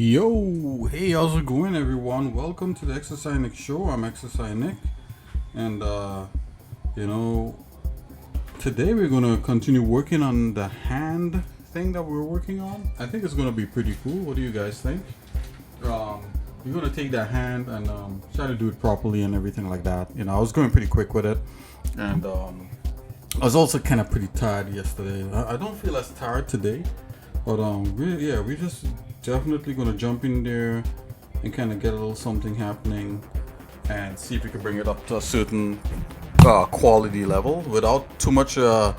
Yo, hey, how's it going, everyone? Welcome to the Exercise Nick Show. I'm Exercise Nick, and you know, today we're gonna continue working on the hand thing that we were working on. I think it's gonna be pretty cool. What do you guys think? Um, we're gonna take that hand and try to do it properly and everything like that. I was going pretty quick with it, and I was also kind of pretty tired yesterday. I don't feel as tired today, but we're just definitely gonna jump in there and kind of get a little something happening and see if we can bring it up to a certain quality level without too much talk.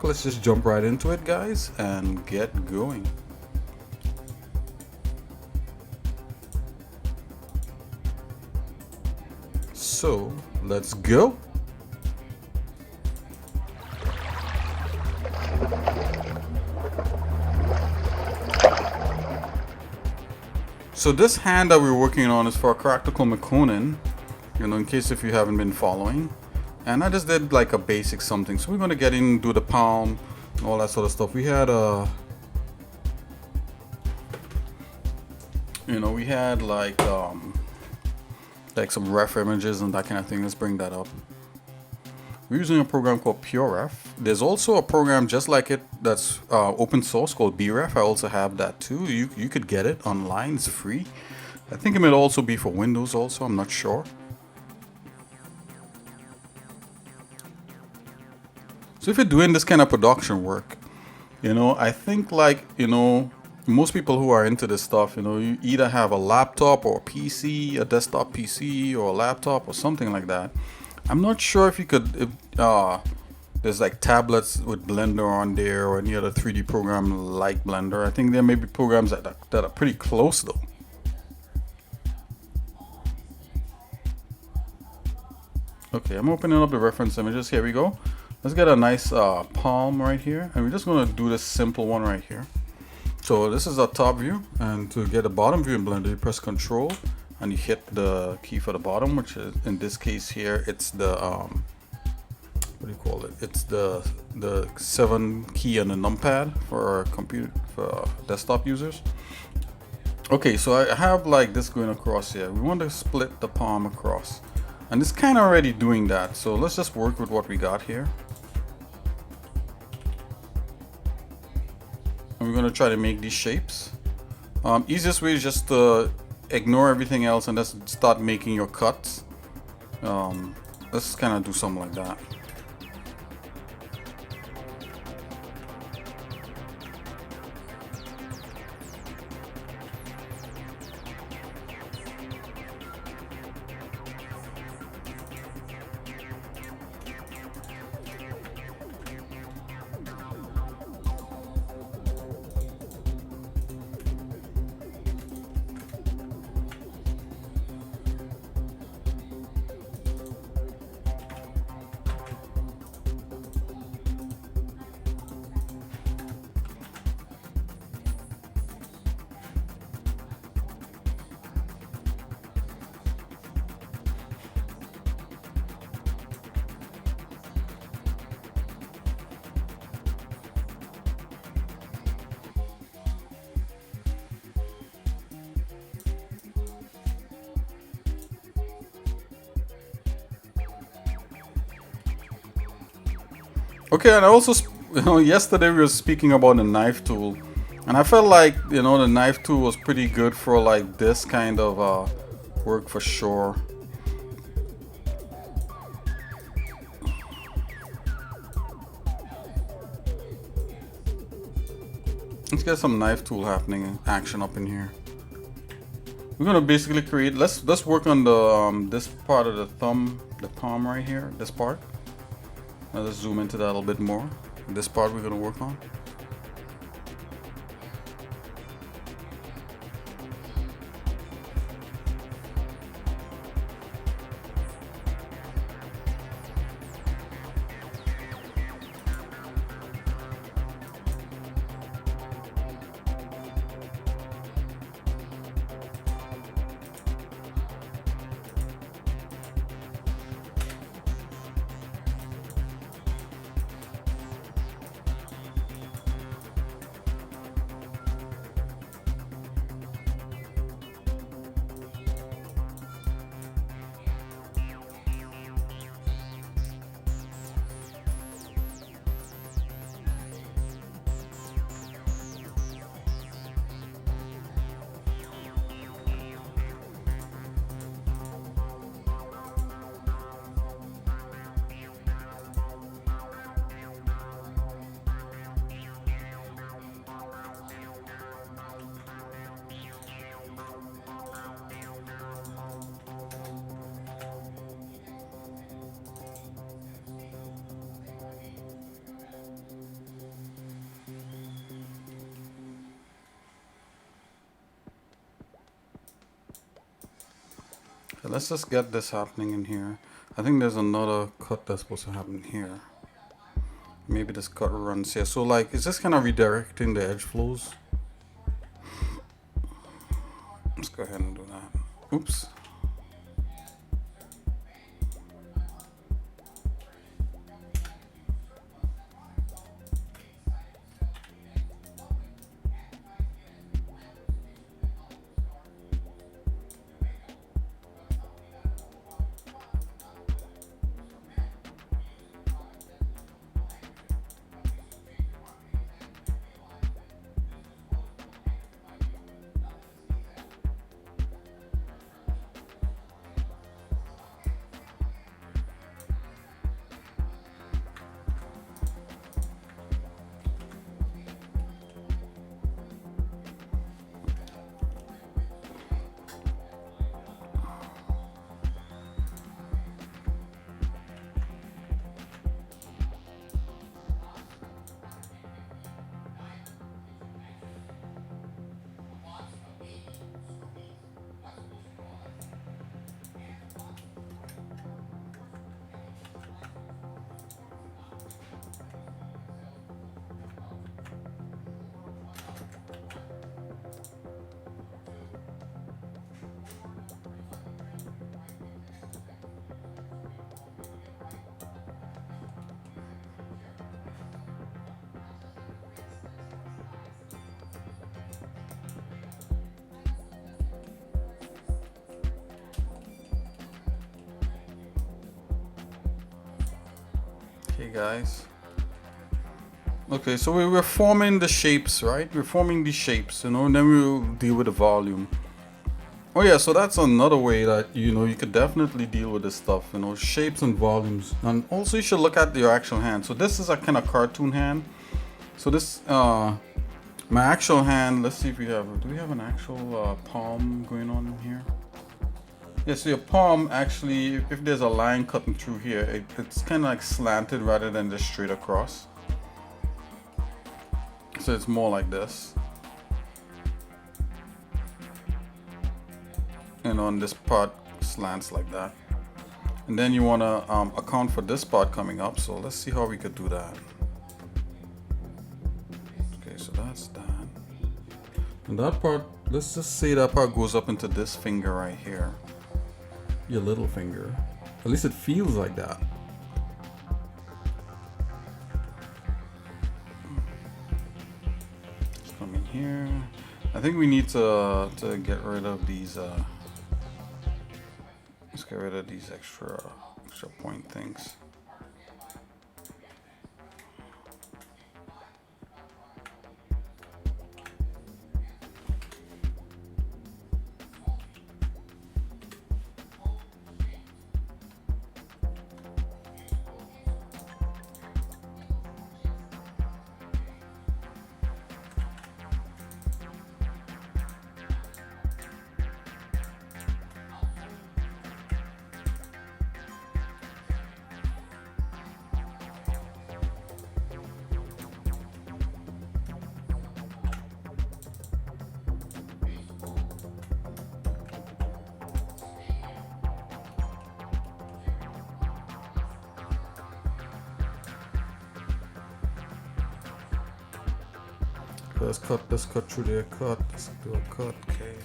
Let's just jump right into it, guys, and get going. So let's go. So this hand that we're working on is for a practical Makonnen, in case if you haven't been following. And I just did like a basic something. So we're gonna get in, do the palm, and all that sort of stuff. We had we had like some ref images and that kind of thing. Let's bring that up. We're using a program called PureRef. There's also a program just like it that's open source called BRef. I also have that too. You could get it online. It's free. I think it might also be for Windows also. I'm not sure. So if you're doing this kind of production work, I think most people who are into this stuff, you either have a laptop or a PC, a desktop PC or a laptop or something like that. I'm not sure if you could, there's like tablets with Blender on there or any other 3D program like Blender. I think there may be programs that are pretty close though. Okay, I'm opening up the reference images. Here we go. Let's get a nice palm right here. And we're just going to do this simple one right here. So this is our top view. And to get a bottom view in Blender, you press Control. And you hit the key for the bottom, which is in this case here, it's the what do you call it? It's the 7 key on the numpad for desktop users. Okay, so I have like this going across here. We want to split the palm across, and it's kind of already doing that. So let's just work with what we got here. And we're gonna try to make these shapes. Easiest way is just to ignore everything else and just start making your cuts. Let's kind of do something like that. Okay, and I also, yesterday we were speaking about the knife tool, and I felt like, the knife tool was pretty good for like this kind of work for sure. Let's get some knife tool happening, action up in here. We're gonna basically create. Let's work on the this part of the palm right here. This part. Now let's zoom into that a little bit more. This part we're gonna work on. Okay, let's just get this happening in here. I think there's another cut that's supposed to happen here. Maybe this cut runs here. So like, it's just kind of redirecting the edge flows. Let's go ahead and do that. Oops. Okay guys, okay, so we're forming the shapes, right? We're forming these shapes, you know, and then we'll deal with the volume. Oh yeah, so that's another way that, you know, you could definitely deal with this stuff, you know, shapes and volumes. And also you should look at your actual hand. So this is a kind of cartoon hand. So this, my actual hand, let's see if we have, do we have an actual palm going on here? Yeah, so your palm actually, if there's a line cutting through here, it's kind of like slanted rather than just straight across. So it's more like this. And on this part slants like that. And then you want to account for this part coming up. So let's see how we could do that. Okay, so that's that. And that part, let's just say that part goes up into this finger right here. Your little finger. At least it feels like that. Just come in here. I think we need to get rid of these. Let's get rid of these extra point things. Let's cut through there, let's do a cut, okay.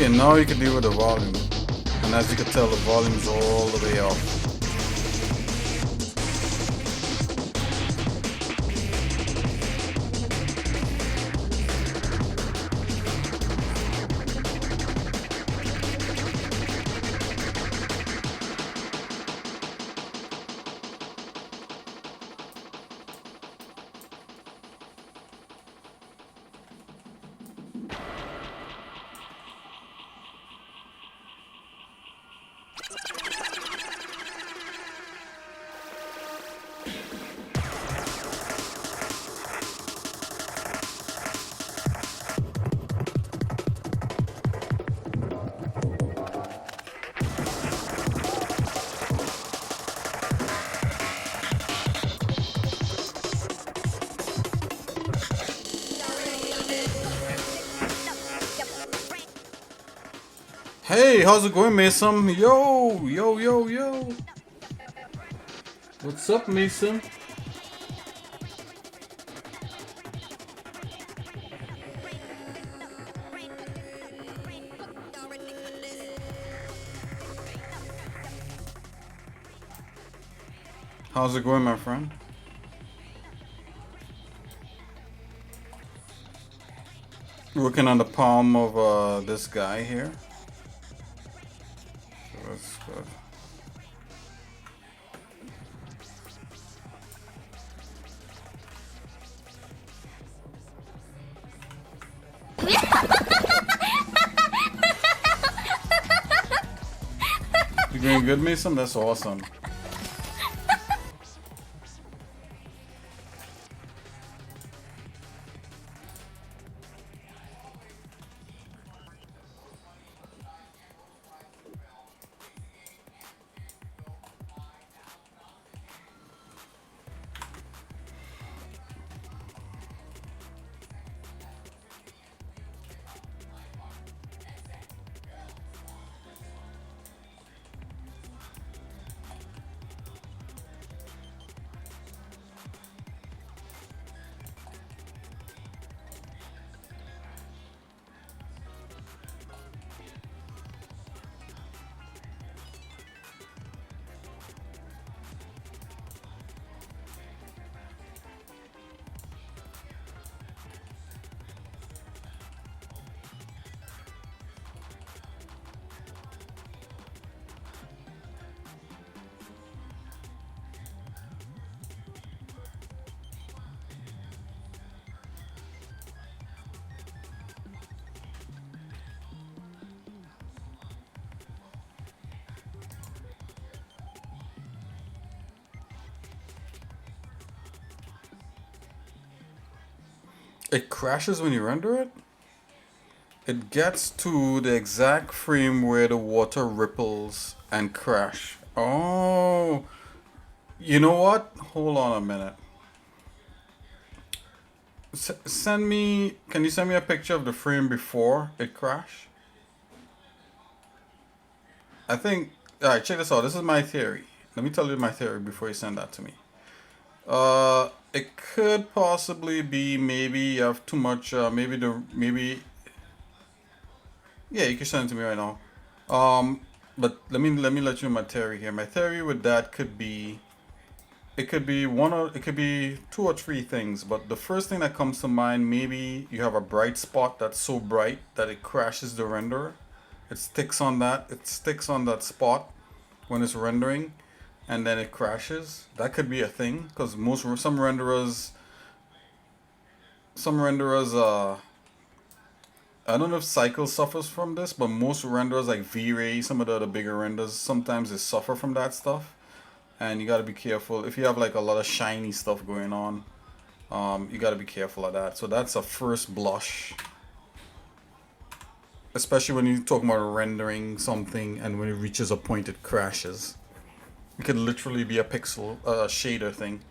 Okay, now you can deal with the volume. And as you can tell, the volume is all the way up. Hey, how's it going, Mason? Yo, yo, yo, yo. What's up, Mason? How's it going, my friend? Working on the palm of this guy here. So that's good. You doing good, Mason? That's awesome. It crashes when you render it? It gets to the exact frame where the water ripples and crash. Oh, You know what? Hold on a minute. Send me. Can you send me a picture of the frame before it crashed? I think. All right, check this out. This is my theory. Let me tell you my theory before you send that to me. It could possibly be maybe you have too much. Maybe. Yeah, you can send it to me right now. But let me let you know my theory here. My theory with that could be. It could be one or it could be two or three things, but the first thing that comes to mind, maybe you have a bright spot that's so bright that it crashes the renderer. It sticks on that spot when it's rendering, and then it crashes. That could be a thing because some renderers, I don't know if Cycle suffers from this, but most renderers like V-Ray, some of the other bigger renders, sometimes they suffer from that stuff, and you got to be careful if you have like a lot of shiny stuff going on. You got to be careful of that. So that's a first blush, especially when you're talking about rendering something and when it reaches a point it crashes. It could literally be a pixel, shader thing.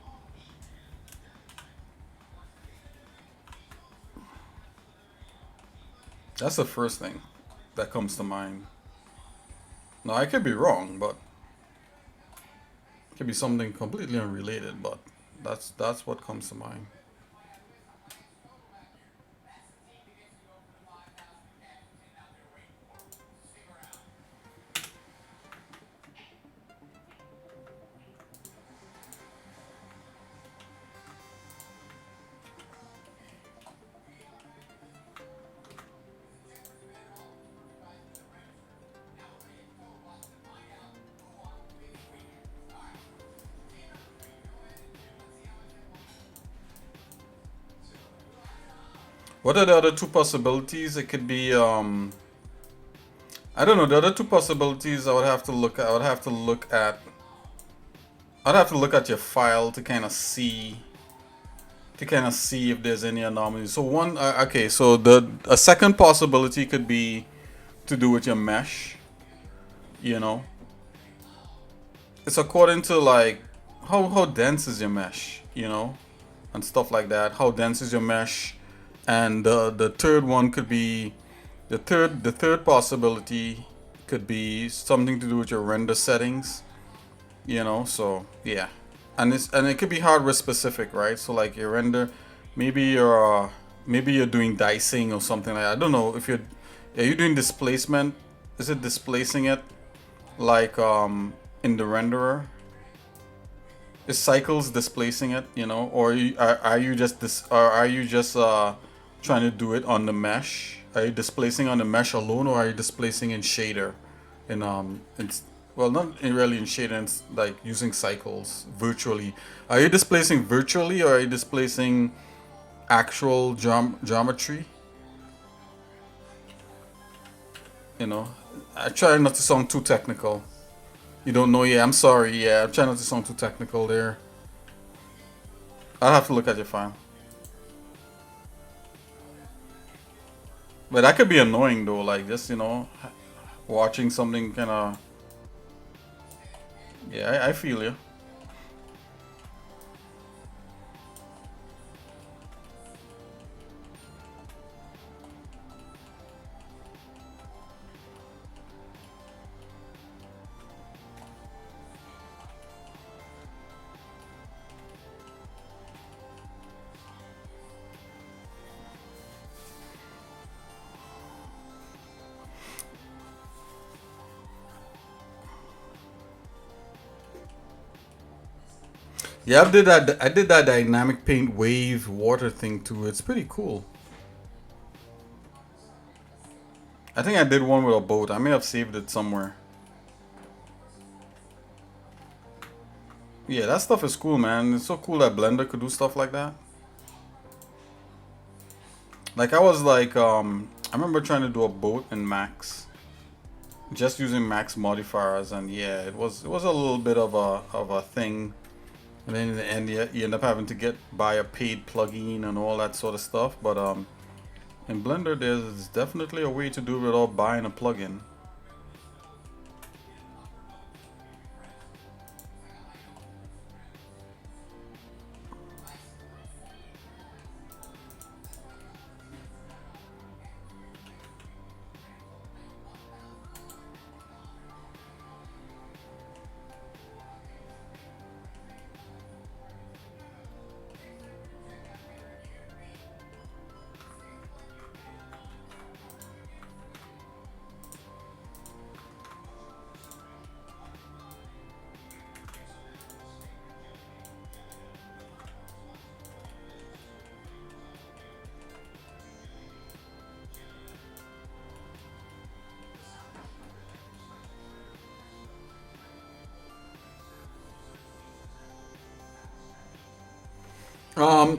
That's the first thing that comes to mind. Now I could be wrong, but it could be something completely unrelated. But that's what comes to mind. What are the other two possibilities? It could be I don't know. The other two possibilities I would have to look at. I'd have to look at your file to kind of see if there's any anomalies. So one, okay. So the a second possibility could be to do with your mesh. You know, it's according to like how dense is your mesh. You know, and stuff like that. How dense is your mesh? And the third one could be the third possibility could be something to do with your render settings. You know, so yeah, and it could be hardware specific, right? So like your render, maybe you're doing dicing or something like that. I don't know if are you doing displacement? Is it displacing it like in the renderer? Is cycles displacing it? You know, or are you just trying to do it on the mesh? Are you displacing on the mesh alone, or are you displacing in shader? It's well, not really in shader. It's like using cycles virtually. Are you displacing virtually, or are you displacing actual geometry? You know, I try not to sound too technical. You don't know? Yeah, I'm sorry. Yeah, I'm trying not to sound too technical there. I'll have to look at your file. But that could be annoying though, like just watching something kind of. Yeah, I feel you. Yeah, I did that. I did that dynamic paint wave water thing too. It's pretty cool. I think I did one with a boat. I may have saved it somewhere. Yeah, that stuff is cool, man. It's so cool that Blender could do stuff like that. Like I was like, I remember trying to do a boat in Max, just using Max modifiers, and yeah, it was a little bit of a thing. And then in the end, you end up having to buy a paid plugin and all that sort of stuff. But in Blender, there's definitely a way to do it without buying a plugin.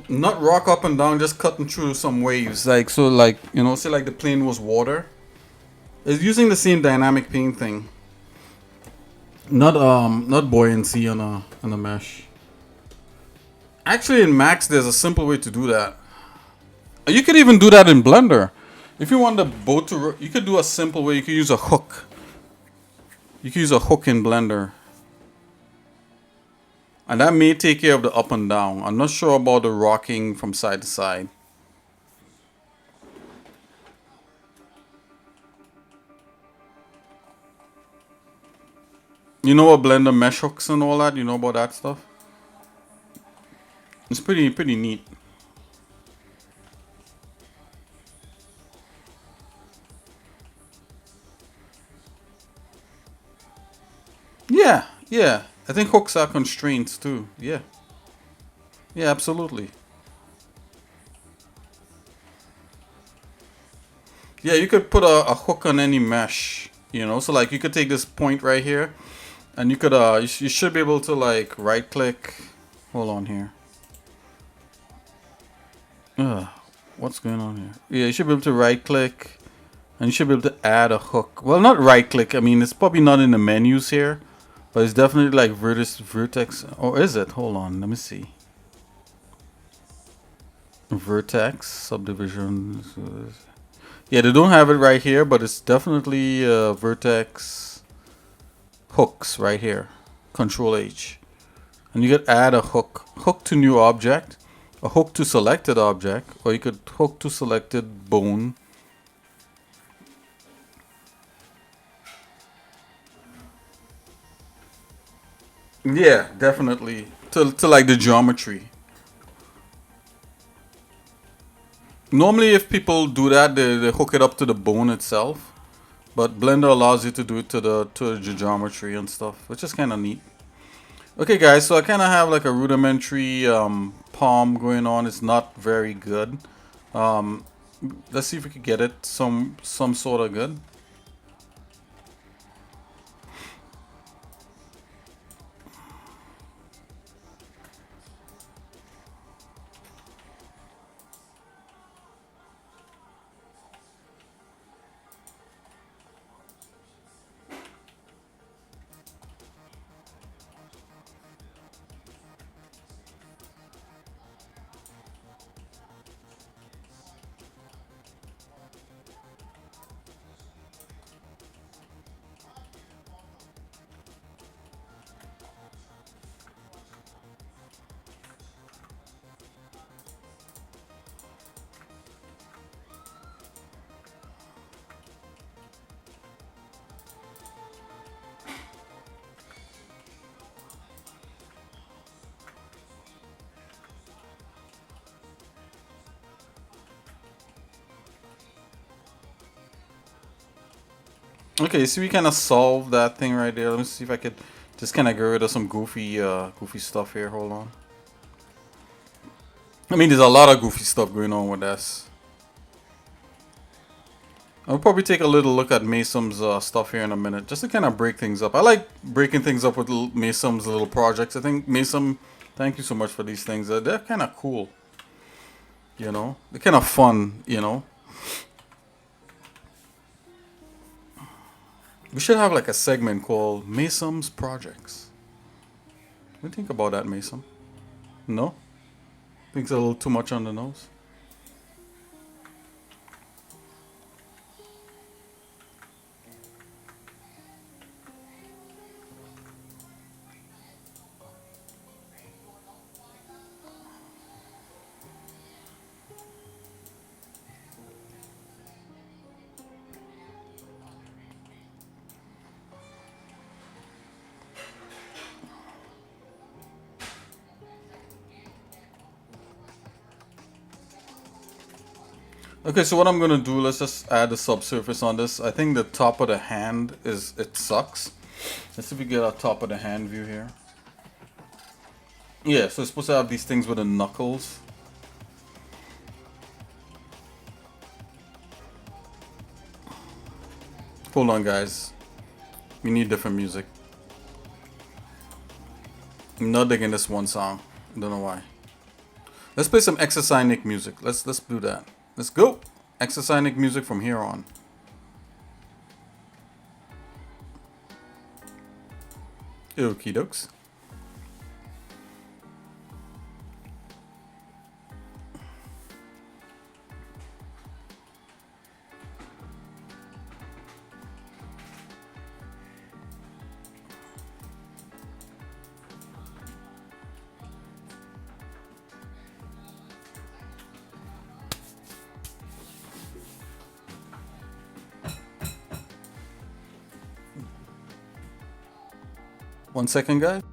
Not rock up and down, just cutting through some waves. Like so, like you know, say like the plane was water. It's using the same dynamic paint thing. Not buoyancy on a mesh. Actually, in Max, there's a simple way to do that. You could even do that in Blender. If you want the boat to, you could do a simple way. You could use a hook. You could use a hook in Blender. And that may take care of the up and down. I'm not sure about the rocking from side to side. You know what Blender mesh hooks and all that? You know about that stuff? It's pretty neat. Yeah, yeah. I think hooks are constraints too. Yeah. Yeah, absolutely. Yeah, you could put a hook on any mesh, you know. So like you could take this point right here and you could you should be able to like right click. Hold on here. What's going on here? Yeah, you should be able to right click and you should be able to add a hook. Well, not right click. I mean, it's probably not in the menus here, but it's definitely like vertex. Or is it? Hold on, let me see. Vertex subdivision. Yeah, they don't have it right here, but it's definitely vertex hooks right here. Control H. And you could add a hook. Hook to new object. A hook to selected object. Or you could hook to selected bone. Yeah, definitely. To like the geometry. Normally if people do that, they hook it up to the bone itself. But Blender allows you to do it to the geometry and stuff, which is kind of neat. Okay guys, so I kind of have like a rudimentary palm going on. It's not very good. Let's see if we could get it some sort of good. Okay, so we kind of solved that thing right there. Let me see if I could just kind of get rid of some goofy stuff here. Hold on. I mean, there's a lot of goofy stuff going on with this. I'll probably take a little look at Mason's stuff here in a minute, just to kind of break things up. I like breaking things up with Mason's little projects. I think Mason, thank you so much for these things. They're kind of cool. You know, they're kind of fun. You know. We should have like a segment called Mason's Projects. What do you think about that, Mason? No? Think it's a little too much on the nose? Okay, so what I'm gonna do, let's just add a subsurface on this. I think the top of the hand it sucks. Let's see if we get our top of the hand view here. Yeah, so it's supposed to have these things with the knuckles. Hold on, guys. We need different music. I'm not digging this one song. I don't know why. Let's play some exercise music. Let's do that. Let's go. Exercise music from here on. Okie dokes. One second, guys.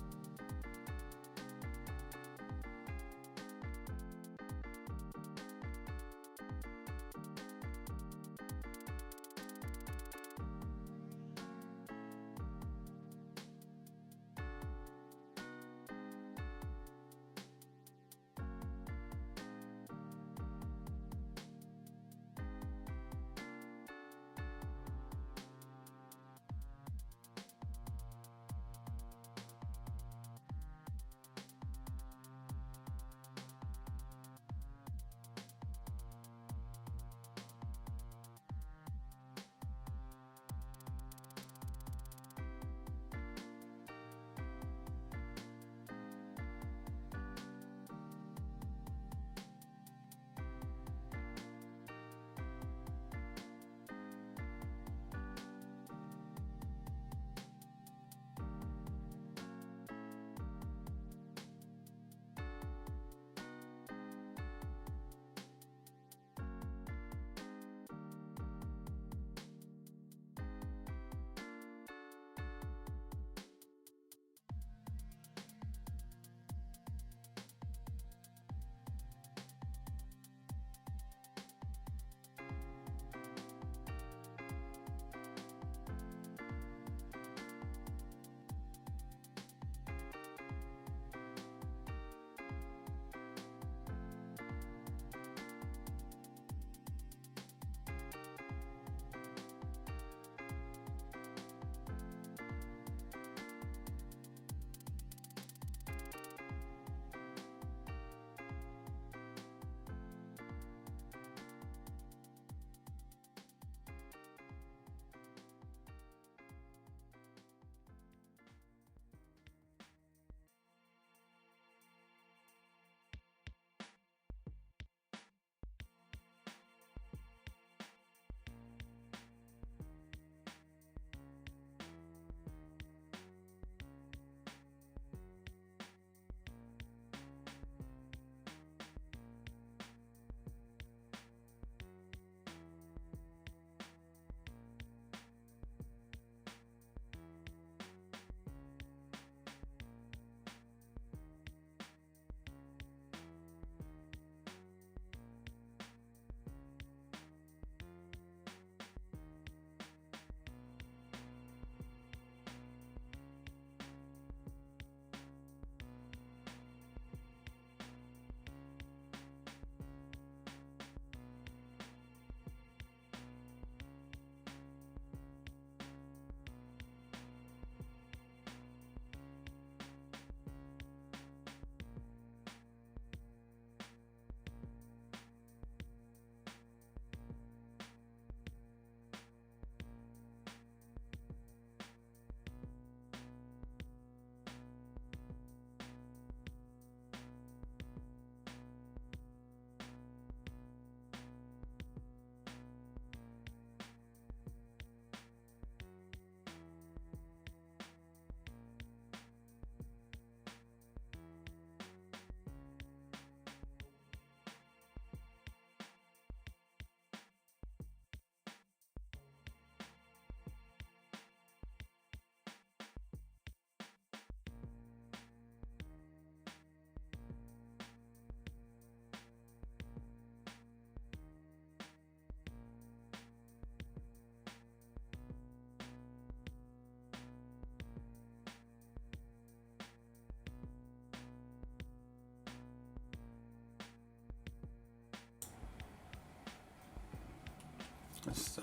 Let's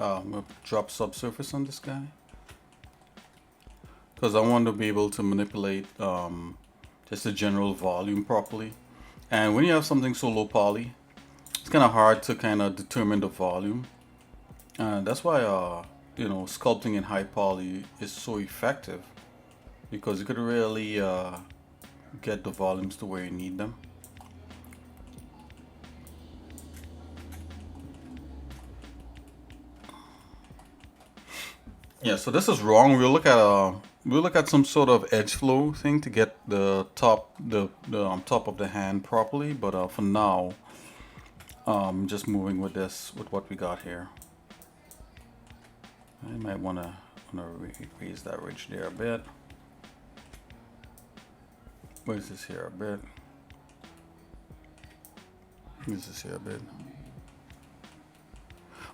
drop subsurface on this guy because I want to be able to manipulate just the general volume properly. And when you have something so low poly, it's kind of hard to kind of determine the volume. That's why, sculpting in high poly is so effective, because you could really get the volumes to where you need them. Yeah, so this is wrong. We'll look at some sort of edge flow thing to get the top of the hand properly. But for now, just moving with what we got here. I might wanna raise that ridge there a bit. Raise this here a bit. Raise this here a bit.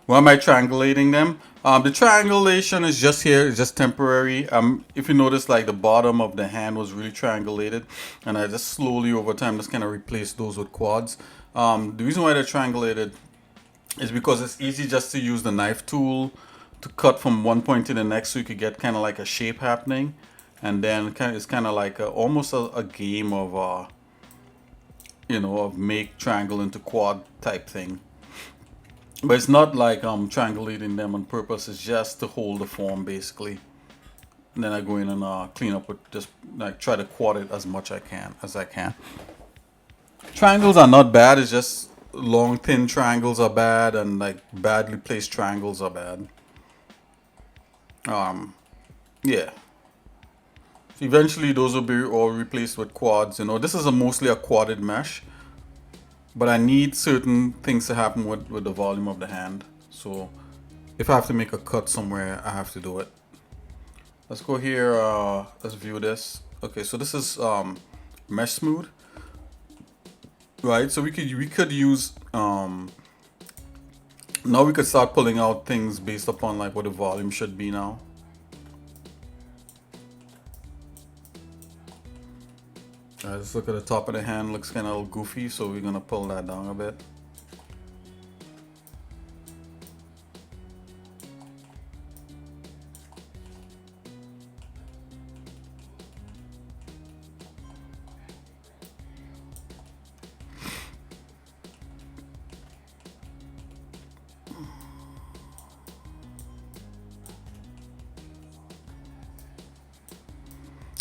Why am I triangulating them? The triangulation is just here, it's just temporary. If you notice, like the bottom of the hand was really triangulated, and I just slowly over time just kind of replaced those with quads. The reason why they're triangulated is because it's easy just to use the knife tool to cut from one point to the next, so you could get kind of like a shape happening, and then it's kind of like almost a game of of make triangle into quad type thing. But it's not like I'm triangulating them on purpose. It's just to hold the form basically. And then I go in and clean up with just like try to quad it as much as I can. Triangles are not bad. It's just long thin triangles are bad, and like badly placed triangles are bad. Yeah. Eventually those will be all replaced with quads. This is mostly a quadded mesh. But I need certain things to happen with the volume of the hand. So if I have to make a cut somewhere, I have to do it. Let's go here. Let's view this. Okay, so this is mesh smooth, right? So we could use now we could start pulling out things based upon like what the volume should be now. Let's look at the top of the hand. Looks kind of goofy, so we're gonna pull that down a bit.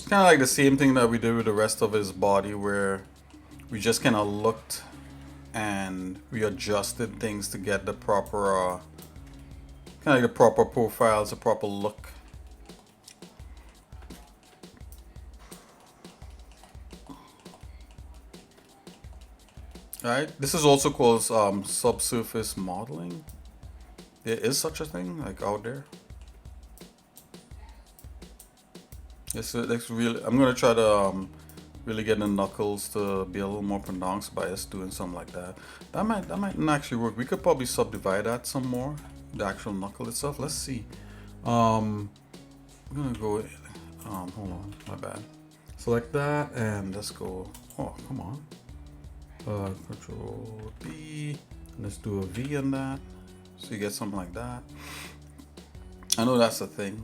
Kind of like the same thing that we did with the rest of his body, where we just kind of looked and we adjusted things to get the proper kind of like the proper profiles, the proper look. All right, this is also called subsurface modeling. There is such a thing like out there. That's really. I'm gonna try to really get the knuckles to be a little more pronounced by us doing something like that. That might not actually work. We could probably subdivide that some more. The actual knuckle itself. Let's see. I'm gonna go. Hold on. My bad. Select that and let's go. Oh, come on. Control B. Let's do a V on that. So you get something like that. I know that's a thing.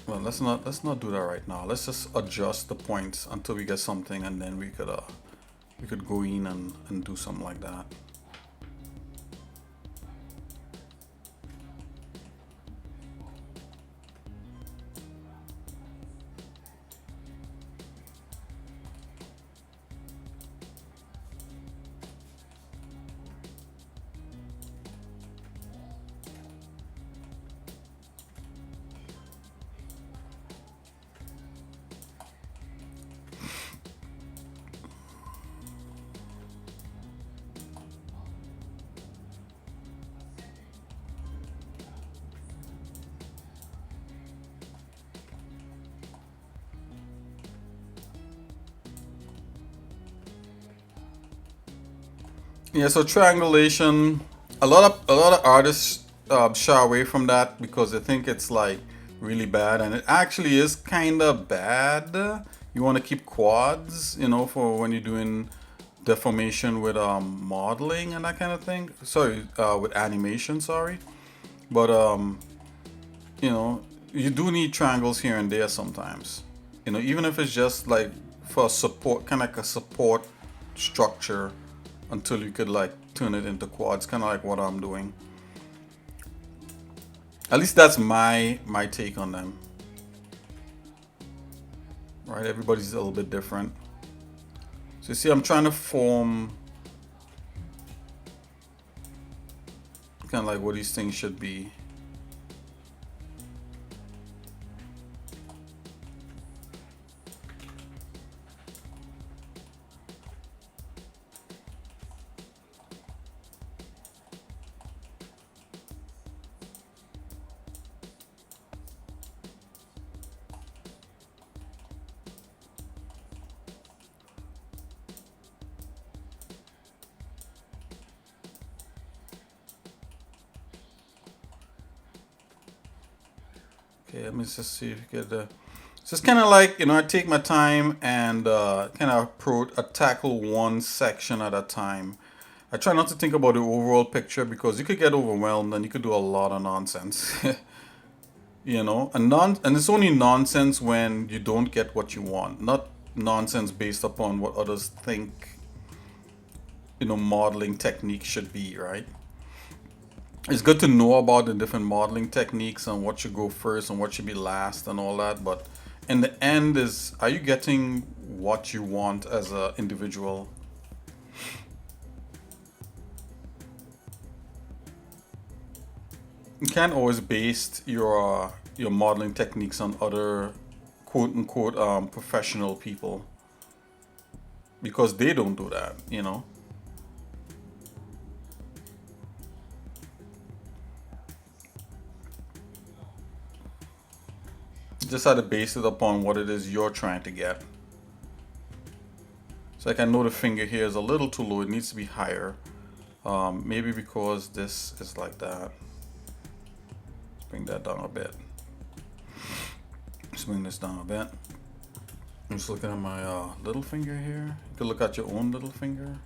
Well, let's not do that right now. Let's just adjust the points until we get something, and then we could go in and do something like that. Yeah, so triangulation. A lot of artists shy away from that because they think it's like really bad, and it actually is kind of bad. You want to keep quads, for when you're doing deformation with modeling and that kind of thing. Sorry, with animation. Sorry, but you do need triangles here and there sometimes. You know, even if it's just like for support, kind of like a support structure until you could like turn it into quads, kind of like what I'm doing. At least that's my take on them. Right, everybody's a little bit different. So you see, I'm trying to form kind of like what these things should be. Okay, let me just see if you could. So it's kind of like, you know, I take my time and kind of tackle one section at a time. I try not to think about the overall picture because you could get overwhelmed and you could do a lot of nonsense. You know, and it's only nonsense when you don't get what you want, not nonsense based upon what others think, you know, modeling technique should be, right? It's good to know about the different modeling techniques and what should go first and what should be last and all that, but in the end is, are you getting what you want as an individual? You can't always base your modeling techniques on other quote unquote professional people because they don't do that, you know. You just have to base it upon what it is you're trying to get. So like I know the finger here is a little too low, it needs to be higher. Maybe because this is like that. Let's bring that down a bit. Let's bring this down a bit. I'm just looking at my little finger here. You can look at your own little finger.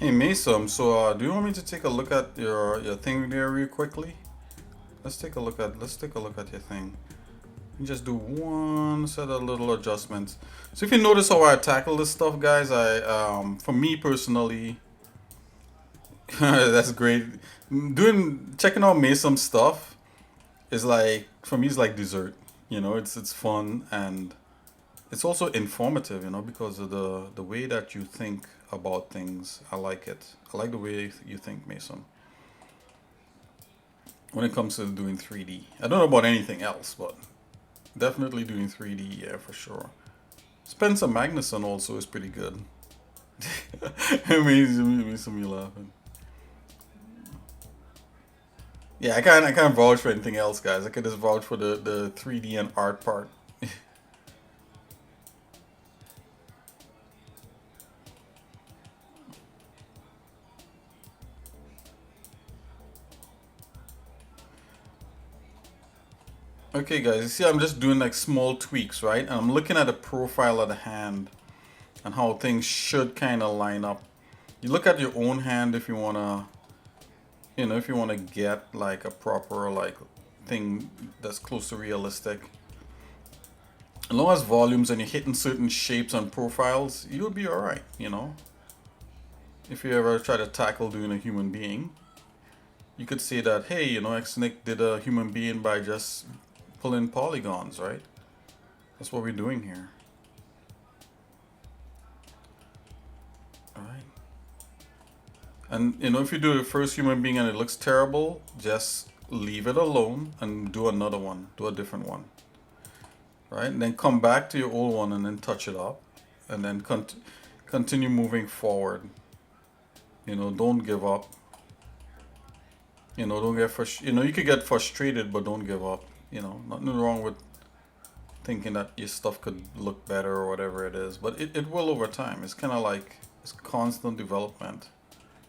Hey Mason, so do you want me to take a look at your thing there real quickly? Let's take a look at your thing. And just do one set of little adjustments. So if you notice how I tackle this stuff, guys, I for me personally, that's great. Checking out Mason stuff is like, for me, it's like dessert. You know, it's fun and it's also informative, you know, because of the way that you think about things. I like it. I like the way you think, Mason. When it comes to doing 3D, I don't know about anything else, but definitely doing 3D, yeah, for sure. Spencer Magnuson also is pretty good. It makes me laughing. Yeah, I can't vouch for anything else, guys. I can just vouch for the 3D and art part. Okay guys, you see I'm just doing like small tweaks, right? And I'm looking at the profile of the hand and how things should kind of line up. You look at your own hand if you want to, if you want to get like a proper like thing that's close to realistic. As long as volumes and you're hitting certain shapes and profiles, you'll be alright, If you ever try to tackle doing a human being, you could say that, hey, Xnick did a human being by just pulling polygons, right? That's what we're doing here. Alright. And, if you do the first human being and it looks terrible, just leave it alone and do another one, do a different one. Right? And then come back to your old one and then touch it up. And then continue moving forward. Don't give up. Don't get frustrated. You could get frustrated, but don't give up. Nothing wrong with thinking that your stuff could look better or whatever it is. But it will over time. It's kind of like it's constant development.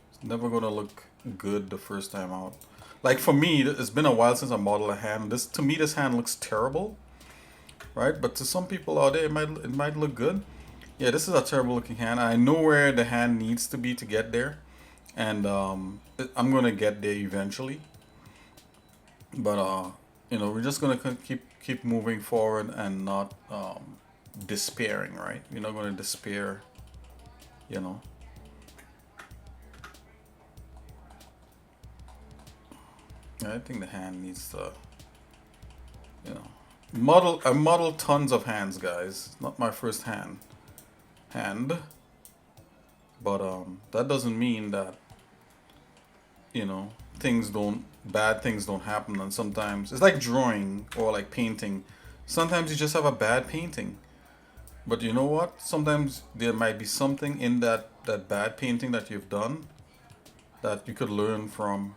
It's never going to look good the first time out. Like for me, it's been a while since I modeled a hand. To me, this hand looks terrible. Right? But to some people out there, it might look good. Yeah, this is a terrible looking hand. I know where the hand needs to be to get there. And I'm going to get there eventually. But, we're just going to keep moving forward and not despairing, right? We're not going to despair, I think the hand needs to, I model tons of hands, guys. It's not my first hand. But that doesn't mean that, bad things don't happen. And sometimes it's like drawing or like painting. Sometimes you just have a bad painting. But you know what? Sometimes there might be something in that bad painting that you've done that you could learn from.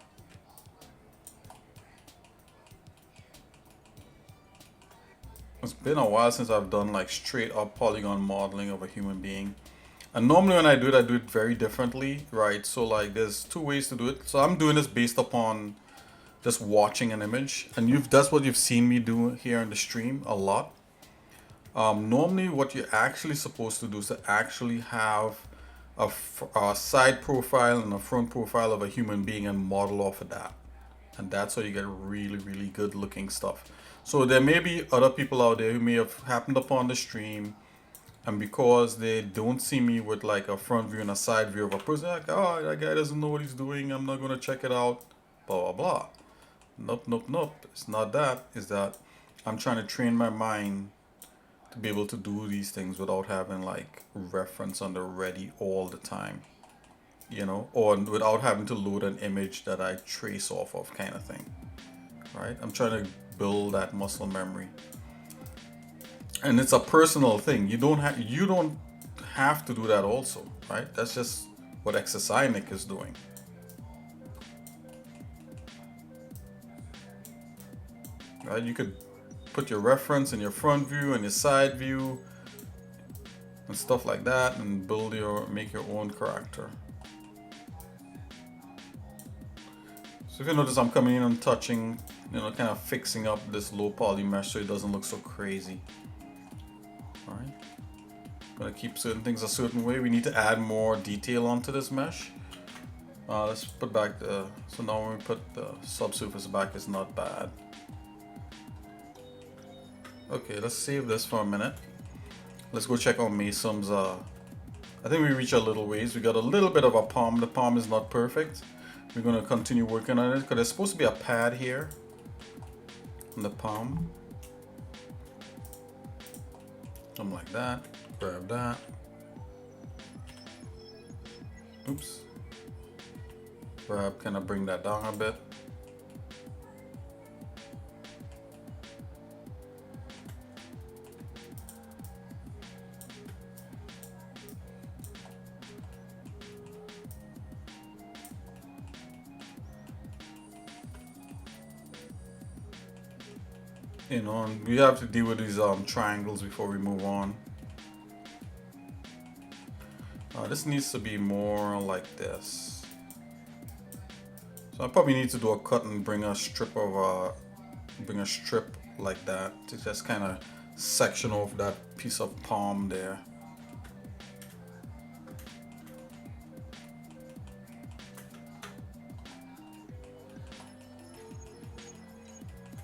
It's been a while since I've done like straight up polygon modeling of a human being. And normally when I do it very differently, right? So like there's two ways to do it. So I'm doing this based upon just watching an image. And that's what you've seen me do here in the stream a lot. Normally what you're actually supposed to do is to actually have a side profile and a front profile of a human being and model off of that. And that's how you get really, really good looking stuff. So there may be other people out there who may have happened upon the stream, and because they don't see me with like a front view and a side view of a person, like, oh, that guy doesn't know what he's doing, I'm not going to check it out, blah, blah, blah. Nope. It's not that. It's that I'm trying to train my mind to be able to do these things without having like reference on the ready all the time, or without having to load an image that I trace off of, kind of thing, right? I'm trying to build that muscle memory, and it's a personal thing. You don't have to do that also, right? That's just what Exercise is doing. Right? You could put your reference in your front view and your side view and stuff like that, and make your own character. So if you notice, I'm coming in and touching, kind of fixing up this low poly mesh so it doesn't look so crazy. Alright. Gonna keep certain things a certain way. We need to add more detail onto this mesh. Let's put back so now when we put the subsurface back, it's not bad. Okay, let's save this for a minute. Let's go check on Mason's. I think we reached a little ways. We got a little bit of a palm. The palm is not perfect. We're going to continue working on it because there's supposed to be a pad here on the palm. Something like that. Grab that. Oops. Kind of bring that down a bit. And we have to deal with these triangles before we move on. This needs to be more like this. So I probably need to do a cut and bring a strip like that to just kind of section off that piece of palm there.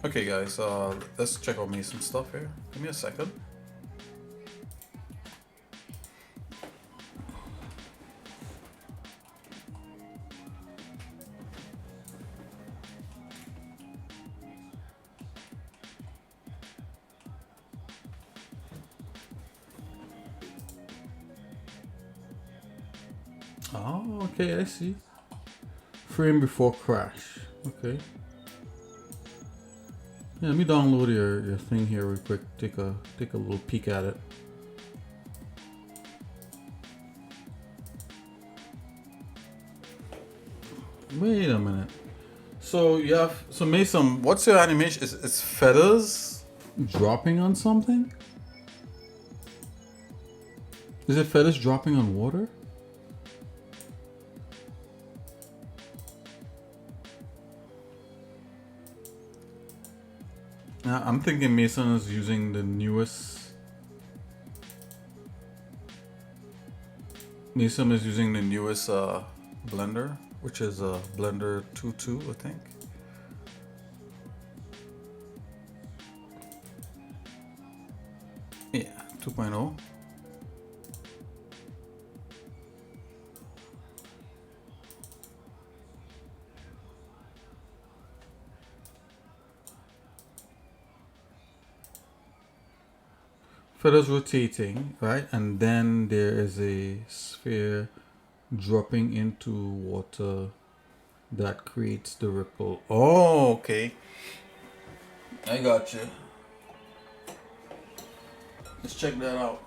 Okay guys, let's check out some stuff here. Give me a second. Oh, okay, I see. Frame before crash. Okay. Yeah, let me download your thing here real quick. Take a little peek at it. Wait a minute. So you have Mason, what's your animation? It's feathers dropping on something? Is it feathers dropping on water? I'm thinking Mason is using the newest. Mason is using the newest blender, which is Blender 2.2, I think. Yeah, 2.0. Feathers rotating, right? And then there is a sphere dropping into water that creates the ripple. Oh, okay. I got you. Let's check that out.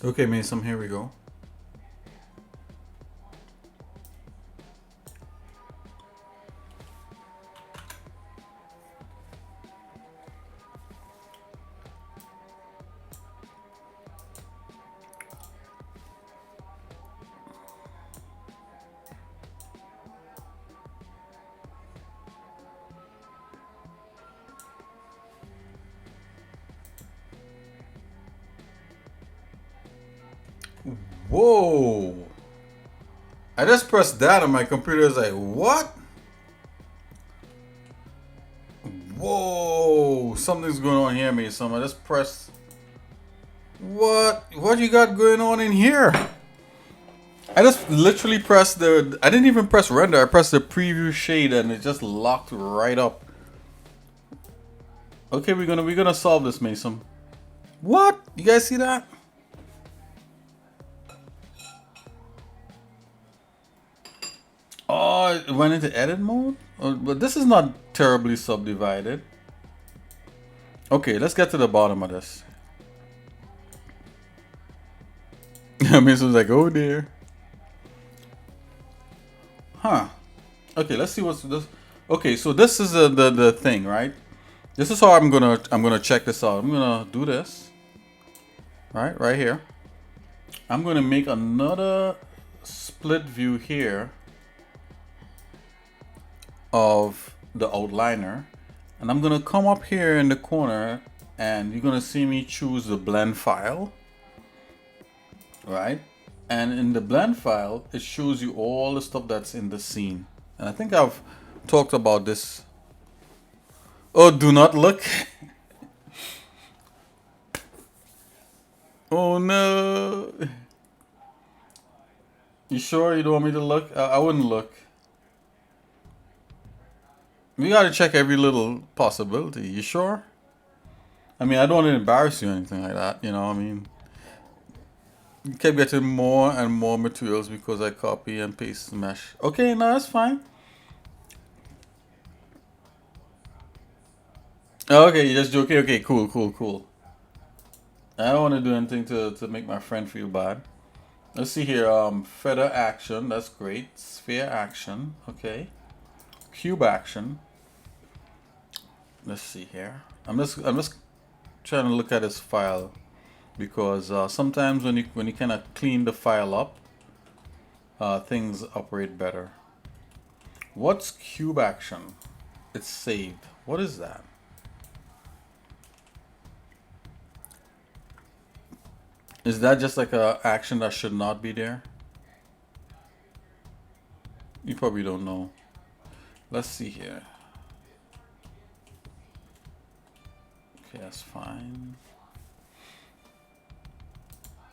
Okay, Mason, here we go. Whoa! I just pressed that and my computer is like, what? Whoa! Something's going on here, Mason. I just pressed. What you got going on in here? I just literally pressed the. I didn't even press render. I pressed the preview shade and it just locked right up. Okay, we're gonna solve this, Mason. What? You guys see that? Oh, it went into edit mode? Oh, but this is not terribly subdivided. Okay, let's get to the bottom of this. Mason's like, oh dear. Huh. Okay, let's see what's this. Okay, so this is the thing, right? This is how I'm gonna check this out. I'm gonna do this. Right here. I'm gonna make another split view here of the outliner, and I'm gonna come up here in the corner and you're gonna see me choose the blend file, right? And in the blend file, it shows you all the stuff that's in the scene. And I think I've talked about this. Oh, do not look. Oh no. You sure you don't want me to look? I wouldn't look. We gotta check every little possibility. You sure? I mean, I don't want to embarrass you or anything like that. You know, I mean, you kept getting more and more materials because I copy and paste the mesh. Okay, no, that's fine. Okay, you're just joking. Okay, cool, cool, cool. I don't want to do anything to make my friend feel bad. Let's see here. Feather action. That's great. Sphere action. Okay. Cube action. Let's see here. I'm just trying to look at this file because sometimes when you kind of clean the file up, things operate better. What's cube action? It's saved. What is that? Is that just like a action that should not be there? You probably don't know. Let's see here. Okay, that's fine.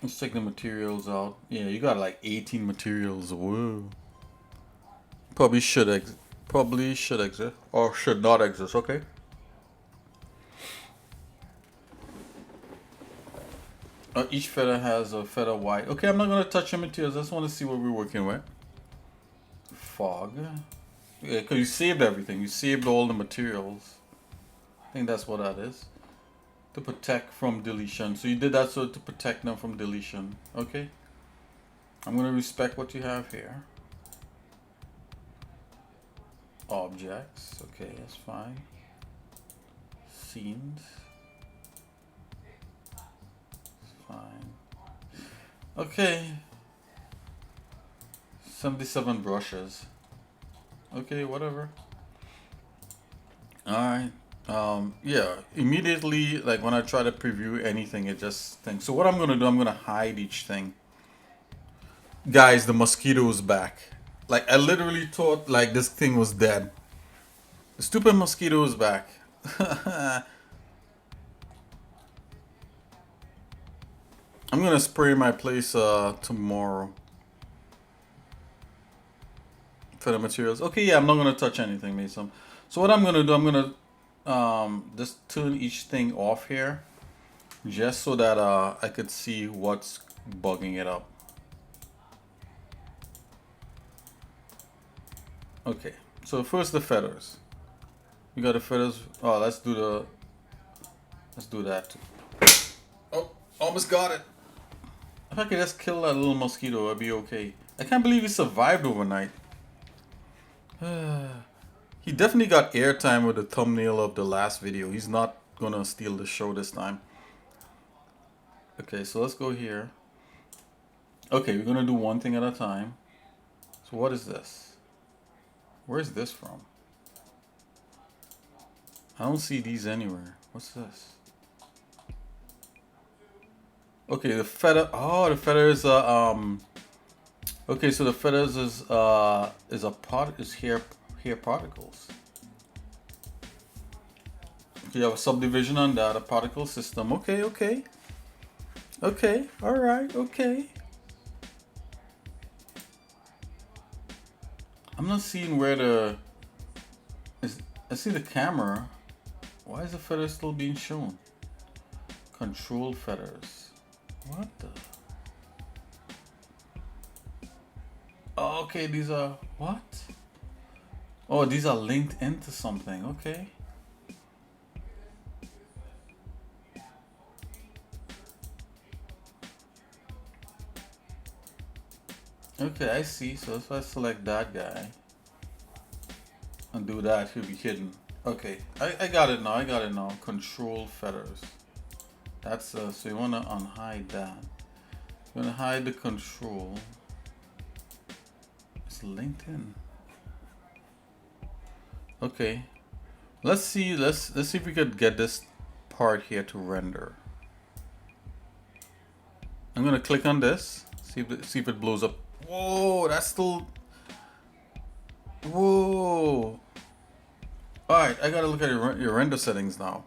Let's take the materials out. Yeah, you got like 18 materials. Whoa. Probably should exist or should not exist. Okay. Each feather has a feather white. Okay, I'm not gonna touch the materials. I just want to see what we're working with. Fog. Yeah, because you saved everything. You saved all the materials. I think that's what that is. To protect from deletion. So you did that so to protect them from deletion. Okay. I'm gonna respect what you have here. Objects. Okay, that's fine. Scenes. Fine. Okay. 77 brushes. Okay, whatever. Alright. Yeah, immediately, like when I try to preview anything, it just thinks. So what I'm gonna do, I'm gonna hide each thing. Guys, the mosquito's back. Like, I literally thought like this thing was dead. The stupid mosquito is back. I'm gonna spray my place tomorrow for the materials. Okay, yeah, I'm not gonna touch anything, Mason. So what I'm gonna do, I'm gonna just turn each thing off here, just so that I could see what's bugging it up. Okay, so first the feathers. You got the feathers. Oh, let's do that too. Oh, almost got it. If I could just kill that little mosquito, I'd be okay. I can't believe he survived overnight. He definitely got airtime with the thumbnail of the last video. He's not gonna steal the show this time. Okay, so let's go here. Okay, we're gonna do one thing at a time. So what is this? Where's this from? I don't see these anywhere. What's this? Okay, the feather. Oh, the feather is okay, so the feathers is hair particles. Okay, you have a subdivision on that, a particle system. Okay, okay. Okay, alright, okay. I'm not seeing where I see the camera. Why is the feather still being shown? Control feathers. What the? Oh, okay, these are what? Oh, these are linked into something. Okay. Okay, I see. So if I select that guy and do that, he'll be hidden. Okay, I got it now. I got it now. Control feathers. That's so you wanna unhide that. You wanna hide the control. It's linked in. Okay. Let's see if we could get this part here to render. I'm gonna click on this, see if it blows up. Whoa, that's still. Whoa. All right, I gotta look at your render settings now.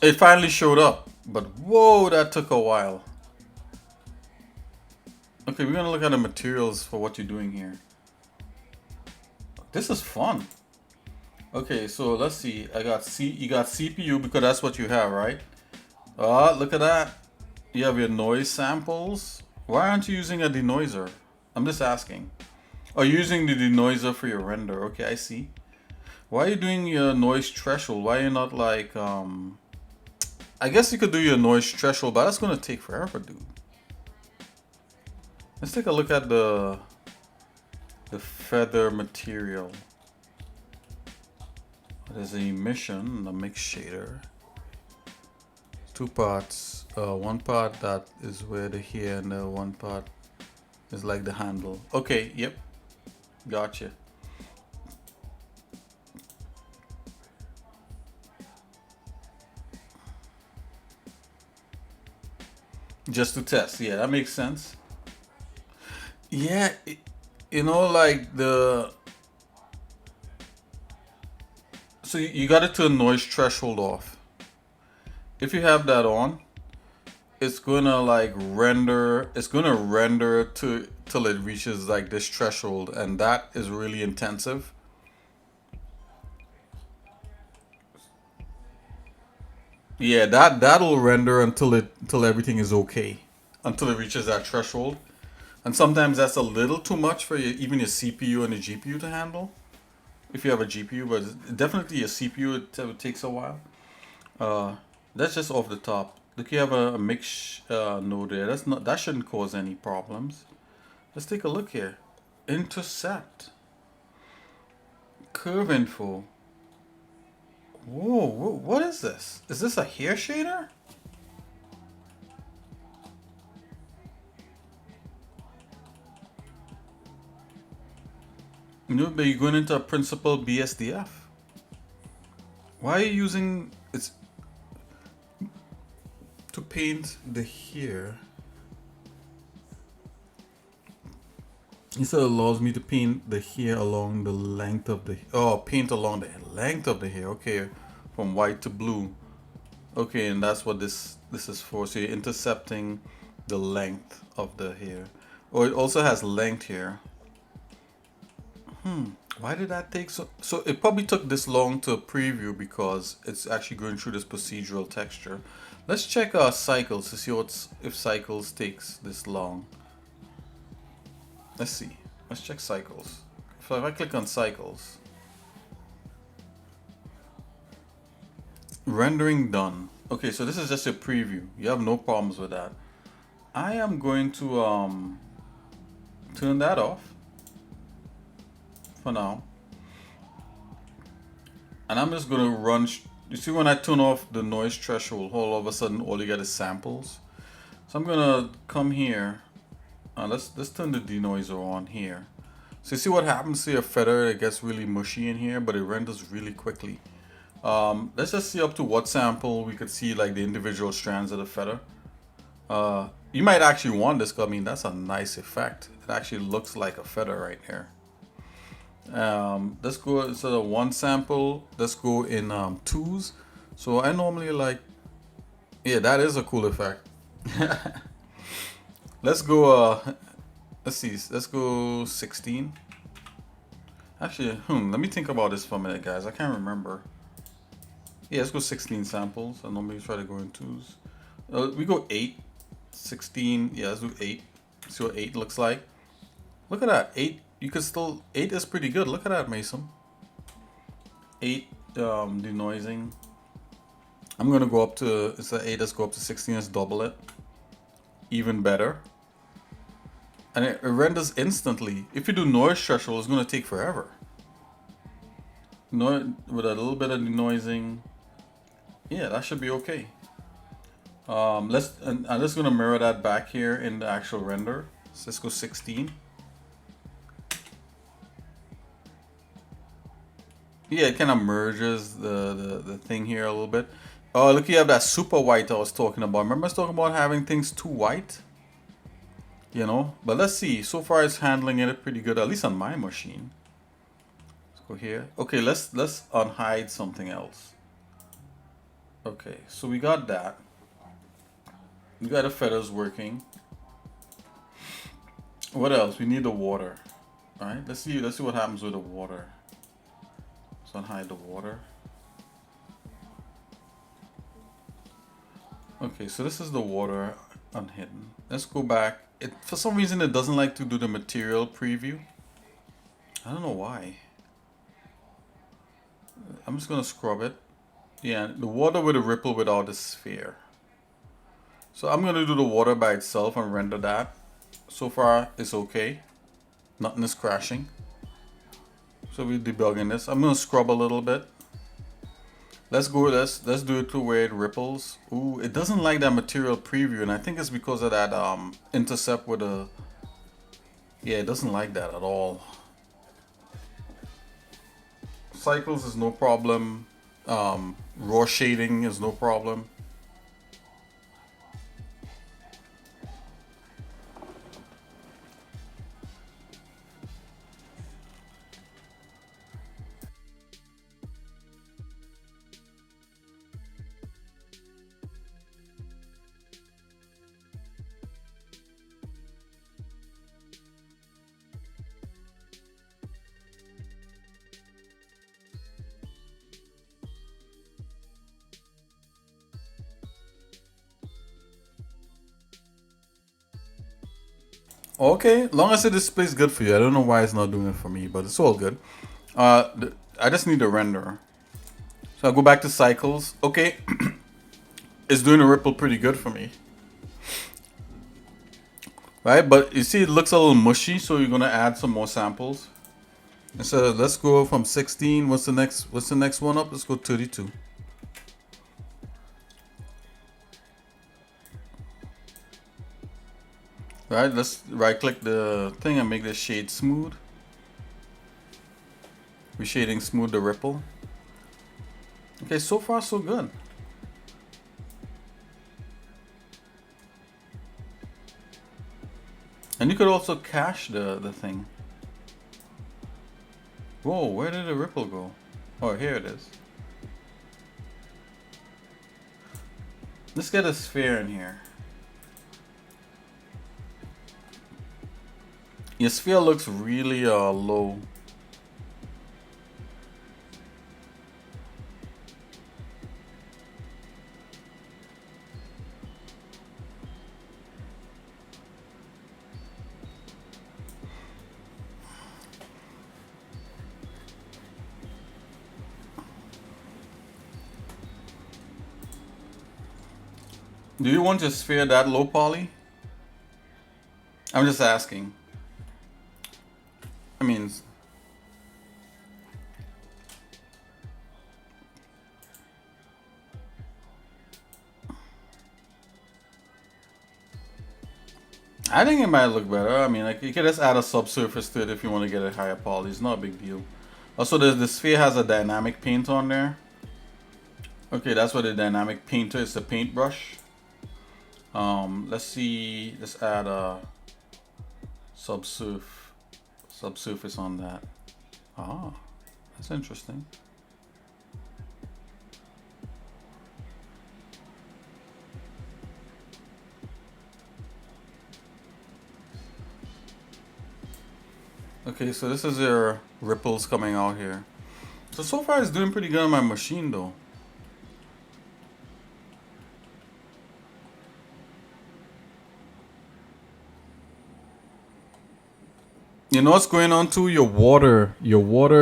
It finally showed up, but whoa, that took a while. Okay, we're gonna look at the materials for what you're doing here. This is fun. Okay, so let's see. You got CPU because that's what you have, right? Look at that. You have your noise samples. Why aren't you using a denoiser? I'm just asking. Oh, you're using the denoiser for your render. Okay, I see. Why are you doing your noise threshold? Why are you not like, I guess you could do your noise threshold, but that's gonna take forever, dude. Let's take a look at the feather material. There's an emission, the mix shader. Two parts. One part that is where the hair and the one part is like the handle. Okay, yep. Gotcha. Just to test. Yeah, that makes sense. Yeah, you know, like so you got to turn noise threshold off. If you have that on, it's gonna like render. It's gonna render till it reaches like this threshold, and that is really intensive. Yeah, that'll render until everything is okay, until it reaches that threshold. And sometimes that's a little too much for even your CPU and the GPU to handle. If you have a GPU, but definitely your CPU, it takes a while. That's just off the top. Look, you have a mix node there. That shouldn't cause any problems. Let's take a look here. Intercept. Curve info. Whoa, what is this? Is this a hair shader? No, but you're going into a principal BSDF. Why are you using it's to paint the hair? It said allows me to paint the hair along the length of the paint along the length of the hair. Okay, from white to blue. Okay, and that's what this is for. So you're intercepting the length of the hair. Oh, it also has length here. Why did that take so it probably took this long to preview because it's actually going through this procedural texture. Let's check our cycles to see if cycles takes this long. Let's see. Let's check cycles. So if I click on cycles, rendering done. Okay, so this is just a preview. You have no problems with that. I am going to turn that off for now, and I'm just gonna run. You see, when I turn off the noise threshold, all of a sudden all you get is samples. So I'm gonna come here. Let's turn the denoiser on here. So you see what happens to your feather? It gets really mushy in here, but it renders really quickly. Let's just see up to what sample we could see like the individual strands of the feather. You might actually want this, 'cause I mean that's a nice effect. It actually looks like a feather right here. Let's go instead of one sample, let's go in twos. So I normally like, yeah, that is a cool effect. Let's go let's see, let's go 16. Actually, let me think about this for a minute, guys. I can't remember. Yeah, let's go 16 samples. I normally try to go in twos. We go 8, 16. Yeah, let's do 8. See what 8 looks like. Look at that. 8. You could still 8 is pretty good. Look at that, Mason. 8 denoising. I'm gonna go up to, it's an 8. Let's go up to 16. Let's double it. Even better. And it renders instantly. If you do noise threshold, it's gonna take forever. With a little bit of denoising, yeah, that should be okay. I'm just gonna mirror that back here in the actual render. So let's go 16. Yeah, it kind of merges the thing here a little bit. Oh, look, you have that super white I was talking about. Remember I was talking about having things too white? You know? But let's see. So far it's handling it pretty good, at least on my machine. Let's go here. Okay, let's unhide something else. Okay, so we got that. We got the feathers working. What else? We need the water. Alright, let's see what happens with the water. Let's unhide the water. Okay, so this is the water unhidden. Let's go back. For some reason it doesn't like to do the material preview. I don't know why. I'm just gonna scrub it. Yeah, the water with a ripple without the sphere. So I'm gonna do the water by itself and render that. So far it's okay. Nothing is crashing. So we're debugging this. I'm gonna scrub a little bit. Let's go. Let's do it to where it ripples. Ooh, it doesn't like that material preview, and I think it's because of that intercept with a. Yeah, it doesn't like that at all. Cycles is no problem. Raw shading is no problem. Okay, long as it displays good for you. I don't know why it's not doing it for me, but it's all good. I just need a renderer. So I'll go back to cycles. Okay, it's doing a ripple pretty good for me. Right, but you see it looks a little mushy, so you're gonna add some more samples. And so let's go from 16. What's the next one up? Let's go 32. Right, let's right click the thing and make the shade smooth. Reshading smooth the ripple. Okay, so far so good. And you could also cache the thing. Whoa, where did the ripple go? Oh, here it is. Let's get a sphere in here. Your sphere looks really low. Do you want your sphere that low poly? I'm just asking. I mean, I think it might look better. I mean, like you can just add a subsurface to it if you want to get a higher poly. It's not a big deal. Also, the sphere has a dynamic paint on there. Okay, that's what the dynamic painter is. A paintbrush. Let's see. Let's add a subsurface on that. Ah, that's interesting. Okay, so this is your ripples coming out here. So far it's doing pretty good on my machine though. You know what's going on too? Your water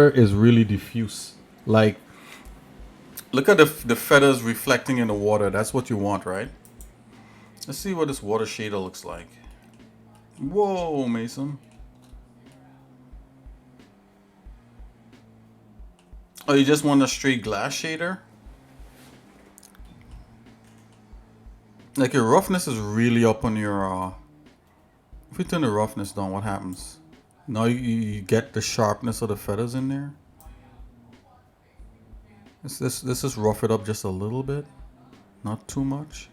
is really diffuse. Like, look at the feathers reflecting in the water. That's what you want, right? Let's see what this water shader looks like. Whoa, Mason. Oh, you just want a straight glass shader? Like your roughness is really up on your, if you turn the roughness down, what happens? Now you get the sharpness of the feathers in there. Let's just rough it up just a little bit, not too much.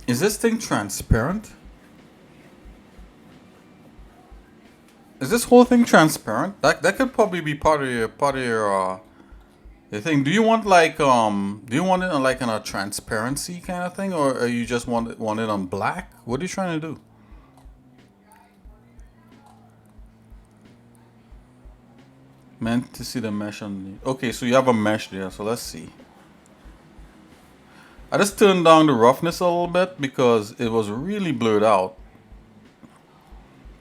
Is this thing transparent? Is this whole thing transparent? That could probably be part of your thing. Do you want like do you want it on like in a transparency kind of thing, or you just want it on black? What are you trying to do? Meant to see the mesh on the. Okay, so you have a mesh there. So let's see. I just turned down the roughness a little bit because it was really blurred out.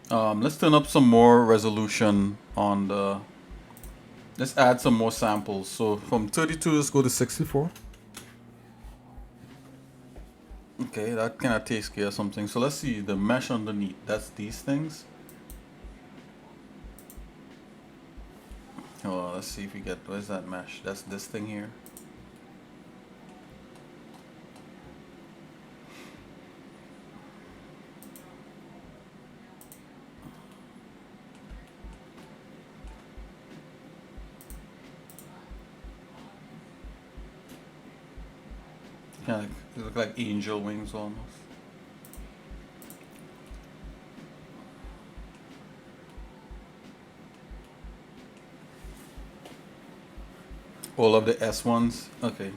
Let's turn up some more resolution on the. Let's add some more samples. So from 32, let's go to 64. Okay, that kind of takes care of something. So let's see the mesh underneath. That's these things. Oh, let's see if we get. Where's that mesh? That's this thing here. Kind of look like angel wings almost. All of the S ones. Okay.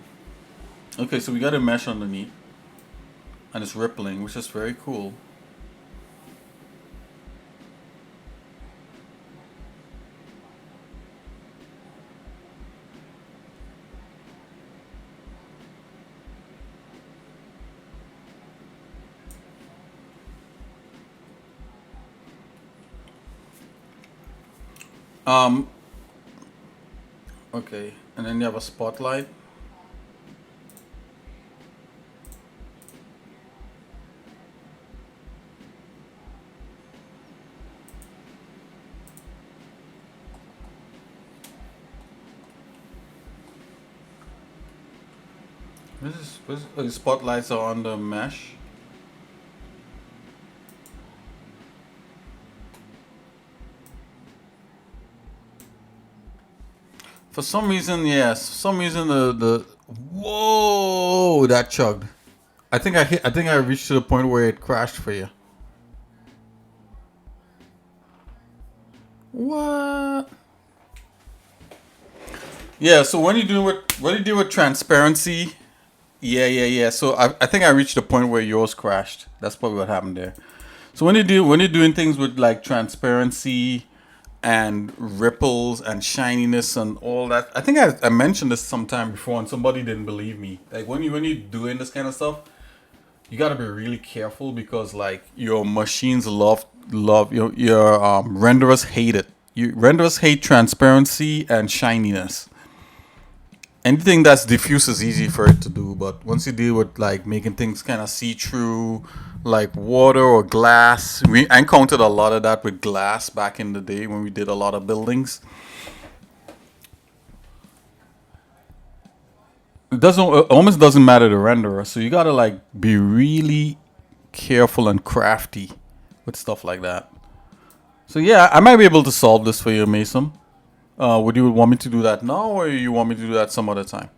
Okay, so we got a mesh underneath, and it's rippling, which is very cool. Um, okay, and then you have a spotlight. The spotlights are on the mesh. For some reason, yes. For some reason, the whoa, that chugged. I think I reached to the point where it crashed for you. What? Yeah. So when you do with transparency, yeah. So I think I reached the point where yours crashed. That's probably what happened there. So when you're doing things with like transparency and ripples and shininess and all that, I think I mentioned this sometime before and somebody didn't believe me. Like when you're doing this kind of stuff, you gotta be really careful because like your machines love your renderers hate it. Renderers hate transparency and shininess. Anything that's diffuse is easy for it to do, but once you deal with like making things kind of see through, like water or glass, I encountered a lot of that with glass back in the day when we did a lot of buildings. It almost doesn't matter the renderer, so you gotta like be really careful and crafty with stuff like that. So yeah, I might be able to solve this for you, Mason. Would you want me to do that now, or you want me to do that some other time?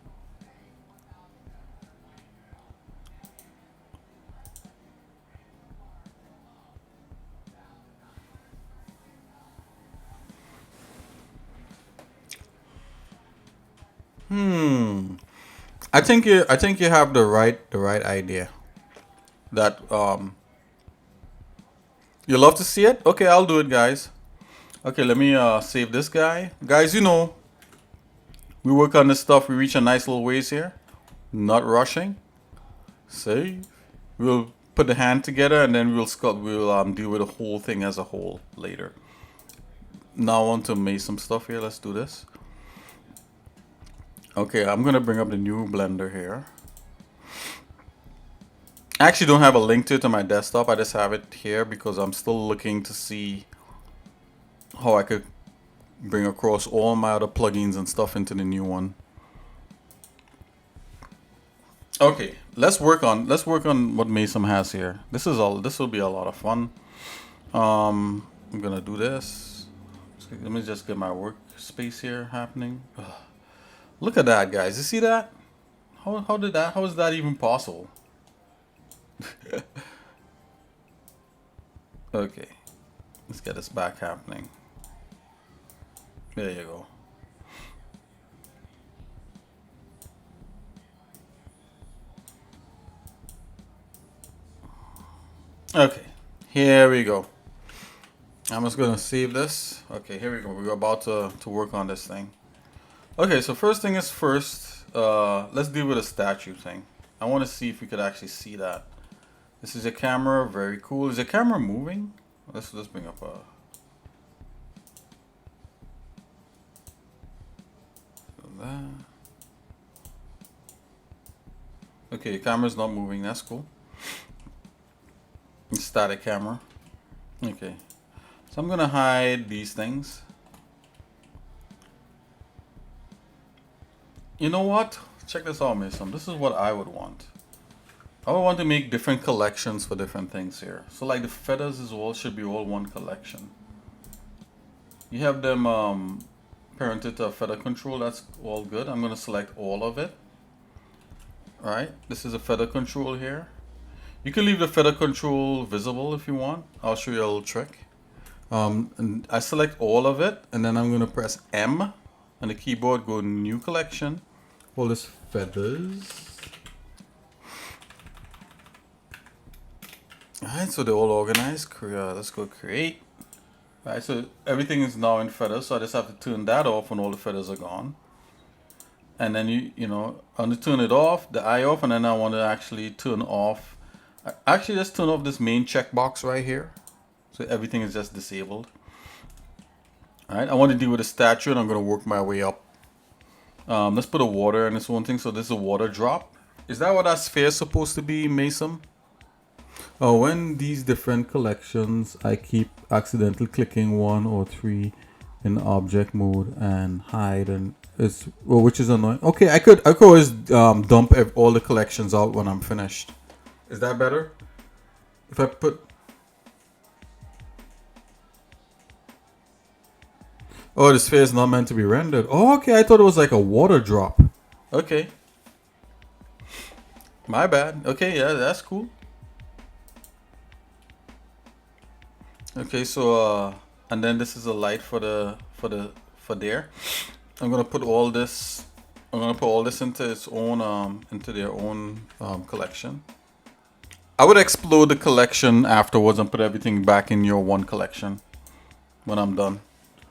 I think you have the right idea. That you love to see it. Okay, I'll do it, guys. Okay, let me save this guy, guys. We work on this stuff. We reach a nice little ways here. Not rushing. Save. We'll put the hand together and then we'll sculpt. We'll deal with the whole thing as a whole later. Now I want to make some stuff here. Let's do this. Okay, I'm gonna bring up the new Blender here. I actually don't have a link to it on my desktop. I just have it here because I'm still looking to see how I could bring across all my other plugins and stuff into the new one. Okay, let's work on what Mason has here. This will be a lot of fun. I'm gonna do this. Let me just get my workspace here happening. Ugh. Look at that, guys. You see that? How is that even possible? Okay, let's get this back happening. There you go. Okay, here we go. I'm just gonna save this. Okay, here we go. We're about to work on this thing. Okay, so first thing is first, let's deal with the statue thing. I want to see if we could actually see that. This is a camera, very cool. Is the camera moving? Let's bring up that. Okay, the camera's not moving, that's cool. It's static camera. Okay. So I'm gonna hide these things. You know what? Check this out, Mason. This is what I would want. I would want to make different collections for different things here. So like the feathers as well should be all one collection. You have them parented to feather control, that's all good. I'm gonna select all of it. Alright, this is a feather control here. You can leave the feather control visible if you want. I'll show you a little trick. And I select all of it, and then I'm gonna press M on the keyboard, go new collection. All this feathers. Alright, so they're all organized. Let's go create. Alright, so everything is now in feathers, so I just have to turn that off when all the feathers are gone. And then you know, I want to turn it off, the eye off, and then I want to actually turn off. Actually, just turn off this main checkbox right here. So everything is just disabled. Alright, I want to deal with the statue and I'm going to work my way up. Let's put a water in this one thing. So this is a water drop. Is that what that sphere is supposed to be, Mason? Oh, when these different collections, I keep accidentally clicking 1 or 3 in object mode and hide, and it's well, which is annoying. Okay, I could always dump all the collections out when I'm finished. Is that better? If I put... Oh, the sphere is not meant to be rendered. Oh, okay, I thought it was like a water drop. Okay. My bad. Okay, yeah, that's cool. Okay, so and then this is a light for there. I'm gonna put all this. I'm gonna put all this into its own into their own collection. I would explode the collection afterwards and put everything back in your one collection when I'm done.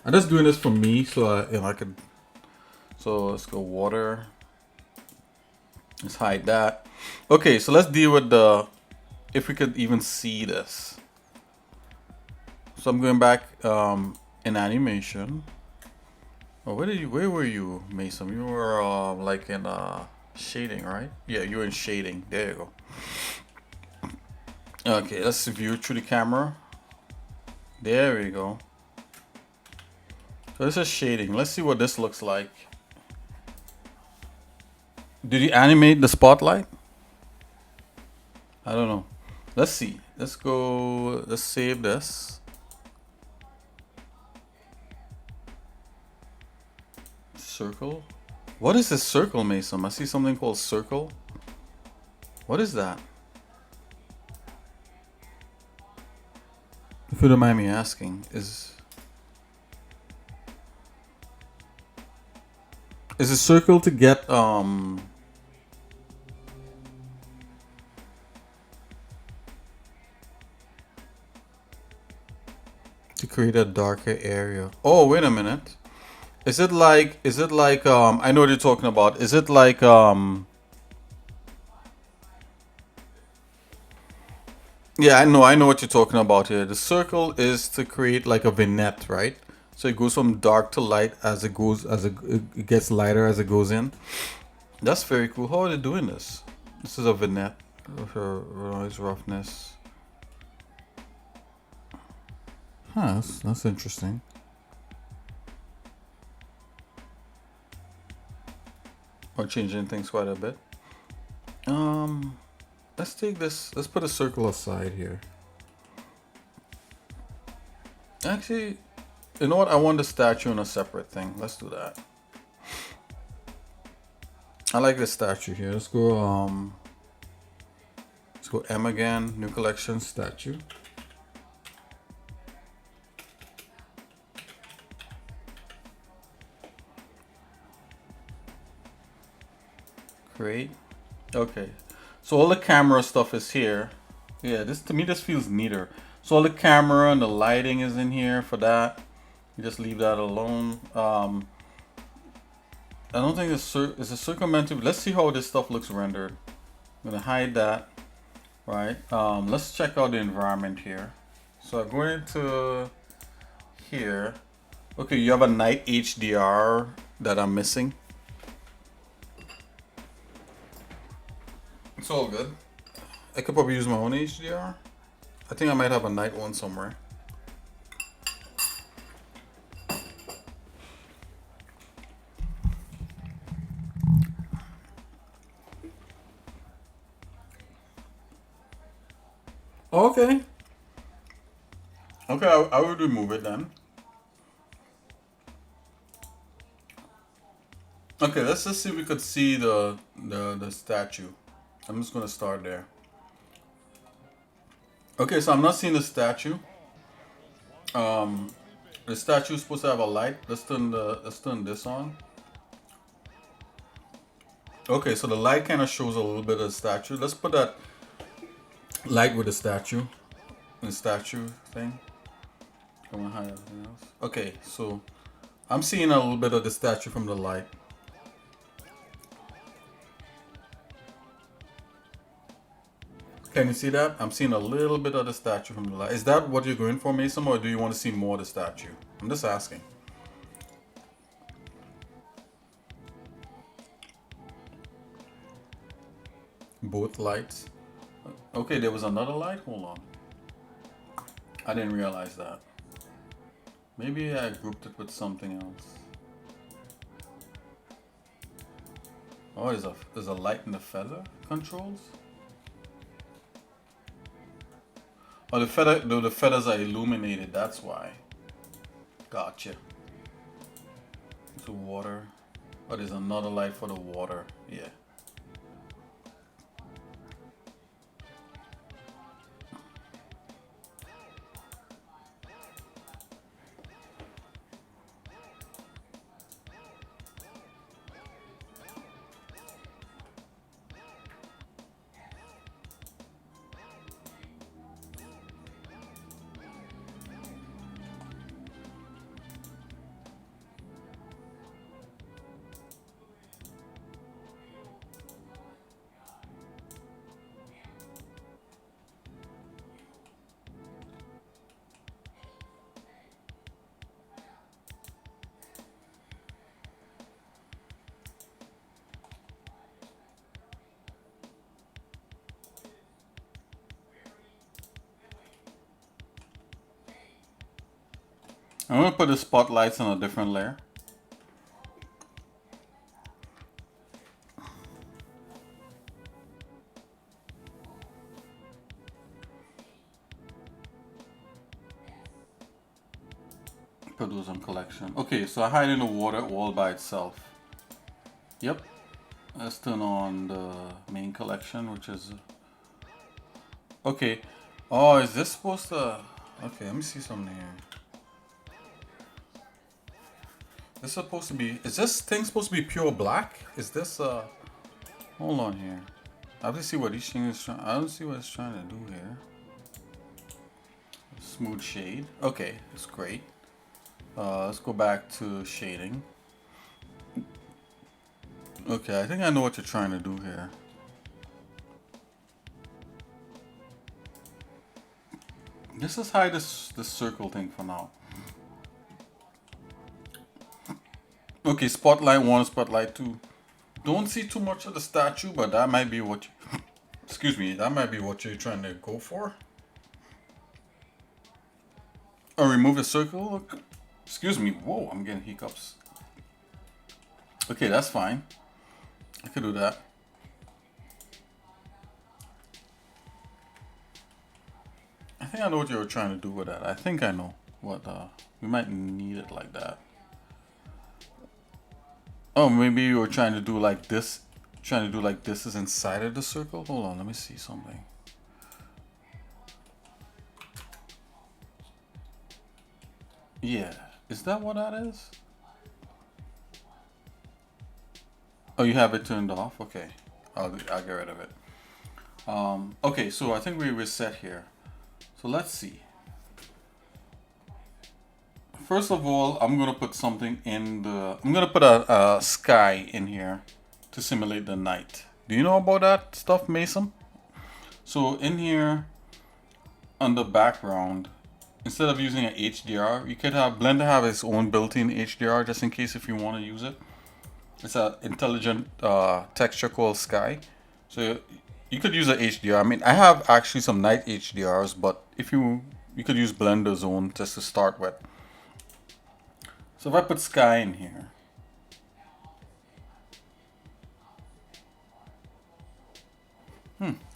I'm just doing this for me, so I could. So let's go water. Let's hide that. Okay, so let's deal with the. If we could even see this. So I'm going back in animation. Oh, where were you, Mason? You were like in shading, right? Yeah, you were in shading. There you go. Okay, let's view through the camera. There we go. So this is shading. Let's see what this looks like. Did you animate the spotlight? I don't know. Let's see. Let's go. Let's save this. Circle. What is this circle, Mason? I see something called circle. What is that? If you don't mind me asking, is a circle to get to create a darker area? Oh, wait a minute. Is it like I know what you're talking about. Is it like yeah, I know what you're talking about here. The circle is to create like a vignette, right? So it goes from dark to light as it goes, it gets lighter as it goes in. That's very cool. How are they doing this? This is a vignette for noise roughness. Huh, that's interesting. Or changing things quite a bit. Let's take this. Let's put a circle aside here. Actually, you know what? I want the statue in a separate thing. Let's do that. I like this statue here. Let's go M again. New collection statue. Create. Okay. So all the camera stuff is here. Yeah, this to me this feels neater. So all the camera and the lighting is in here for that. You just leave that alone. I don't think it's a circle meant to. Let's see how this stuff looks rendered. I'm gonna hide that. Right. Let's check out the environment here. So I'm going to here. Okay, you have a night HDR that I'm missing. It's all good. I could probably use my own HDR. I think I might have a night one somewhere. Okay. Okay, I would remove it then. Okay, let's just see if we could see the statue. I'm just gonna start there. Okay, so I'm not seeing the statue. The statue is supposed to have a light. Let's turn this on. Okay, so the light kind of shows a little bit of the statue. Let's put that light with the statue thing. Come on, hide everything else. Okay, so I'm seeing a little bit of the statue from the light. Can you see that? I'm seeing a little bit of the statue from the light. Is that what you're going for, Mason, or do you want to see more of the statue? I'm just asking. Both lights. Okay, there was another light? Hold on. I didn't realize that. Maybe I grouped it with something else. Oh, there's a light in the feather controls? Oh, the feathers are illuminated, that's why. Gotcha. It's water. Oh, there's another light for the water. Yeah. I'm gonna put the spotlights on a different layer. Put those on collection. Okay, so I hide in the water all by itself. Yep. Let's turn on the main collection, which is... Okay. Oh, is this supposed to... Okay, let me see something here. This is supposed to be... Is this thing supposed to be pure black? Is this Hold on here. I have to see what each thing is trying... I don't see what it's trying to do here. Smooth shade. Okay, that's great. Let's go back to shading. Okay, I think I know what you're trying to do here. Let's just hide this circle thing for now. Okay, spotlight 1, spotlight 2. Don't see too much of the statue, but that might be what you, excuse me, that might be what you're trying to go for. Oh, remove the circle. Look. Excuse me. Whoa, I'm getting hiccups. Okay, that's fine. I could do that. I think I know what you were trying to do with that. I think I know. what we might need it like that. Oh, maybe you were trying to do like this. Trying to do like this is inside of the circle. Hold on, let me see something. Yeah, is that what that is? Oh, you have it turned off? Okay, I'll get rid of it. Okay, so I think we reset here. So let's see. First of all, I'm gonna put something in the. I'm gonna put a sky in here to simulate the night. Do you know about that stuff, Mason? So in here, on the background, instead of using an HDR, you could have Blender have its own built-in HDR just in case if you want to use it. It's an intelligent texture called sky. So you could use a HDR. I mean, I have actually some night HDRs, but if you could use Blender's own just to start with. So if I put sky in here,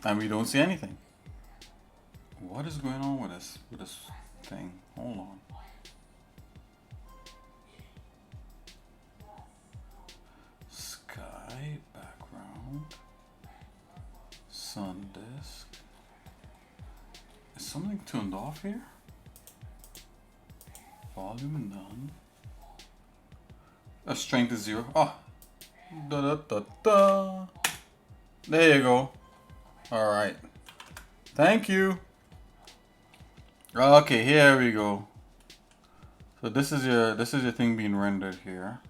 and we don't see anything. What is going on with this thing? Hold on. Sky background, sun disk. Is something turned off here? Volume none. Strength is 0. Oh, da da da da. There you go. All right. Thank you. Okay, here we go. So this is your thing being rendered here.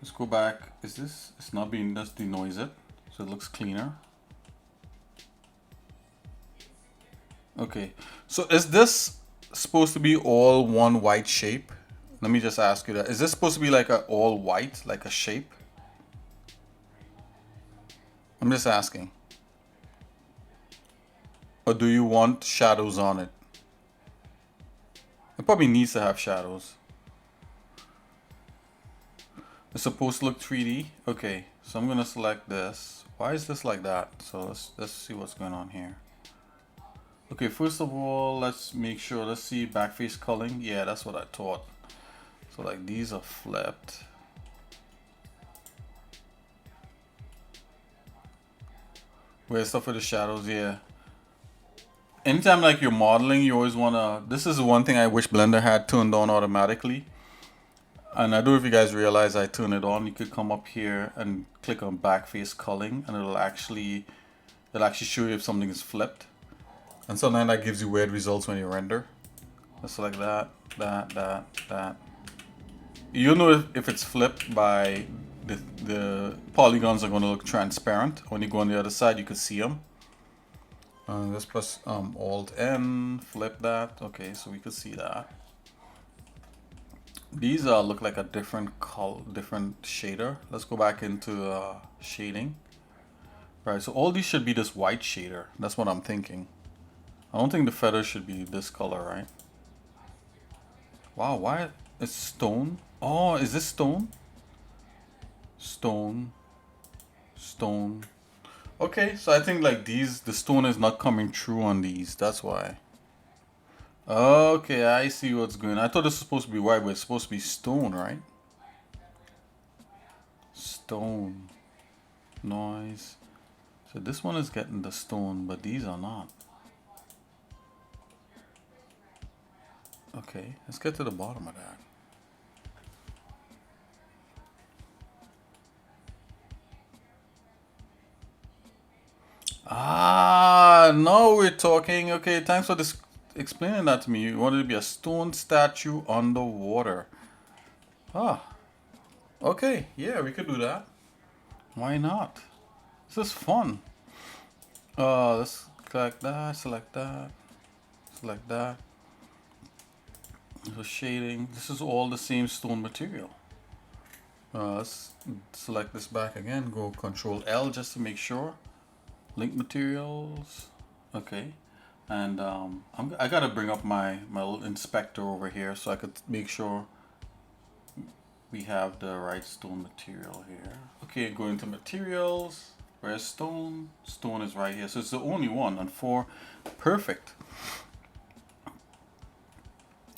Let's go back. Is this? It's not being. Let's denoise it so it looks cleaner. Okay. So is this supposed to be all one white shape? Let me just ask you that. Is this supposed to be like a all white, like a shape? I'm just asking. Or do you want shadows on it? It probably needs to have shadows. It's supposed to look 3D. Okay, so I'm gonna select this. Why is this like that? So let's see what's going on here. Okay, first of all, let's make sure. Let's see backface culling. Yeah, that's what I thought. So like these are flipped. Where's stuff for the shadows? Yeah. Anytime like you're modeling, you always wanna. This is the one thing I wish Blender had turned on automatically. And I don't know if you guys realize I turn it on. You could come up here and click on backface culling, and it'll actually show you if something is flipped. And sometimes that gives you weird results when you render. Just like that. You'll know if it's flipped by the polygons are going to look transparent. When you go on the other side, you can see them. Let's press Alt N, flip that. Okay, so we could see that. These look like a different shader. Let's go back into shading. Right, so all these should be this white shader. That's what I'm thinking. I don't think the feather should be this color, right? Wow, why? It's stone. Oh, is this stone? Stone. Okay, so I think like these, the stone is not coming through on these. That's why. Okay, I see what's going on. I thought this was supposed to be white, but it's supposed to be stone, right? Stone. Noise. So this one is getting the stone, but these are not. Okay, let's get to the bottom of that. Now we're talking. Okay, thanks for this explaining that to me. You wanted to be a stone statue underwater. Okay, yeah, we could do that. Why not? This is fun. Let's select that, select that. So shading. This is all the same stone material. Let's select this back again. Go Control L just to make sure. Link materials. Okay. And I gotta bring up my little inspector over here so I could make sure we have the right stone material here. Okay, go into materials. Where's stone? Stone is right here. So it's the only one on 4. Perfect.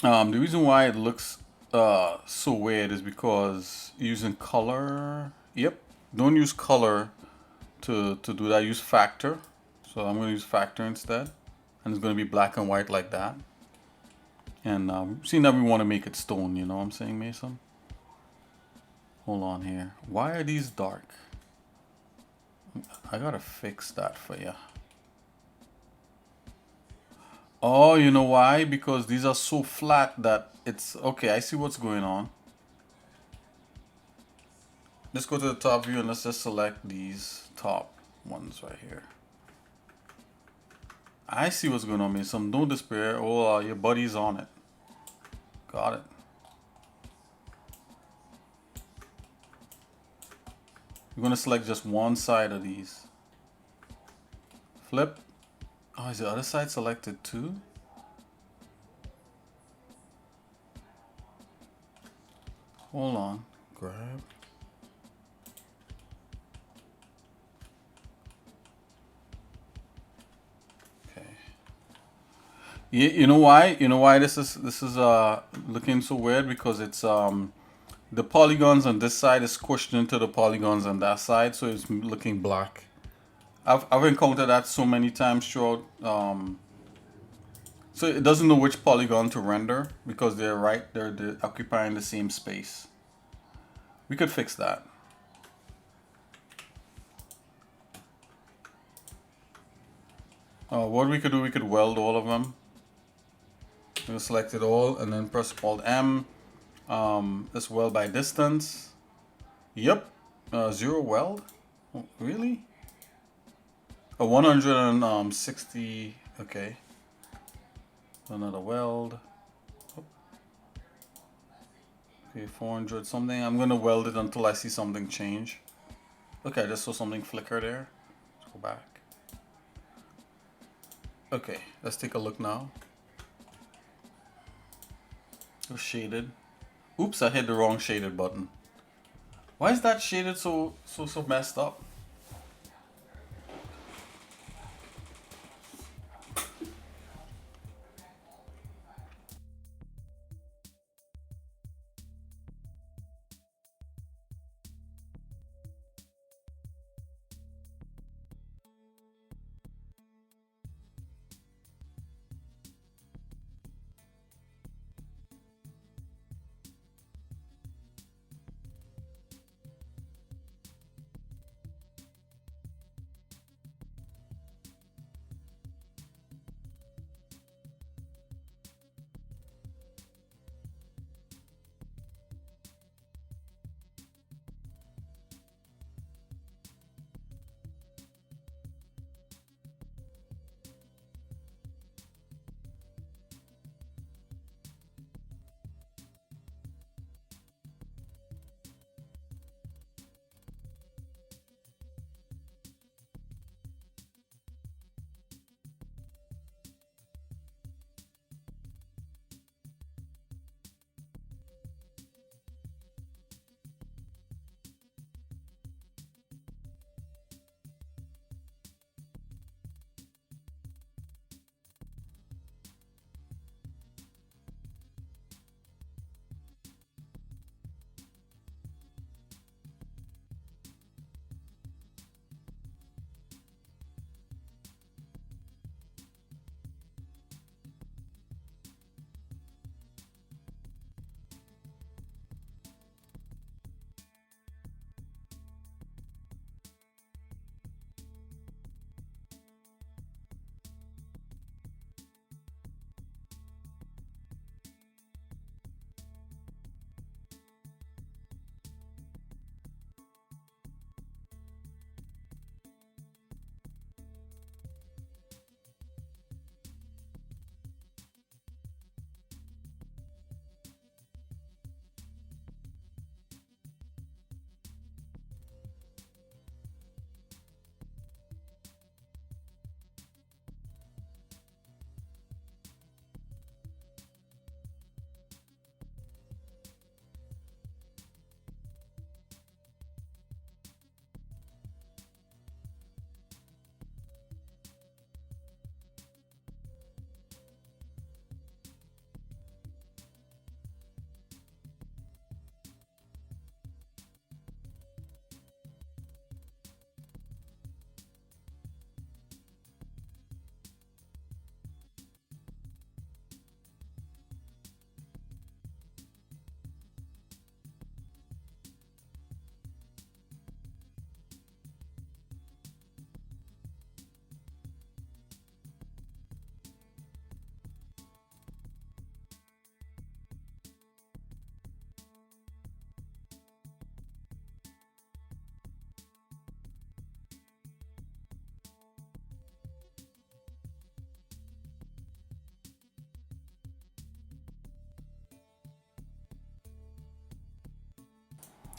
The reason why it looks so weird is because using color. Yep, don't use color to do that. Use factor. So I'm going to use factor instead, and it's going to be black and white like that. And seeing that we want to make it stone, you know what I'm saying, Mason? Hold on here. Why are these dark? I gotta fix that for you. Oh, you know why? Because these are so flat that it's okay. I see what's going on. Let's go to the top view and let's just select these top ones right here. I see what's going on, Mason. Don't despair. Oh, your buddy's on it. Got it. You're gonna select just one side of these. Flip. Oh, is the other side selected too? Hold on. Grab. Okay. Yeah, you know why? You know why this is looking so weird? Because it's the polygons on this side is squished into the polygons on that side, so it's looking black. I've encountered that so many times throughout. So it doesn't know which polygon to render because they're occupying the same space. We could fix that. What we could do, we could weld all of them. We'll select it all and then press Alt M. Let's weld by distance. Yep, 0 weld. Oh, really? 160. Okay. Another weld. Okay, 400 something. I'm gonna weld it until I see something change. Okay, I just saw something flicker there. Let's go back. Okay, let's take a look now. It's shaded. Oops, I hit the wrong shaded button. Why is that shaded so messed up?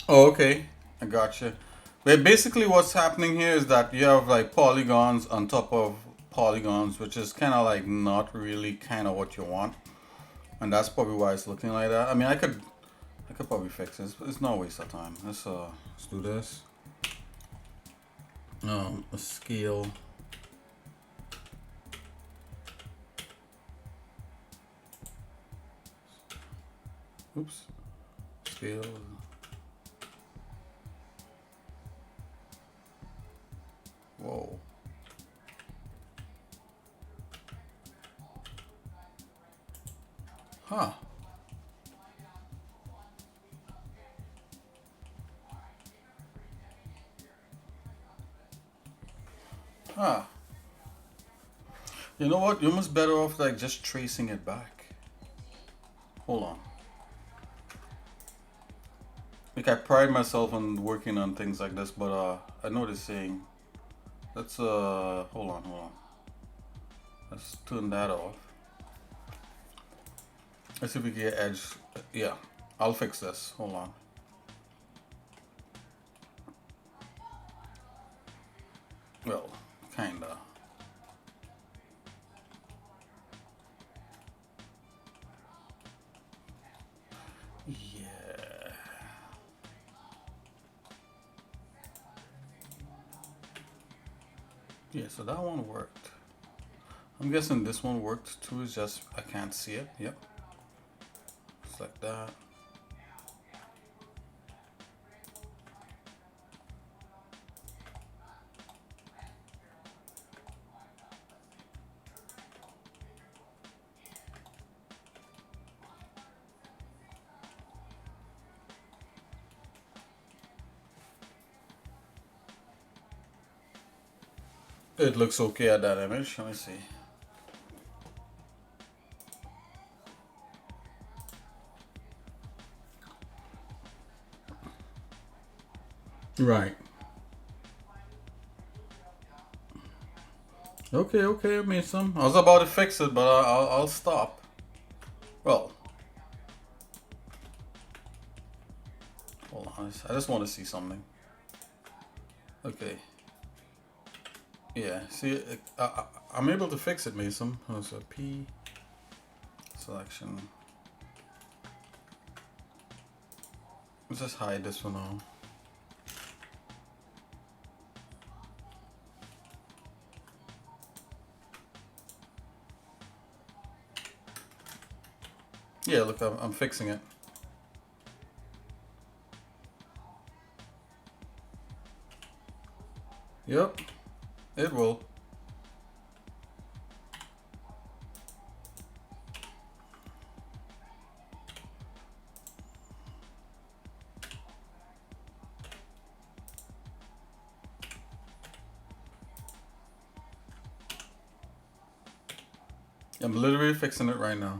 Oh, okay. I gotcha. But basically, what's happening here is that you have like polygons on top of polygons, which is kind of like not really kind of what you want, and that's probably why it's looking like that. I mean, I could probably fix this, but it's no waste of time. Let's do this. A scale. Oops. Scale. Whoa. Huh. Huh. You know what? You're almost better off like just tracing it back. Hold on. Like I pride myself on working on things like this, but I know this saying. Let's hold on. Let's turn that off. Let's see if we can get edge. Yeah, I'll fix this. Hold on. Well, kinda. Yeah. Yeah, so that one worked. I'm guessing this one worked too, it's just I can't see it. Yep. Just like that. It looks okay at that image. Let me see. Right. Okay, I made some. I was about to fix it, but I'll stop. Well, hold on. I just want to see something. Okay. Yeah. See, I'm able to fix it, Mason. Oh, so P selection. Let's just hide this for now. Yeah, look, I'm fixing it. Yep, it will. I'm literally fixing it right now.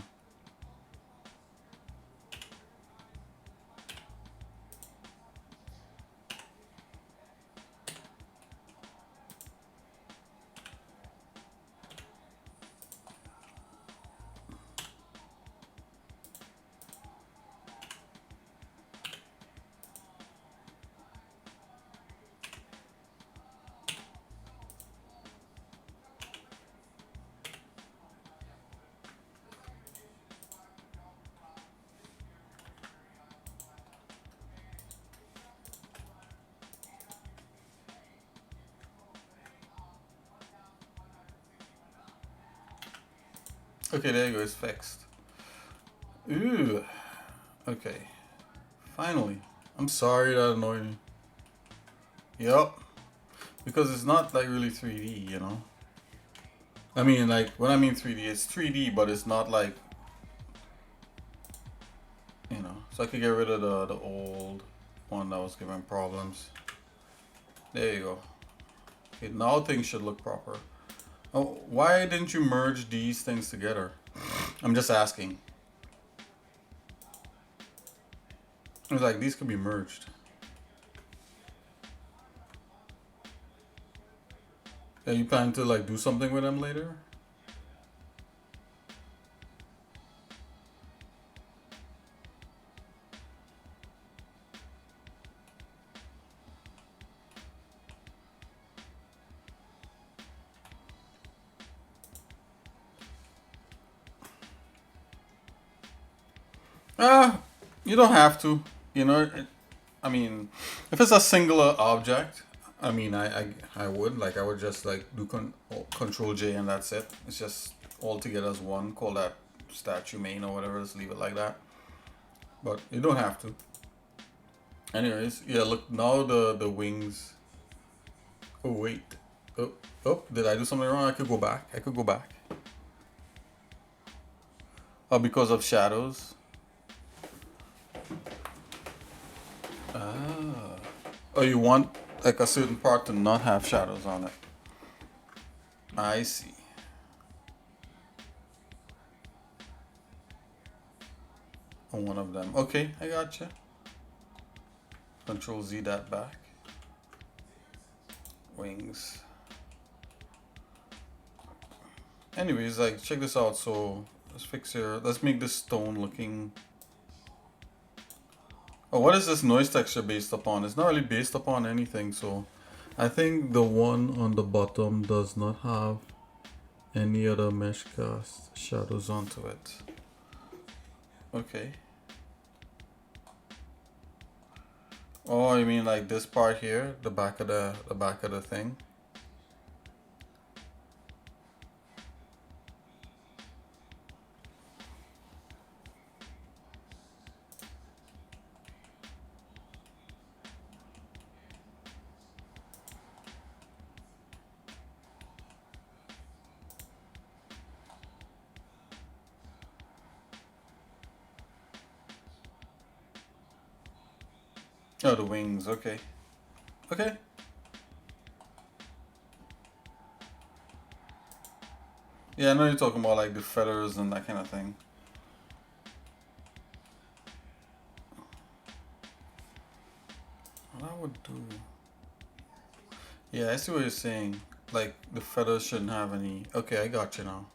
Okay, there you go, it's fixed. Ooh, okay. Finally. I'm sorry that annoyed you. Yep. Because it's not like really 3D, you know? I mean, like, when I mean 3D, it's 3D, but it's not like, you know. So I could get rid of the old one that was giving problems. There you go. Okay, now things should look proper. Oh, why didn't you merge these things together? I'm just asking. It's like, these could be merged. Yeah, you plan to like do something with them later? Uh, you don't have to. You know, I mean, if it's a singular object, I mean, I would like I would just like do Control J and that's it. It's just all together as one. Call that statue main or whatever. Just leave it like that. But you don't have to. Anyways, yeah. Look now the wings. Oh wait. Oh oh. Did I do something wrong? I could go back. I could go back. Oh, because of shadows. Ah. Oh, you want like a certain part to not have shadows on it. I see. On one of them. Okay, I gotcha. Control Z that back. Wings. Anyways, like check this out. So let's fix here. Let's make this stone looking. Oh, what is this noise texture based upon? It's not really based upon anything. So I think the one on the bottom does not have any other mesh cast shadows onto it. Okay. Oh, you mean like this part here, the back of the thing? Oh, the wings. Okay. Okay. Yeah, I know you're talking about like the feathers and that kind of thing. What I would do. Yeah, I see what you're saying. Like the feathers shouldn't have any. Okay, I got you now.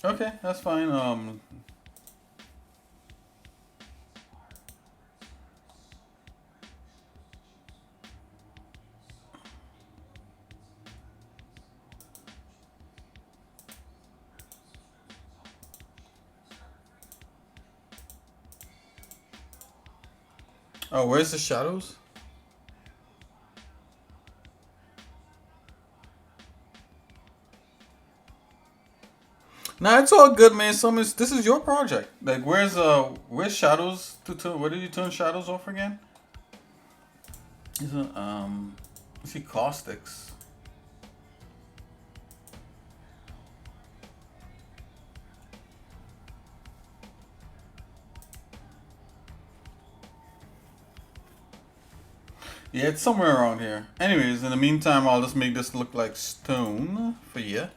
Okay, that's fine. Oh, where's the shadows? Nah, it's all good, man. This is your project. Like, where's shadows to turn? Where did you turn shadows off again? Is it, I see caustics. Yeah, it's somewhere around here. Anyways, in the meantime, I'll just make this look like stone for you.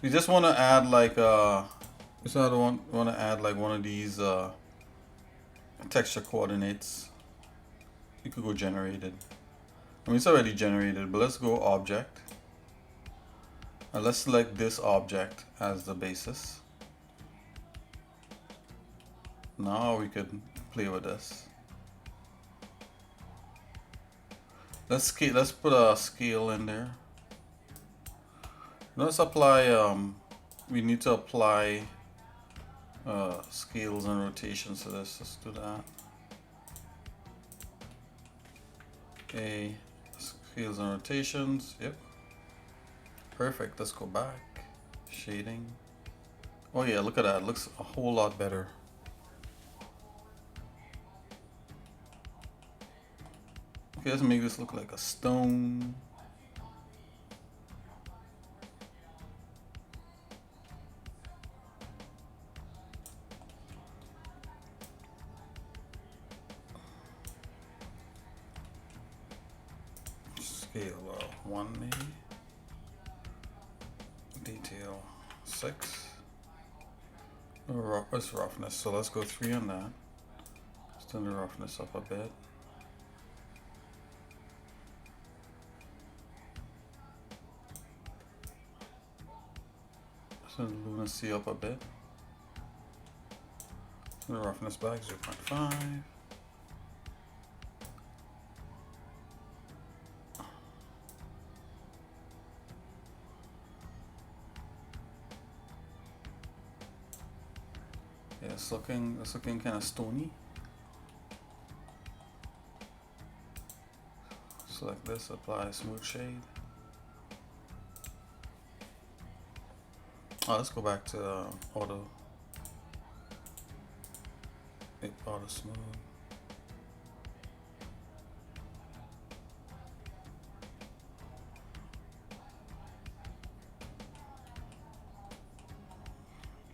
You just want to add like just want to add like one of these texture coordinates. You could go generated. I mean, it's already generated, but let's go object. And let's select this object as the basis. Now we could play with this. Let's put a scale in there. Let's apply we need to apply scales and rotations to this. Let's do that. Okay, scales and rotations. Yep. Perfect. Let's go back. Shading. Oh yeah, look at that. It looks a whole lot better. Okay, let's make this look like a stone. Scale 1 maybe. Detail 6. It's roughness, so let's go 3 on that. Let's turn the roughness up a bit. Turn the lunacy up a bit. Turn the roughness back 0.5. Yeah, it's looking kind of stony. Select this, apply smooth shade. Oh, let's go back to auto. Auto smooth.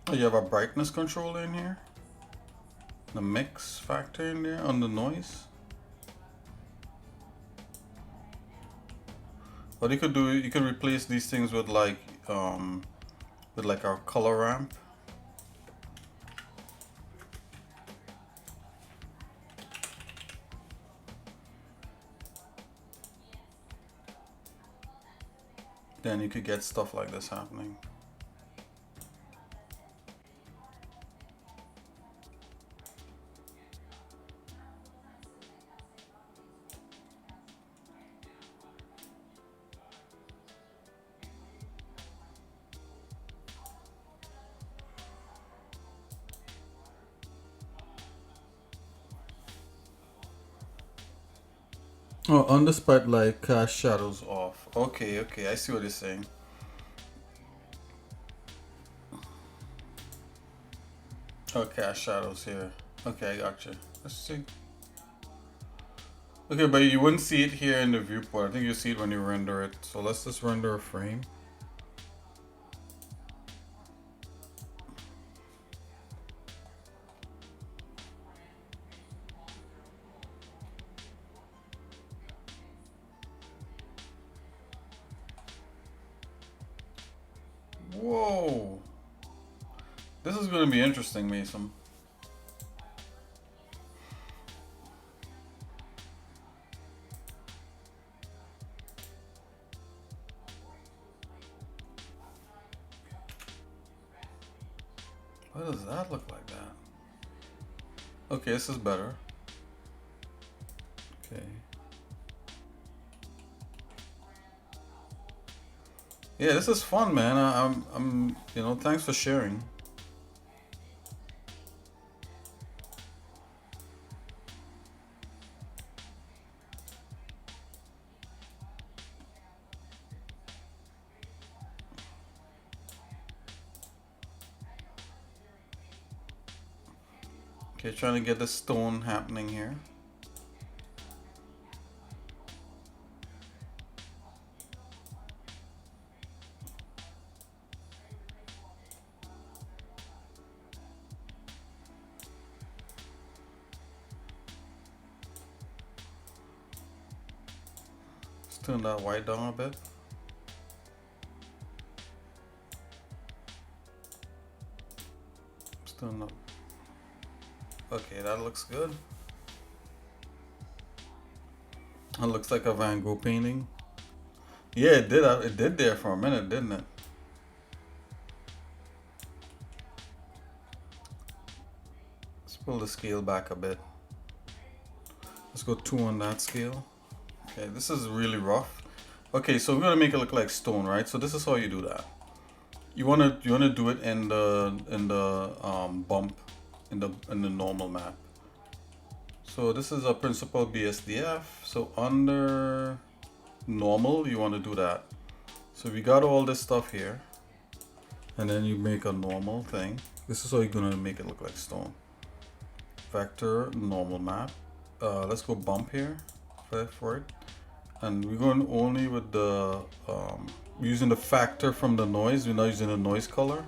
Oh, you have a brightness controller in here. The mix factor in there on the noise. What you could do, you could replace these things with like our color ramp. Then you could get stuff like this happening. Oh, on the spotlight, cast shadows off. Okay, I see what you're saying. Oh, cast shadows here. Okay, I got you. Let's see. Okay, but you wouldn't see it here in the viewport. I think you see it when you render it. So let's just render a frame. Whoa. This is going to be interesting, Mason. Why does that look like that? Okay, this is better. Okay. Yeah, this is fun, man. I'm, you know, thanks for sharing. Okay, trying to get the stone happening here. Let's turn that white down a bit. Let's turn up. Okay, that looks good. That looks like a Van Gogh painting. Yeah, it did. It did there for a minute, didn't it? Let's pull the scale back a bit. Let's go 2 on that scale. Okay, this is really rough. Okay, so we're gonna make it look like stone, right? So this is how you do that. You wanna do it in the bump in the normal map. So this is a principal BSDF. So under normal, you want to do that. So we got all this stuff here, and then you make a normal thing. This is how you're gonna make it look like stone. Vector normal map. Let's go bump here for it, and we're going only with the using the factor from the noise. We're not using the noise color.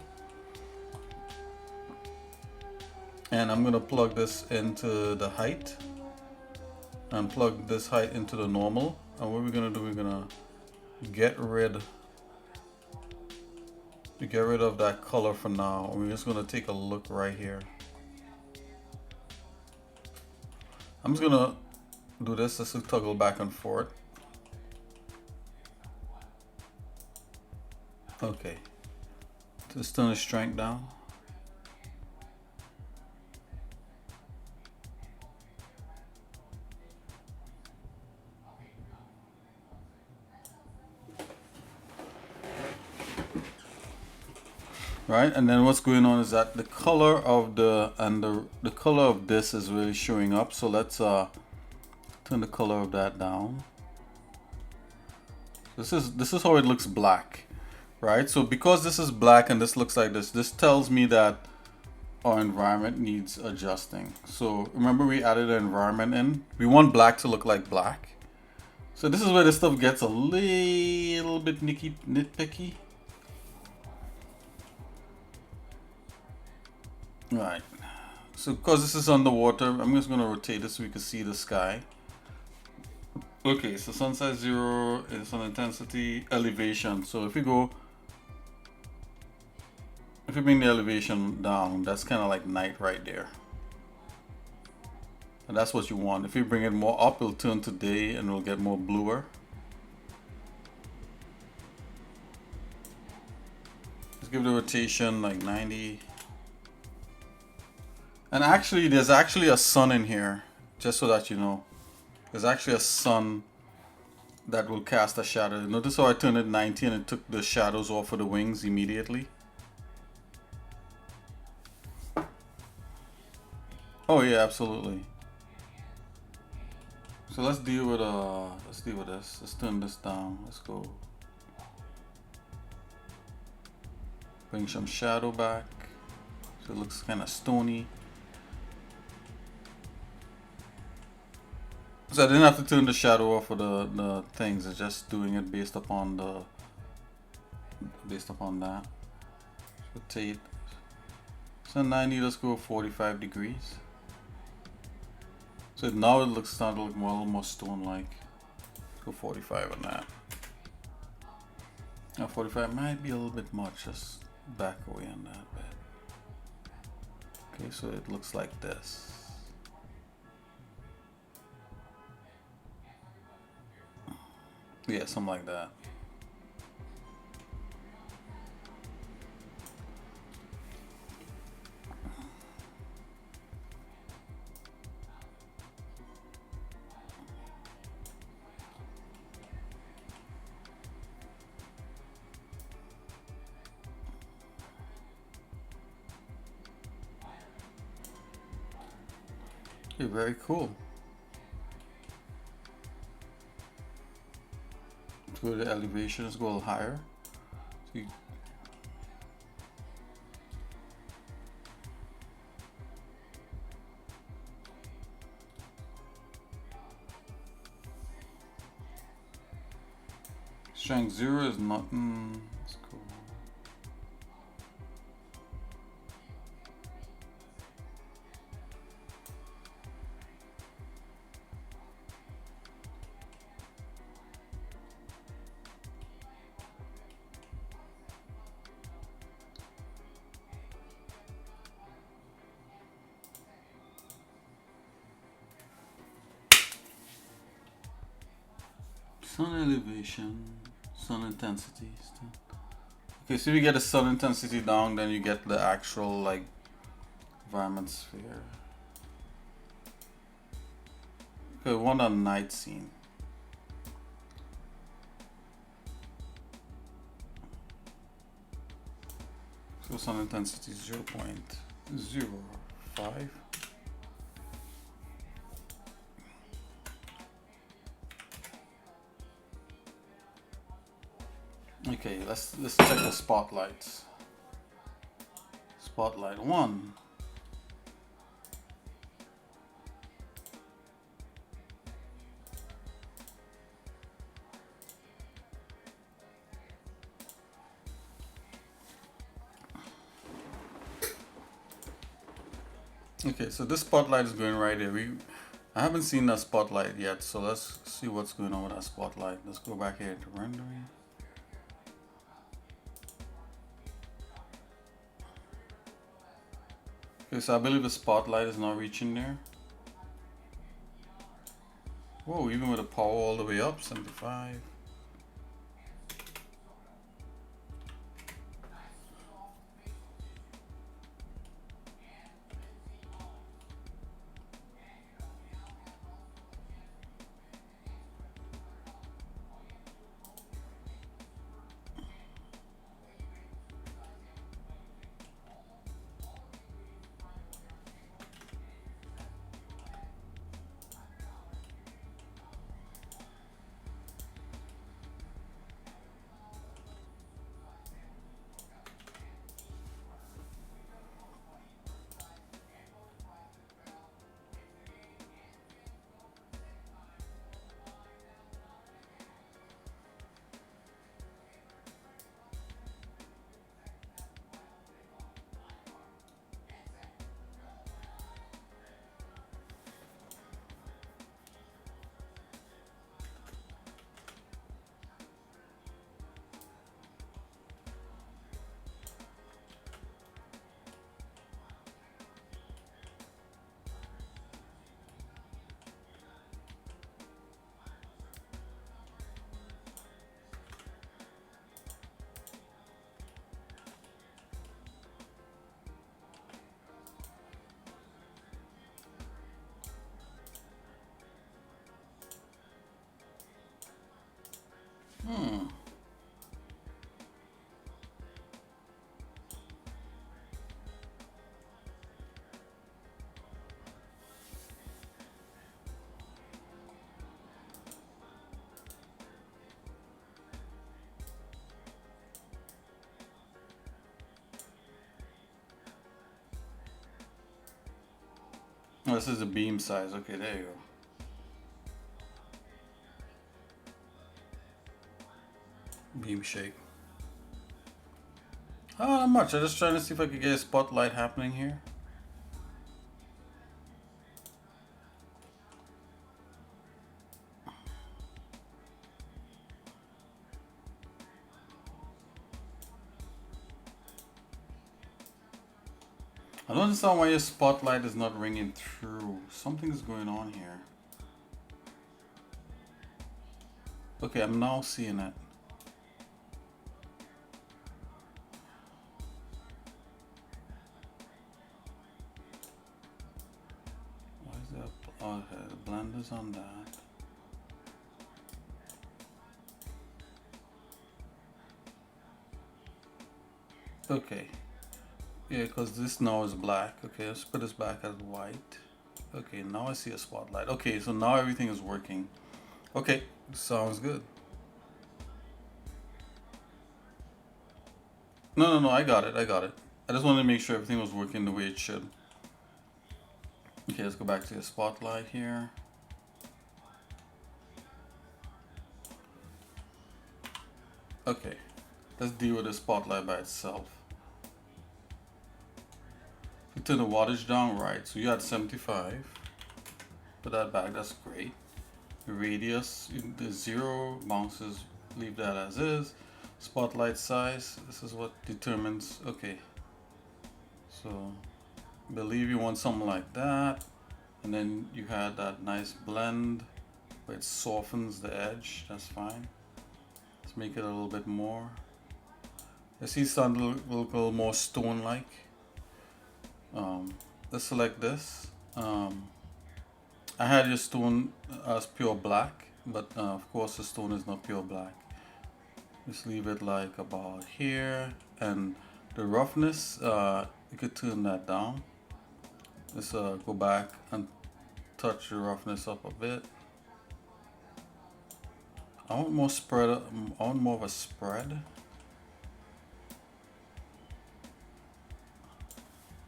And I'm gonna plug this into the height and plug this height into the normal. And what we're gonna do, we're gonna get rid of that color for now. We're just gonna take a look right here. I'm just gonna do this just to toggle back and forth. Let's turn the strength down. Right, and then what's going on is that the color of the color of this is really showing up. So let's turn the color of that down. This is how it looks black, right? So because this is black and this looks like this tells me that our environment needs adjusting. So remember we added an environment in. We want black to look like black. So this is where this stuff gets a little bit nitpicky. Right, so because this is underwater, I'm just going to rotate this so we can see the sky. Okay, so sun size 0 is sun intensity, elevation. So if we bring the elevation down, that's kind of like night right there. And that's what you want. If you bring it more up, it'll turn to day and it'll get more bluer. Let's give the rotation like 90. And actually, there's actually a sun in here, just so that you know. There's actually a sun that will cast a shadow. Notice how I turned it 90 and it took the shadows off of the wings immediately. Oh yeah, absolutely. So let's deal with this. Let's turn this down. Let's go. Bring some shadow back. So it looks kind of stony. So I didn't have to turn the shadow off of the things. It's just doing it based upon that. Rotate. So 90. Let's go 45 degrees. So now it looks starting to look more, a little more stone-like. Go 45 on that. Now 45 might be a little bit much. Just back away on that bit. Okay, so it looks like this. Yeah, something like that. Okay, very cool. Go to the elevations, go a little higher. So strength 0 is not. Let's go. Sun elevation, sun intensity. Okay, so if you get the sun intensity down, then you get the actual like environment sphere. Okay, one on night scene. So sun intensity 0.05. Okay, let's check the spotlights. Spotlight 1. Okay, so this spotlight is going right here. I haven't seen that spotlight yet, so let's see what's going on with that spotlight. Let's go back here to rendering. Okay, so I believe the spotlight is not reaching there. Whoa, even with the power all the way up, 75. this is the beam size. Okay, there you go. Beam shape. Oh, not much. I'm just trying to see if I could get a spotlight happening here. I don't understand why your spotlight is not ringing through. Something's going on here. Okay, I'm now seeing it. Why is there? Oh, okay, the blender's on that. Okay. Yeah, because this now is black. Okay, let's put this back as white. Okay, now I see a spotlight. Okay, so now everything is working. Okay, sounds good. No, I got it. I just wanted to make sure everything was working the way it should. Okay, let's go back to the spotlight here. Okay, let's deal with the spotlight by itself. You turn the wattage down, right? So you had 75. Put that back, that's great. The radius, the 0 bounces, leave that as is. Spotlight size, this is what determines, okay. So, believe you want something like that. And then you had that nice blend where it softens the edge, that's fine. Let's make it a little bit more. I see something a little more stone-like. Let's select this. I had your stone as pure black, but of course the stone is not pure black. Just leave it like about here, and the roughness, you could turn that down. Let's go back and touch the roughness up a bit. I want more spread. I want more of a spread.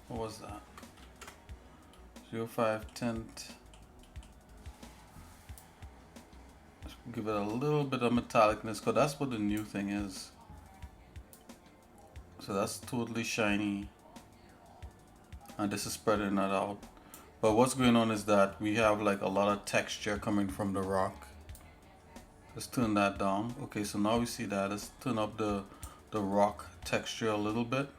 What was that? 0.5 tint. Let's give it a little bit of metallicness, because that's what the new thing is. So that's totally shiny. And this is spreading that out. But what's going on is that we have like a lot of texture coming from the rock. Let's turn that down. Okay, so now we see that. Let's turn up the rock texture a little bit.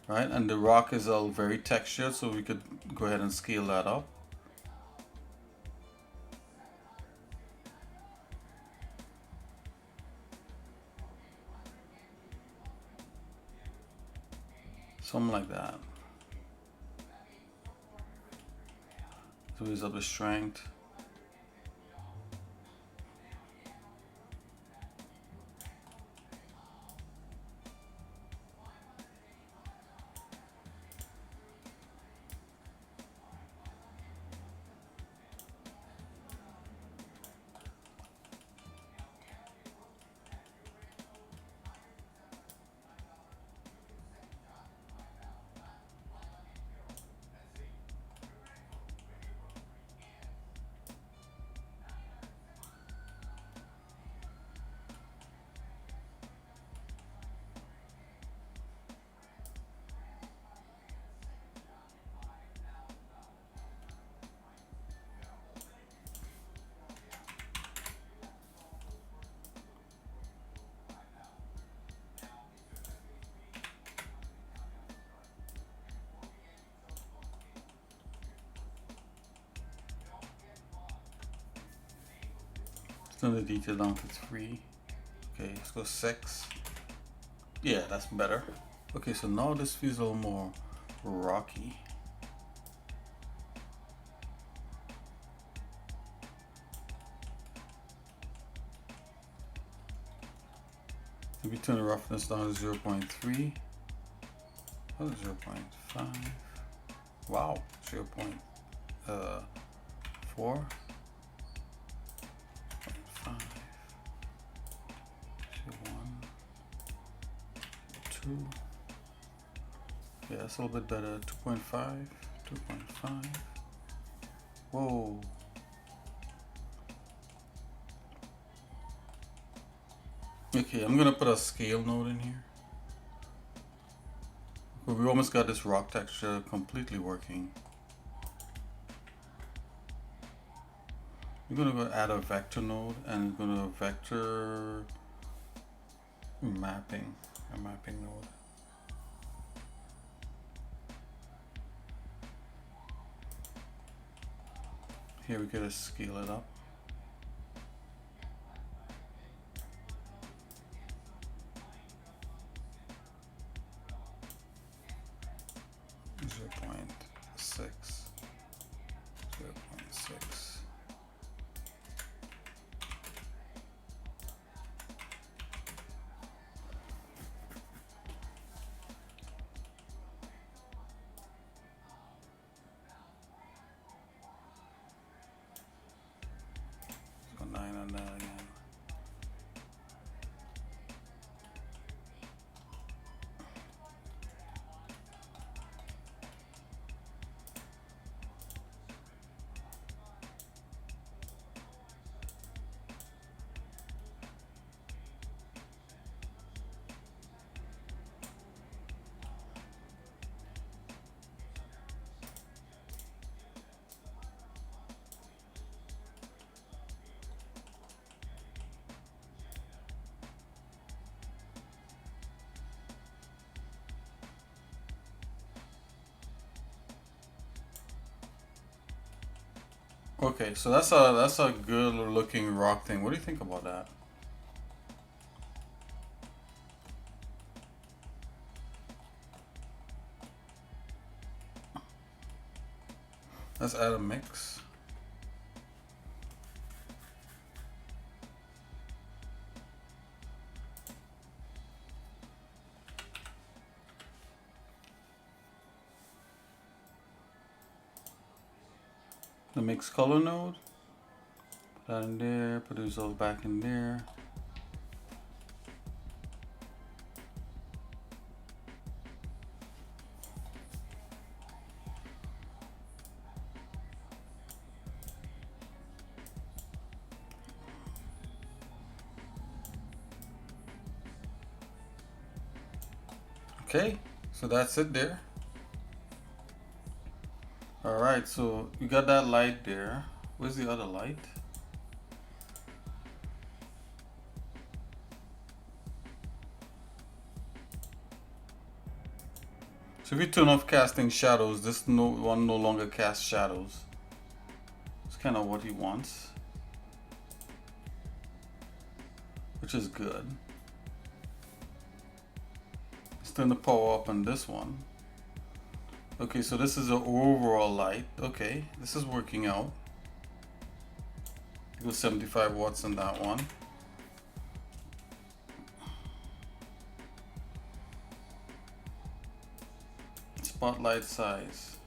Right, and the rock is all very textured, so we could go ahead and scale that up. Something like that. So raise up the strength. Turn the detail down to 3. Okay, let's go 6. Yeah, that's better. Okay, so now this feels a little more rocky. Maybe turn the roughness down to 0.3. Oh, 0.5. Wow, 0.4. 1, 2, Yeah, that's a little bit better. 2.5, 2.5. Whoa. Okay, I'm gonna put a scale node in here. But we almost got this rock texture completely working. We're gonna go add a vector node and we're gonna vector mapping, a mapping node. Here we gotta scale it up. 0.6. So 9 on that again. Okay, so that's a good looking rock thing. What do you think about that? Let's add a mix. The mix color node. Put that in there, put those all back in there. Okay, so that's it there. All right, so you got that light there. Where's the other light? So if you turn off casting shadows, this one no longer casts shadows. It's kind of what he wants, which is good. Let's turn the power up on this one. Okay, so this is the overall light. Okay, this is working out. It goes 75 watts on that one. Spotlight size.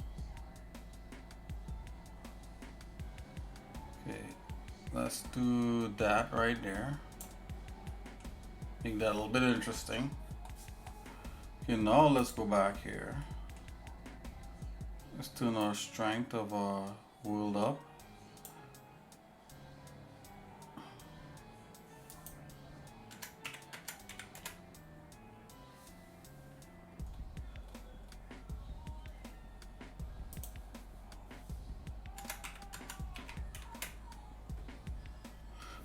Okay, let's do that right there. Make that a little bit interesting. Okay, now let's go back here. Let's turn our strength of our world up.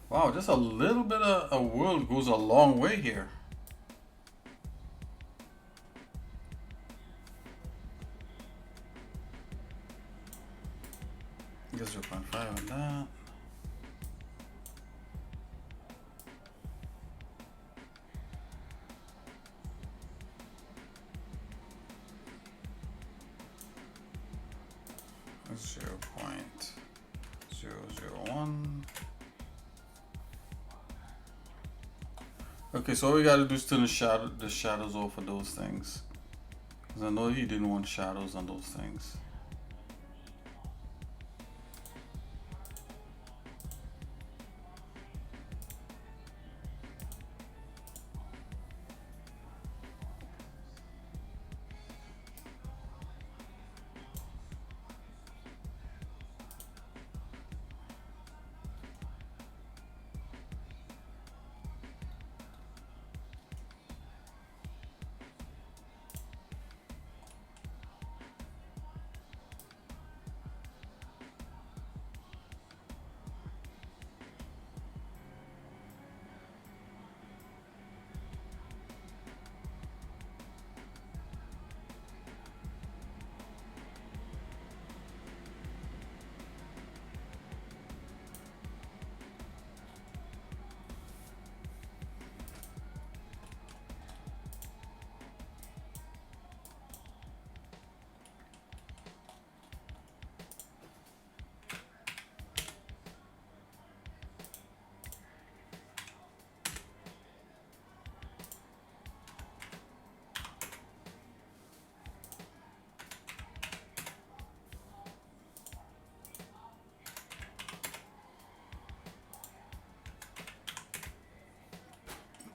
Wow, just a little bit of a world goes a long way here. I guess 0.5 on that. That's 0.001. Okay, so all we gotta do is turn the shadows off of those things. Because I know he didn't want shadows on those things.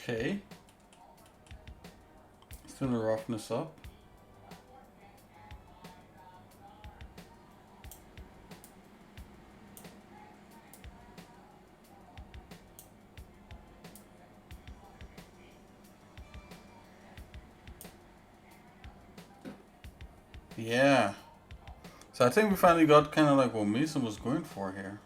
Okay. Let's turn the roughness up. Yeah. So I think we finally got kind of like what Mason was going for here.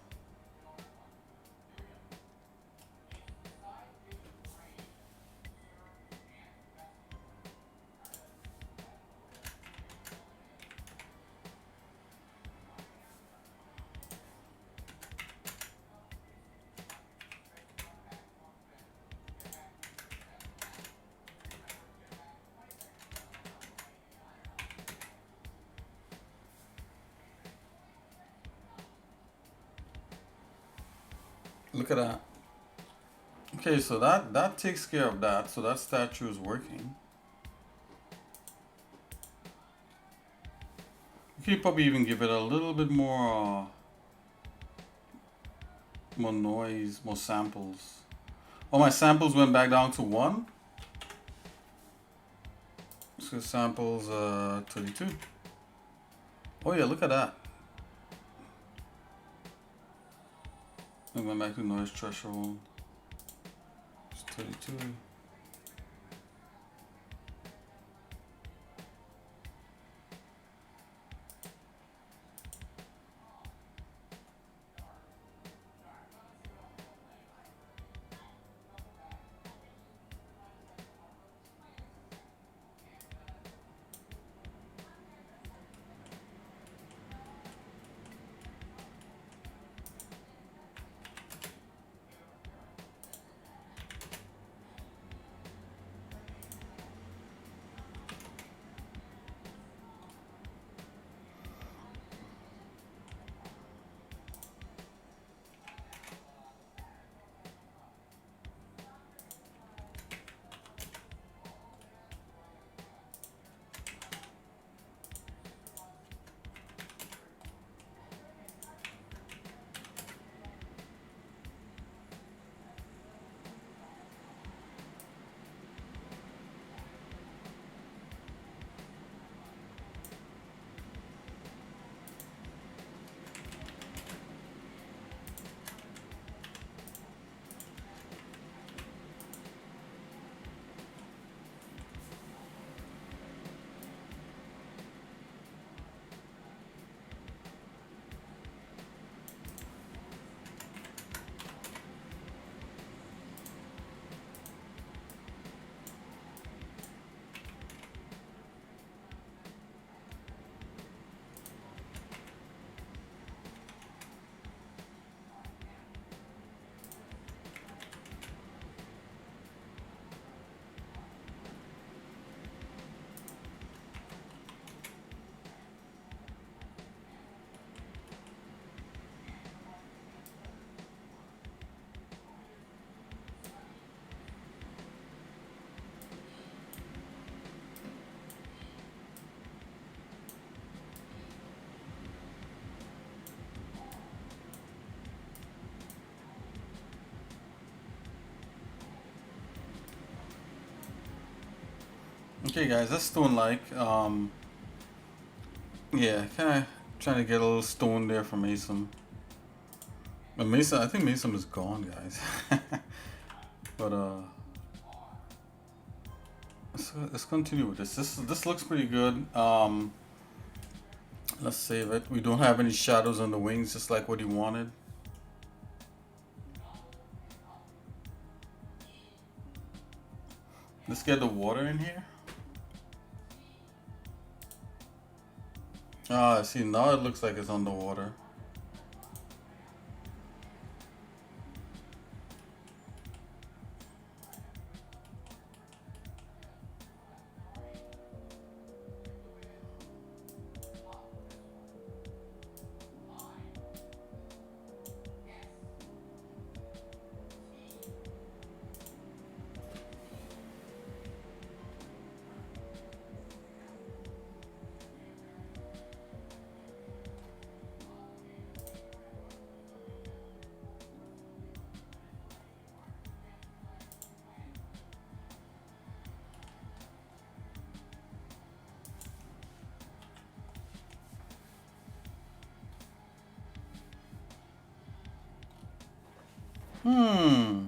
Look at that. Okay, so that takes care of that. So that statue is working. You could probably even give it a little bit more noise, more samples. Oh, my samples went back down to 1. So samples 32. Oh yeah, look at that. I went back to noise threshold. It's 32. Okay, guys, that's stone like. Yeah, kind of trying to get a little stone there for Mason. But Mason, I think Mason is gone, guys. But let's continue with this. This looks pretty good. Let's save it. We don't have any shadows on the wings, just like what he wanted. Let's get the water in here. Ah, see, now it looks like it's underwater. Hmm.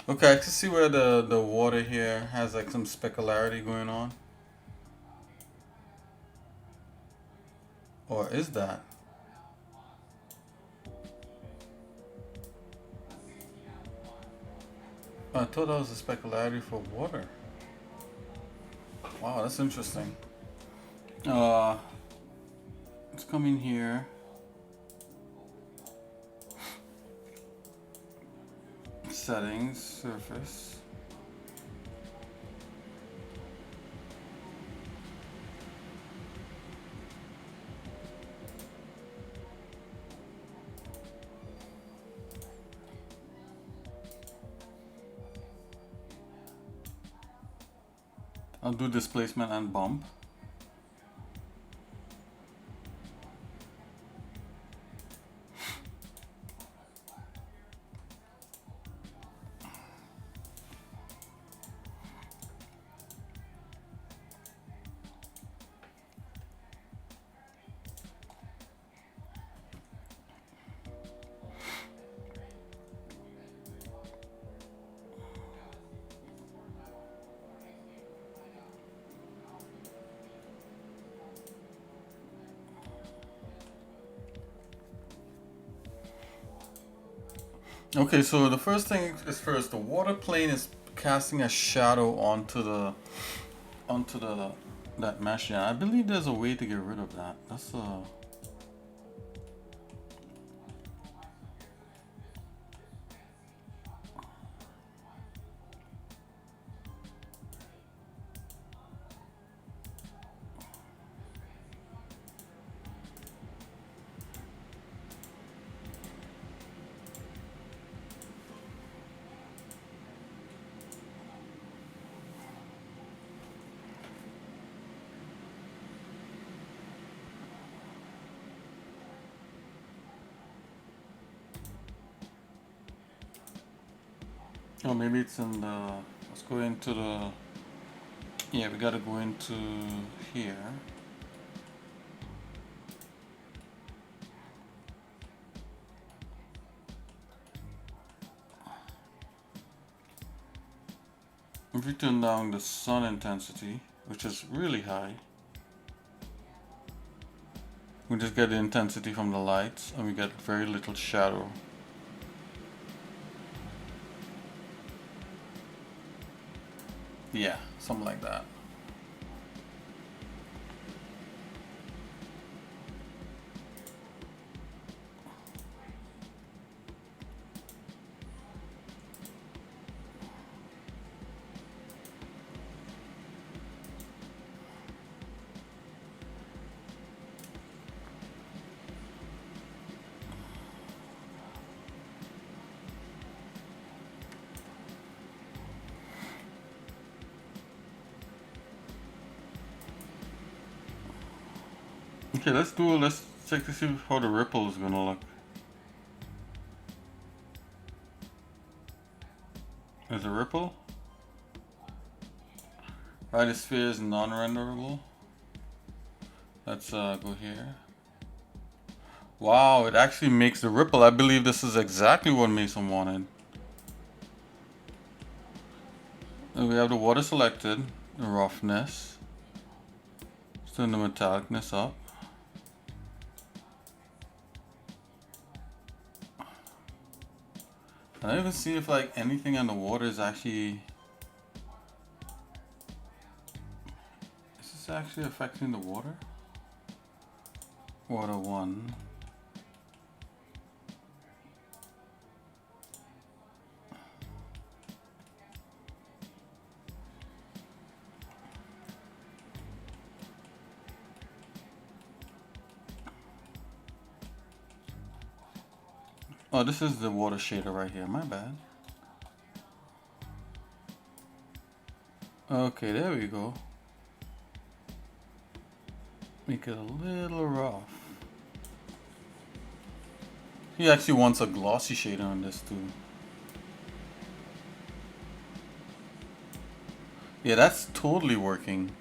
Okay, I can see where the water here has like some specularity going on. Or is that? I thought that was a specularity for water. Wow, that's interesting. Uh, let's come in here. Settings, surface. I'll do displacement and bump. Okay, so the first thing is first, the water plane is casting a shadow onto the that mesh. Yeah, I believe there's a way to get rid of that. That's oh, maybe it's in the. Let's go into the. Yeah, we gotta go into here. If we turn down the sun intensity, which is really high, we just get the intensity from the lights and we get very little shadow. Yeah, something like that. Okay, let's check to see how the ripple is gonna look. There's a ripple. Right, the sphere is non-renderable. Let's go here. Wow, it actually makes the ripple. I believe this is exactly what Mason wanted. And we have the water selected, the roughness. Let's turn the metallicness up. I don't even see if like anything on the water is actually. Is this actually affecting the water? Water 1. Oh, this is the water shader right here. My bad. Okay, there we go. Make it a little rough. He actually wants a glossy shader on this too. Yeah, that's totally working.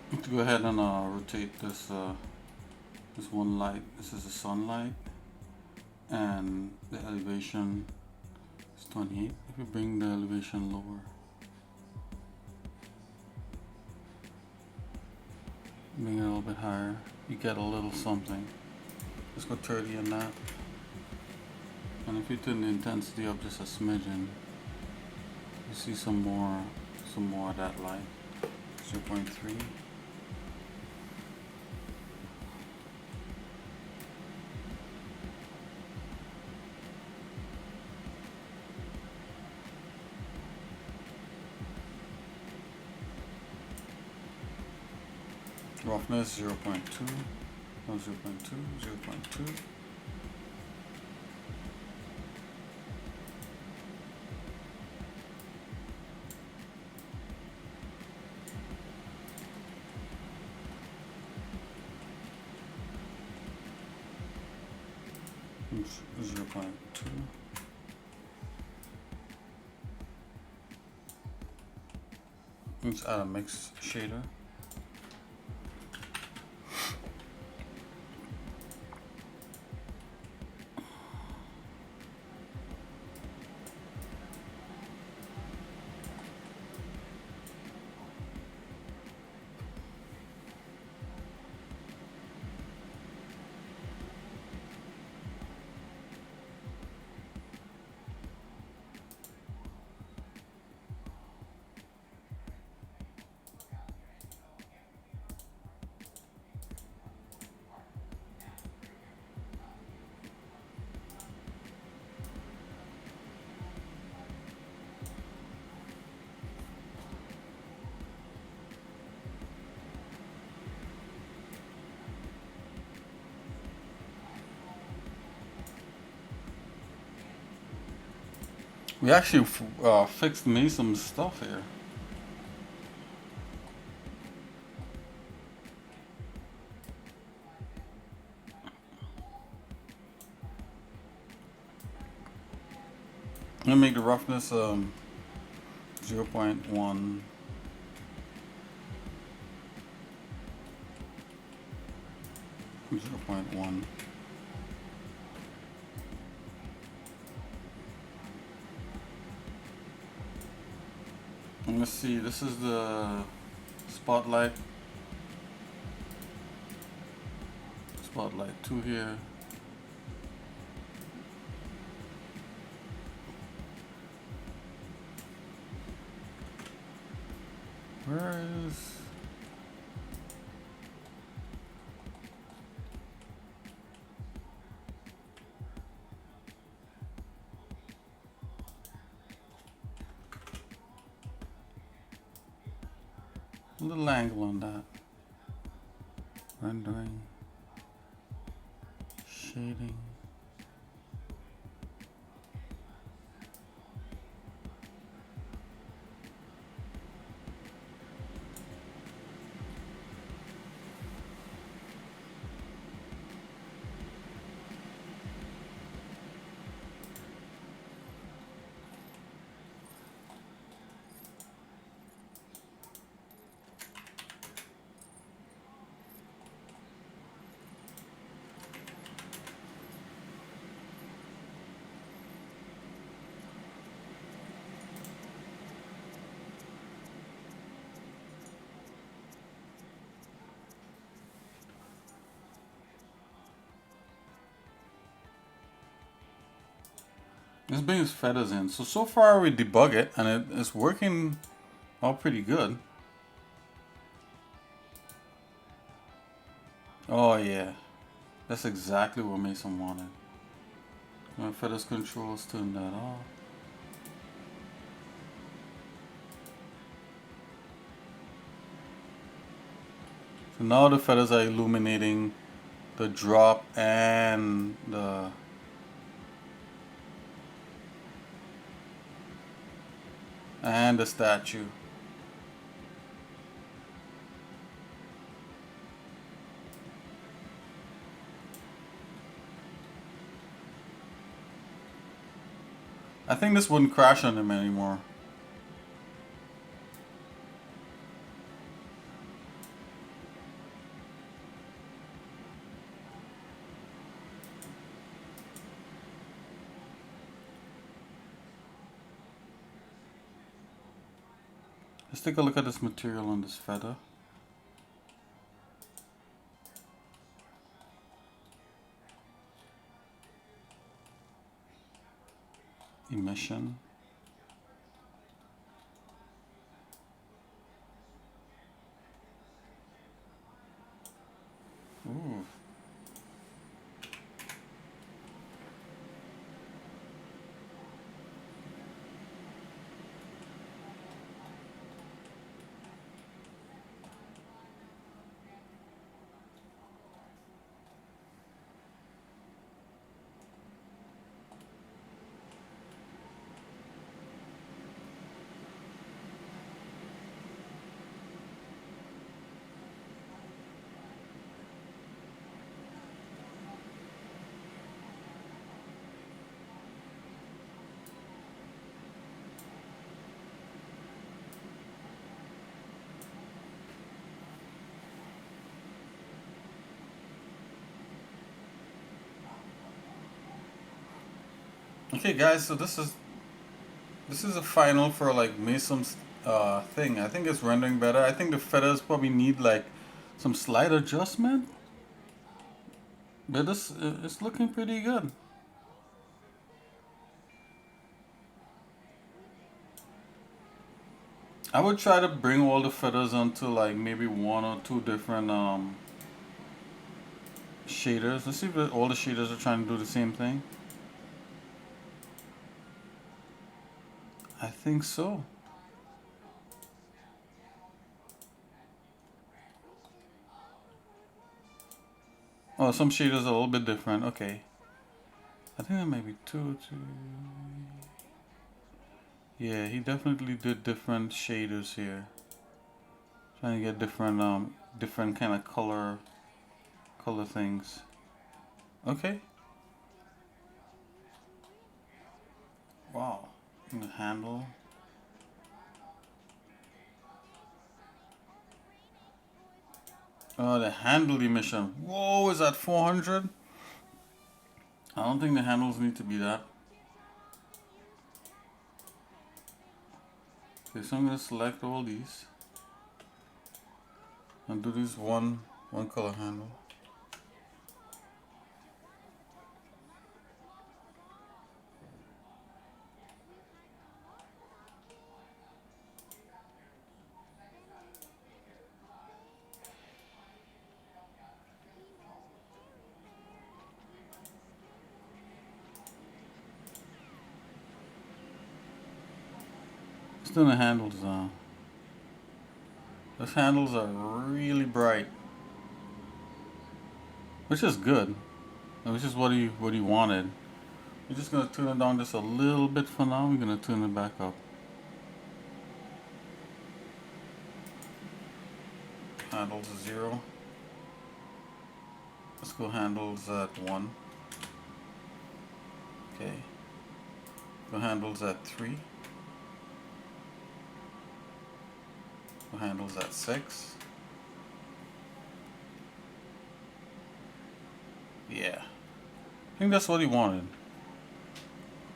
Let's go ahead and rotate this this one light. This is the sunlight, and the elevation is 28. If you bring the elevation lower, bring it a little bit higher, you get a little something. Let's go 30 on that. And if you turn the intensity up just a smidgen, you see some more of that light. 0.3. Roughness 0.2, no 0.2, 0.2. Oops, 0.2. Let's add a mix shader. We actually fixed me some stuff here. I'm gonna make the roughness 0.1. 0.1. Let's see, this is the spotlight. Spotlight 2 here. Where is... a little angle on that. Rendering. Shading. Let's bring his feathers in. So far we debug it and it's working all pretty good. Oh yeah, that's exactly what Mason wanted. My feathers controls, turn that off. So now the feathers are illuminating the drop and the statue. I think this wouldn't crash on him anymore. Let's take a look at this material on this feather. Emission. Ooh. Okay guys, so this is a final for like Mason's thing. I think it's rendering better. I think the feathers probably need like some slight adjustment. But this it's looking pretty good. I would try to bring all the feathers onto like maybe one or two different shaders. Let's see if all the shaders are trying to do the same thing. I think so. Oh, some shaders are a little bit different. Okay. I think there might be two. Yeah, he definitely did different shaders here. Trying to get different kind of color things. Okay. Wow. And the handle. Oh, the handle emission. Whoa, is that 400? I don't think the handles need to be that. Okay, so I'm gonna select all these and do this one color handle. Let's do the handles now. Those handles are really bright, which is good, which is what he wanted. We're just gonna turn it down just a little bit for now. We're gonna turn it back up. Handles 0. Let's go handles at 1. Okay. Go handles at 3. Go handles at 6. Yeah. I think that's what he wanted.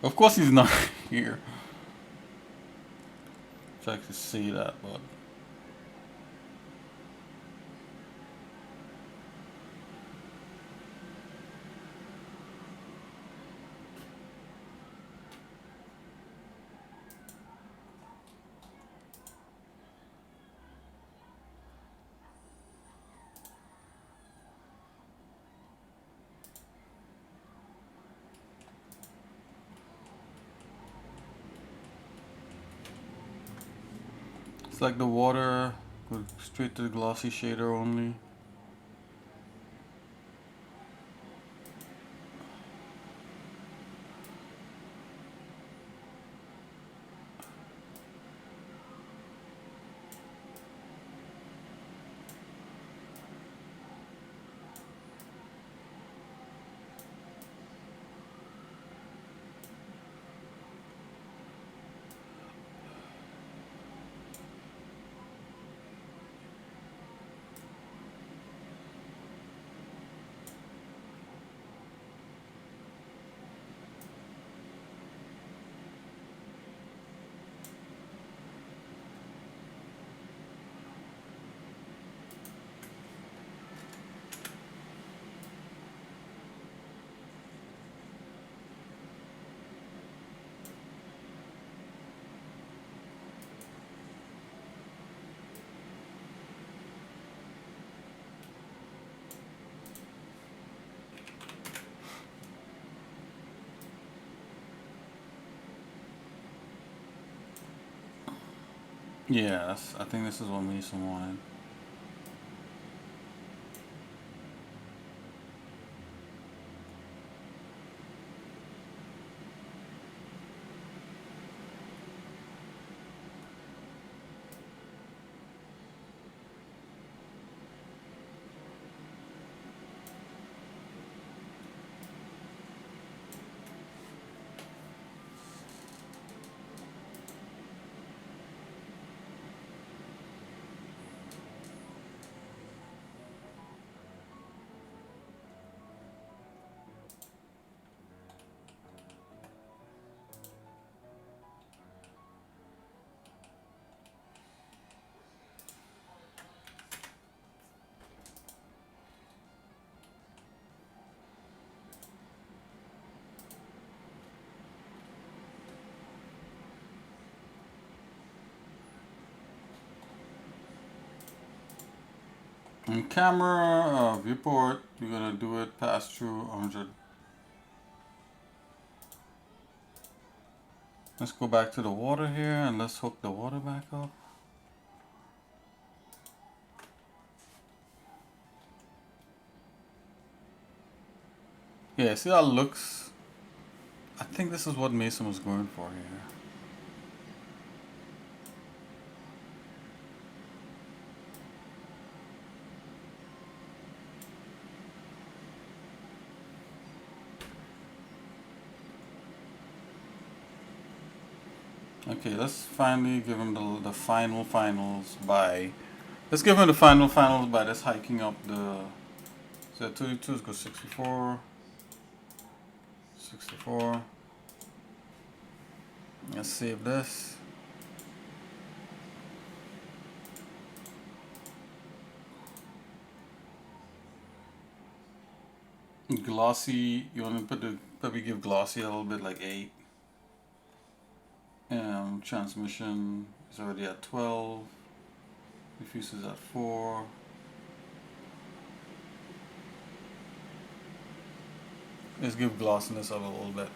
Of course he's not here. Try to see that, but like the water, go straight to the glossy shader only. Yeah, I think this is what Mason wanted. And camera viewport, you're gonna do it pass through 100. Let's go back to the water here and let's hook the water back up. Yeah, see how it looks? I think this is what Mason was going for here. Okay, let's finally give him the finals by. Let's give him the finals by just hiking up the. So 32 is go 64. 64. Let's save this. Glossy, you want to probably give glossy a little bit, like 8. Transmission is already at 12. Diffuse is at 4. Let's give glossiness up a little bit.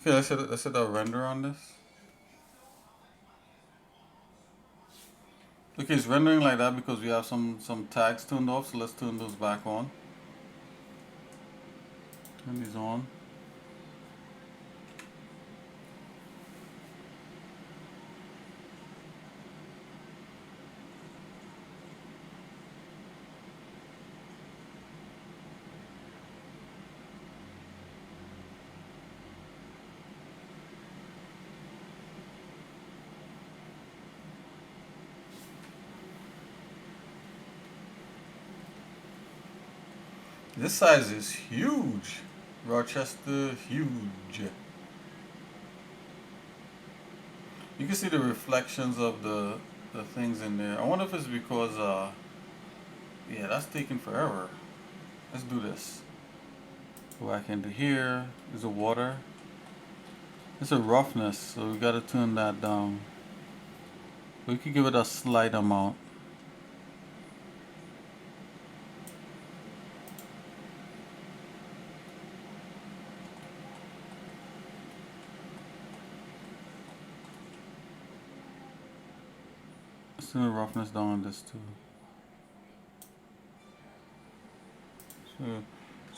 Okay, let's hit a render on this. Okay, it's rendering like that because we have some tags turned off, so let's turn those back on. Turn these on. This size is huge. Rochester, huge. You can see the reflections of the things in there. I wonder if it's because, yeah, that's taking forever. Let's do this. Go back into here. There's a water. It's a roughness, so we gotta turn that down. We could give it a slight amount. Let's turn the roughness down on this too.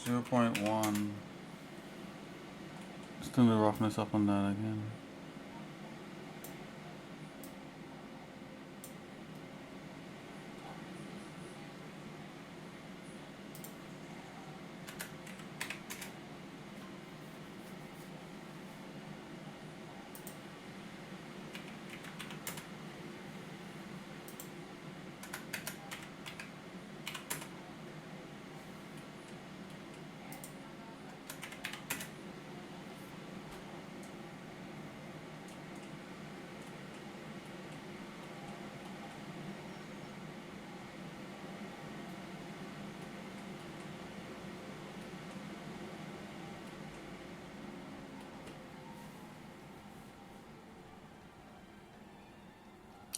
So 0.1. Let's turn the roughness up on that again.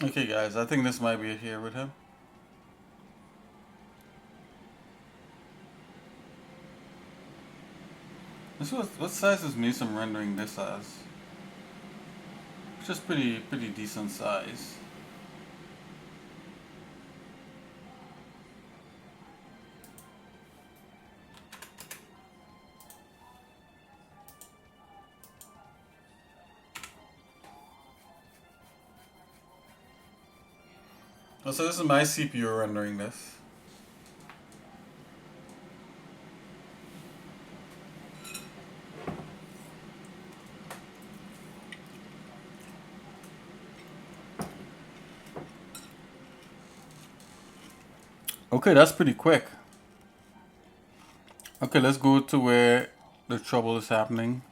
Okay guys, I think this might be it here with him. What size is Mason rendering this as? It's just pretty decent size. Oh, so this is my CPU rendering this. Okay, that's pretty quick. Okay, let's go to where the trouble is happening.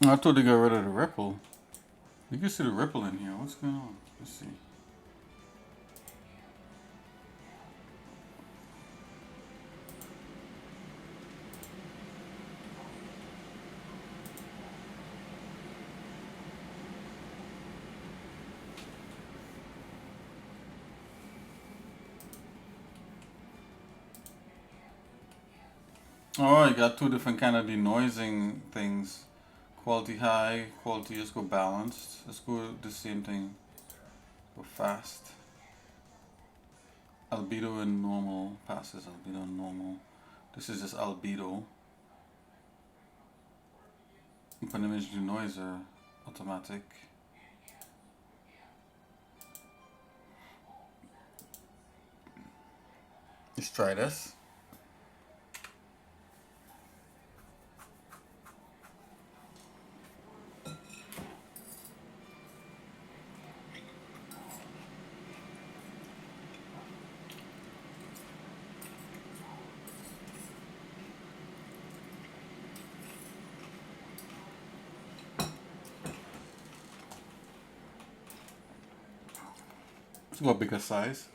I thought they got rid of the ripple. You can see the ripple in here. What's going on? Let's see. Oh, you got two different kind of denoising things. Quality high, quality, let's go balanced. Let's go the same thing. Go fast. Albedo and normal. Passes albedo and normal. This is just albedo. Open image denoiser. Automatic. Let's try this. Let's go bigger size.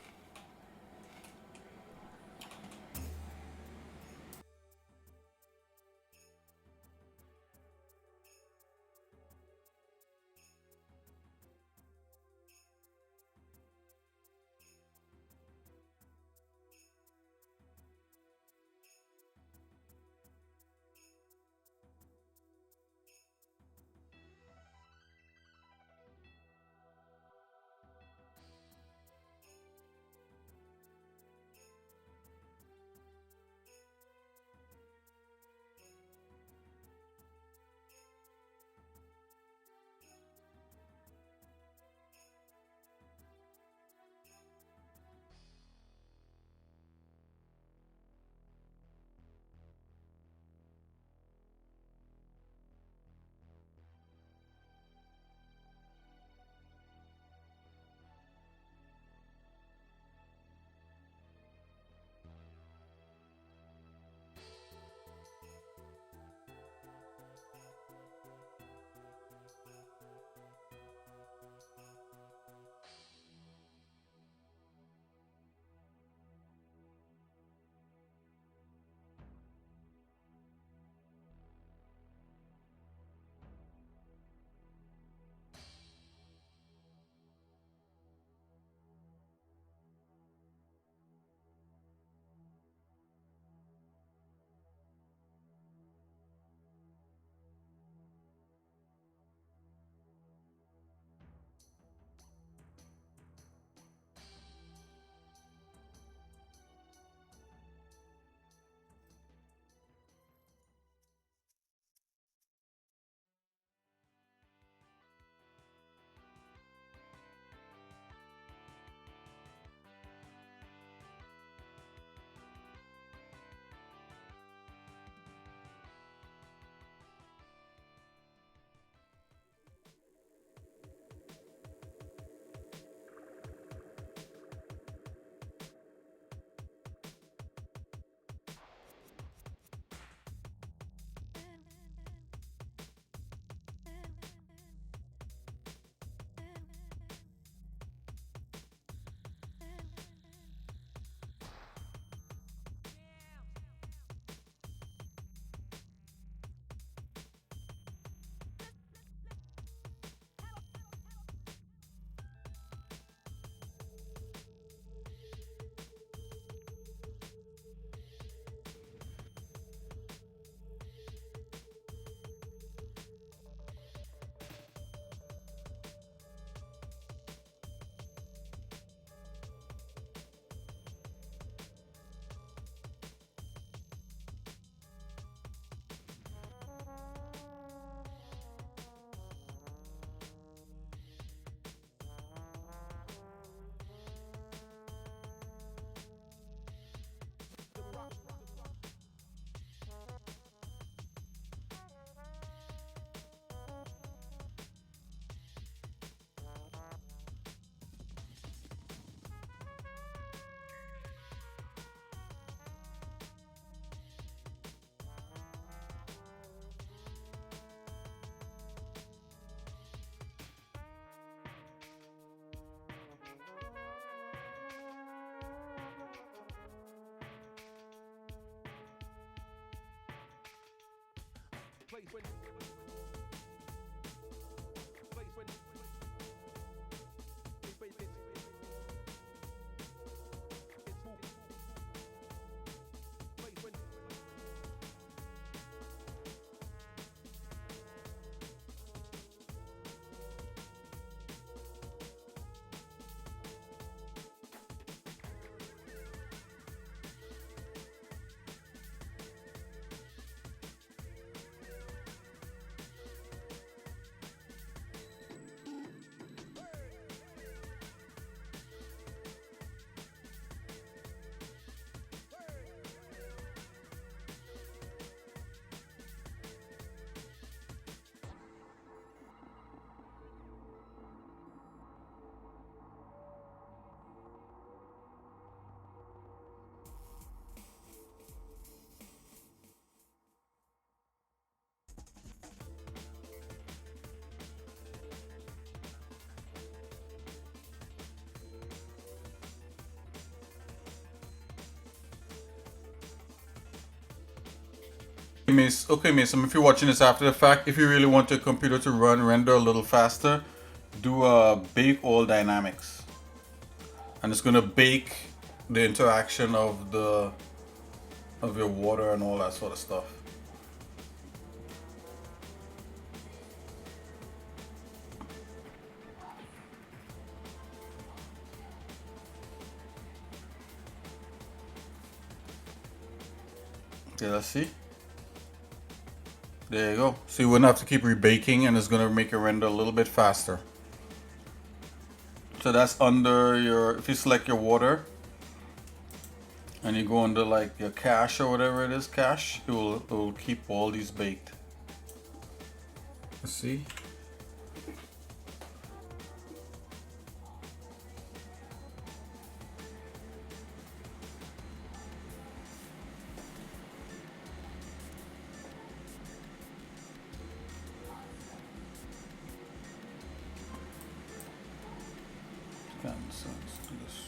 Okay, Mason, if you're watching this after the fact, if you really want your computer to render a little faster, do bake all dynamics. And it's gonna bake the interaction of your water and all that sort of stuff. Okay, let's see. There you go. So you wouldn't have to keep rebaking, and it's gonna make it render a little bit faster. So that's under your, if you select your water and you go under like your cache or whatever it is, cache, it will keep all these baked. Let's see. So let's do this.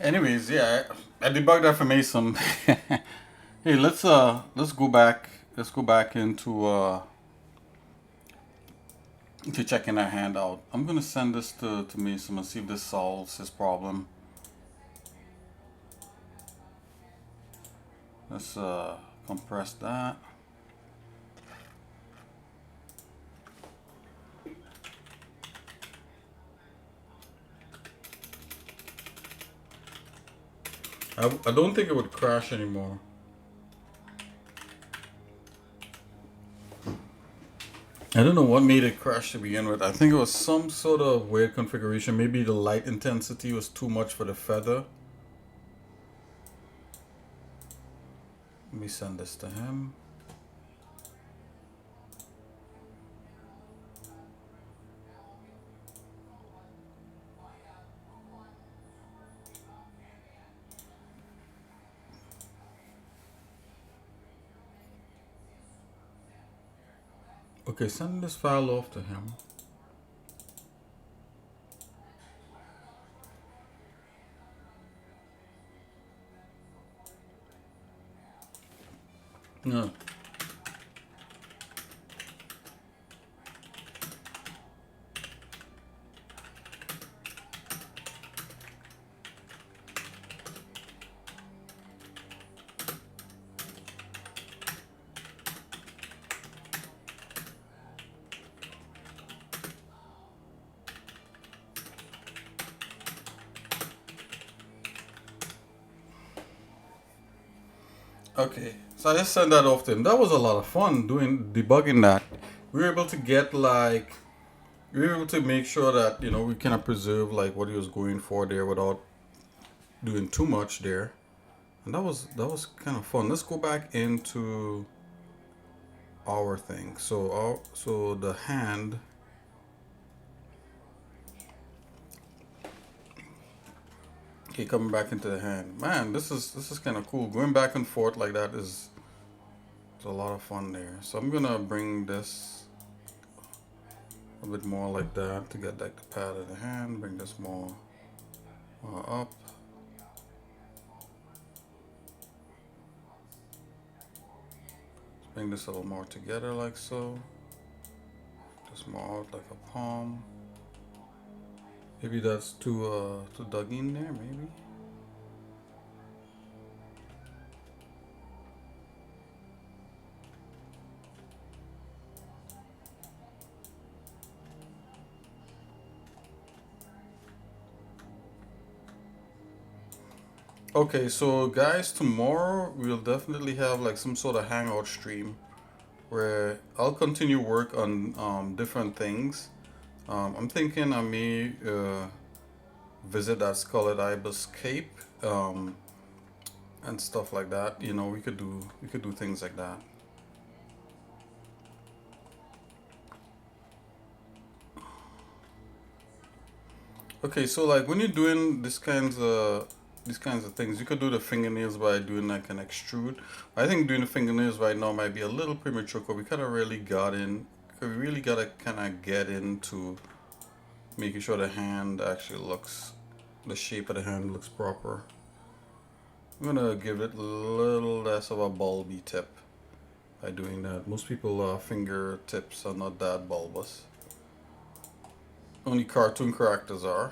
Anyways, yeah, I debugged that for Mason. Hey, let's go back. Let's go back into checking our hand out. I'm gonna send this to Mason and see if this solves his problem. Let's compress that. I don't think it would crash anymore. I don't know what made it crash to begin with. I think it was some sort of weird configuration. Maybe the light intensity was too much for the feather. Let me send this to him. Okay, send this file off to him. No. Okay, so I just sent that off to him. That was a lot of fun doing debugging that. We were able to get like, we were able to make sure that we kind of preserve like what he was going for there without doing too much there, and that was kind of fun. Let's go back into our thing. So the hand. Okay, coming back into the hand. Man, this is kind of cool. Going back and forth like that is a lot of fun there. So I'm gonna bring this a bit more like that to get like the pad of the hand. Bring this more up. Let's bring this a little more together like so. Just more out like a palm. Maybe that's too dug in there, maybe. Okay, so guys, tomorrow we'll definitely have like some sort of hangout stream where I'll continue work on different things. I'm thinking I may visit that Scarlet Ibis Cape and stuff like that. We could do things like that. Okay, so like when you're doing these kinds of things, you could do the fingernails by doing like an extrude. I think doing the fingernails right now might be a little premature because we kind of really got in. Cause we really gotta kind of get into making sure the hand actually looks, the shape of the hand looks proper. I'm gonna give it a little less of a bulby tip by doing that. Most people fingertips are not that bulbous. Only cartoon characters are.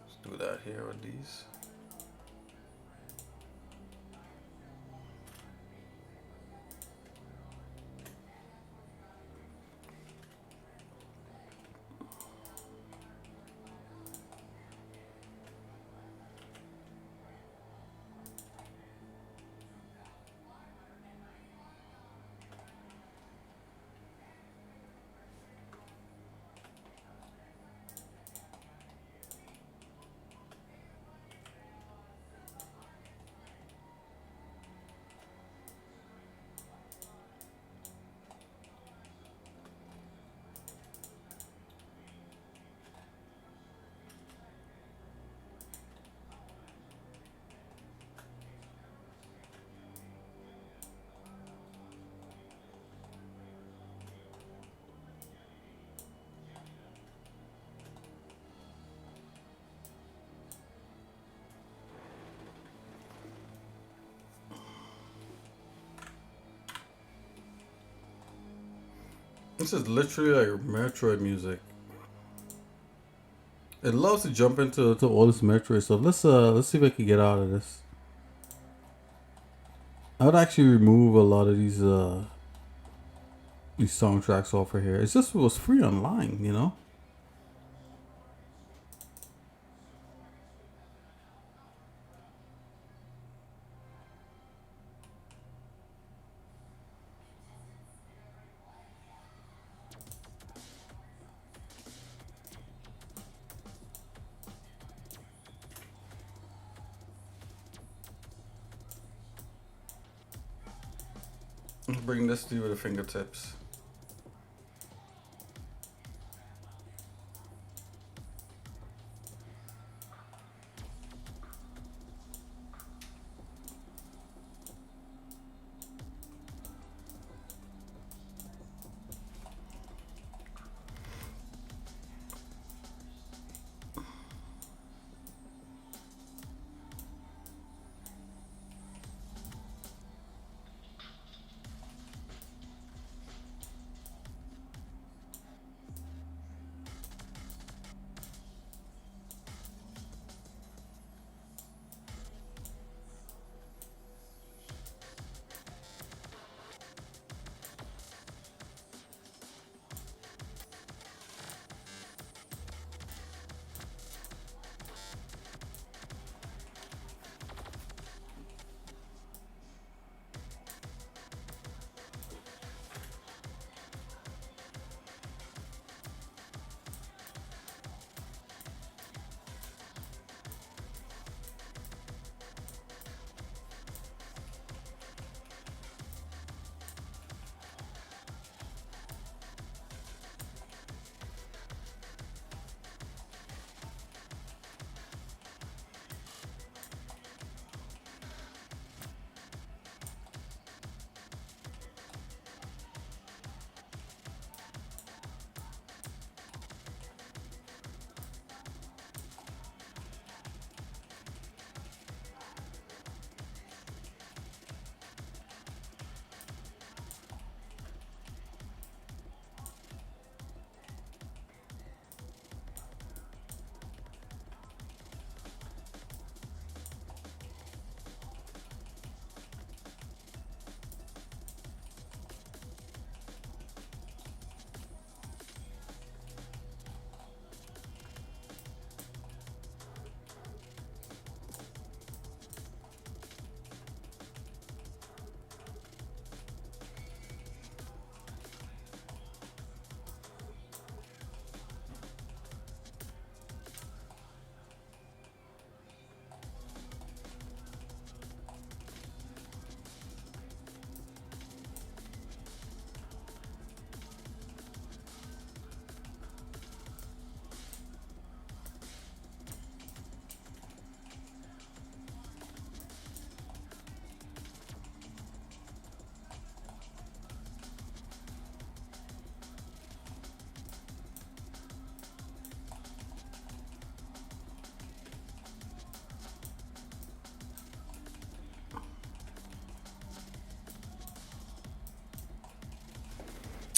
Let's do that here with these. This is literally like Metroid music. It loves to jump into to all this Metroid stuff. Let's see if I can get out of this. I would actually remove a lot of these soundtracks off of here. It's just it was free online, you know. Let's bring this to you with the fingertips.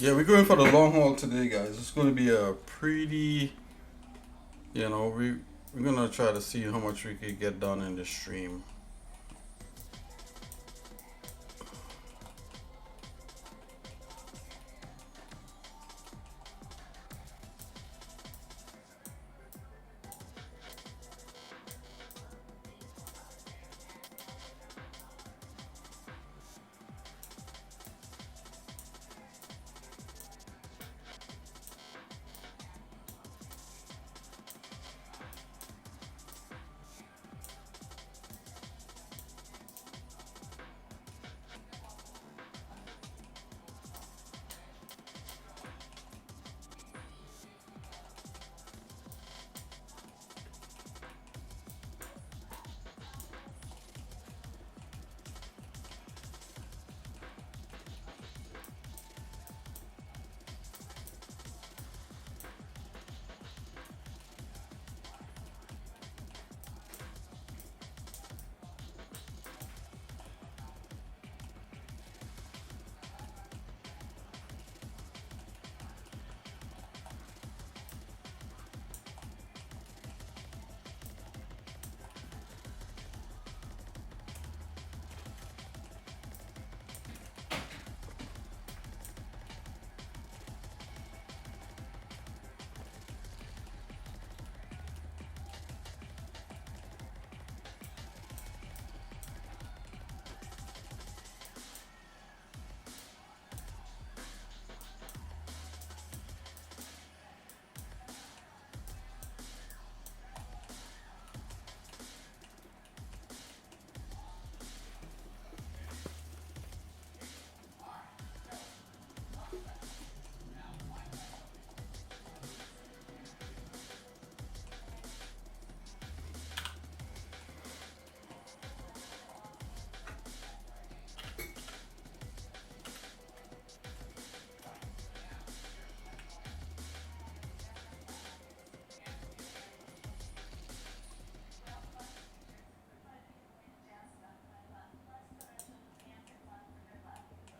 Yeah, we're going for the long haul today, guys. It's going to be a pretty, you know, we're gonna try to see how much we could get done in the stream.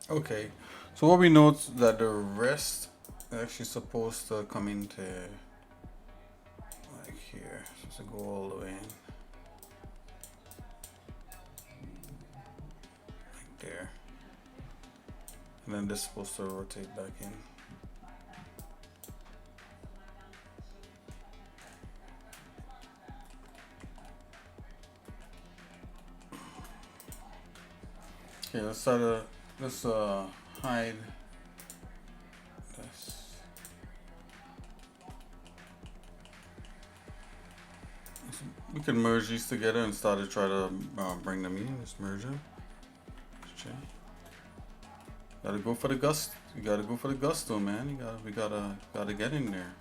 Okay, so what we note that the rest is actually supposed to come into like here. Supposed to go all the way in like there, and then this is supposed to rotate back in. Okay, let's hide this. We can merge these together and start to try to bring them in. Let's merge them. Check. Gotta go for the gust. You gotta go for the gusto, man. We gotta get in there.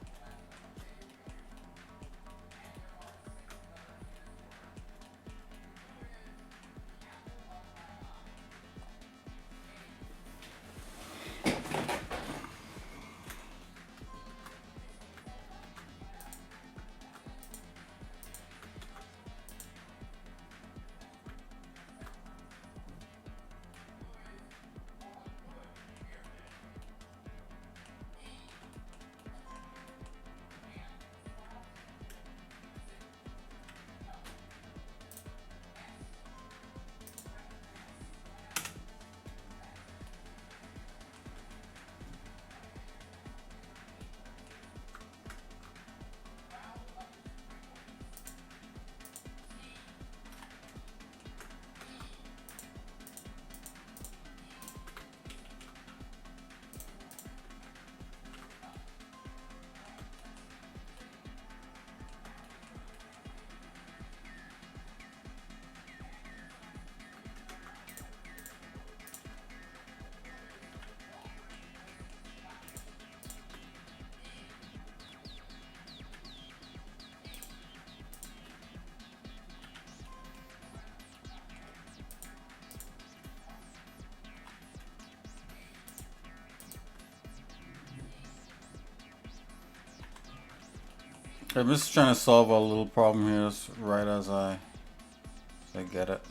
I'm just trying to solve a little problem here, right as I get it.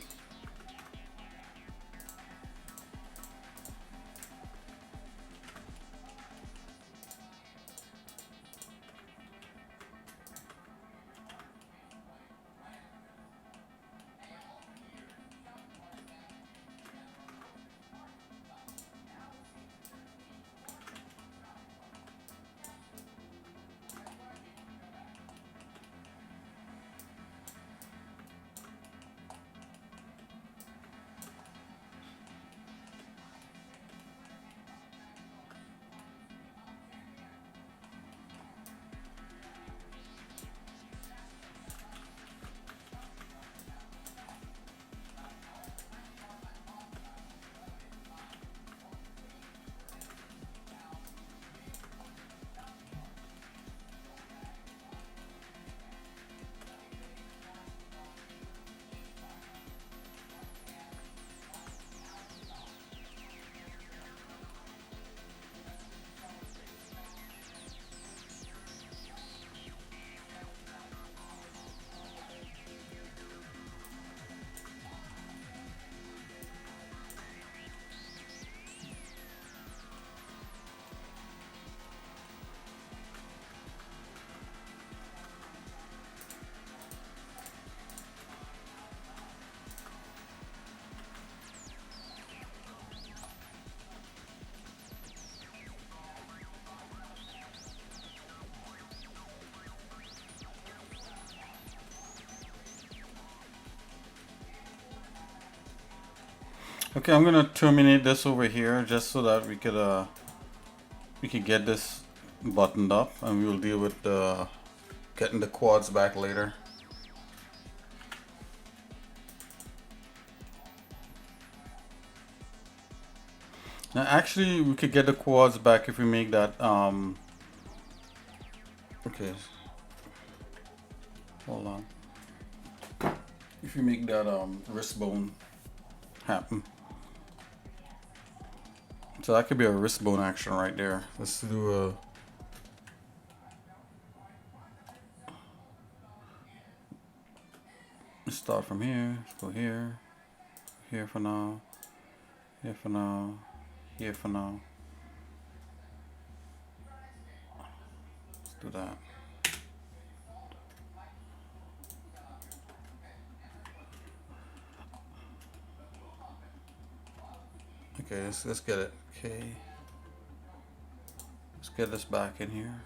Okay, I'm gonna terminate this over here just so that we could get this buttoned up, and we'll deal with getting the quads back later. Now, actually, we could get the quads back if we make that. Okay, hold on. If you make that wrist bone happen. So that could be a wrist bone action right there. Let's do a. Let's start from here. Let's go here. Here for now. Here for now. here for now. Let's do that. Okay, let's get it. Okay, let's get this back in here.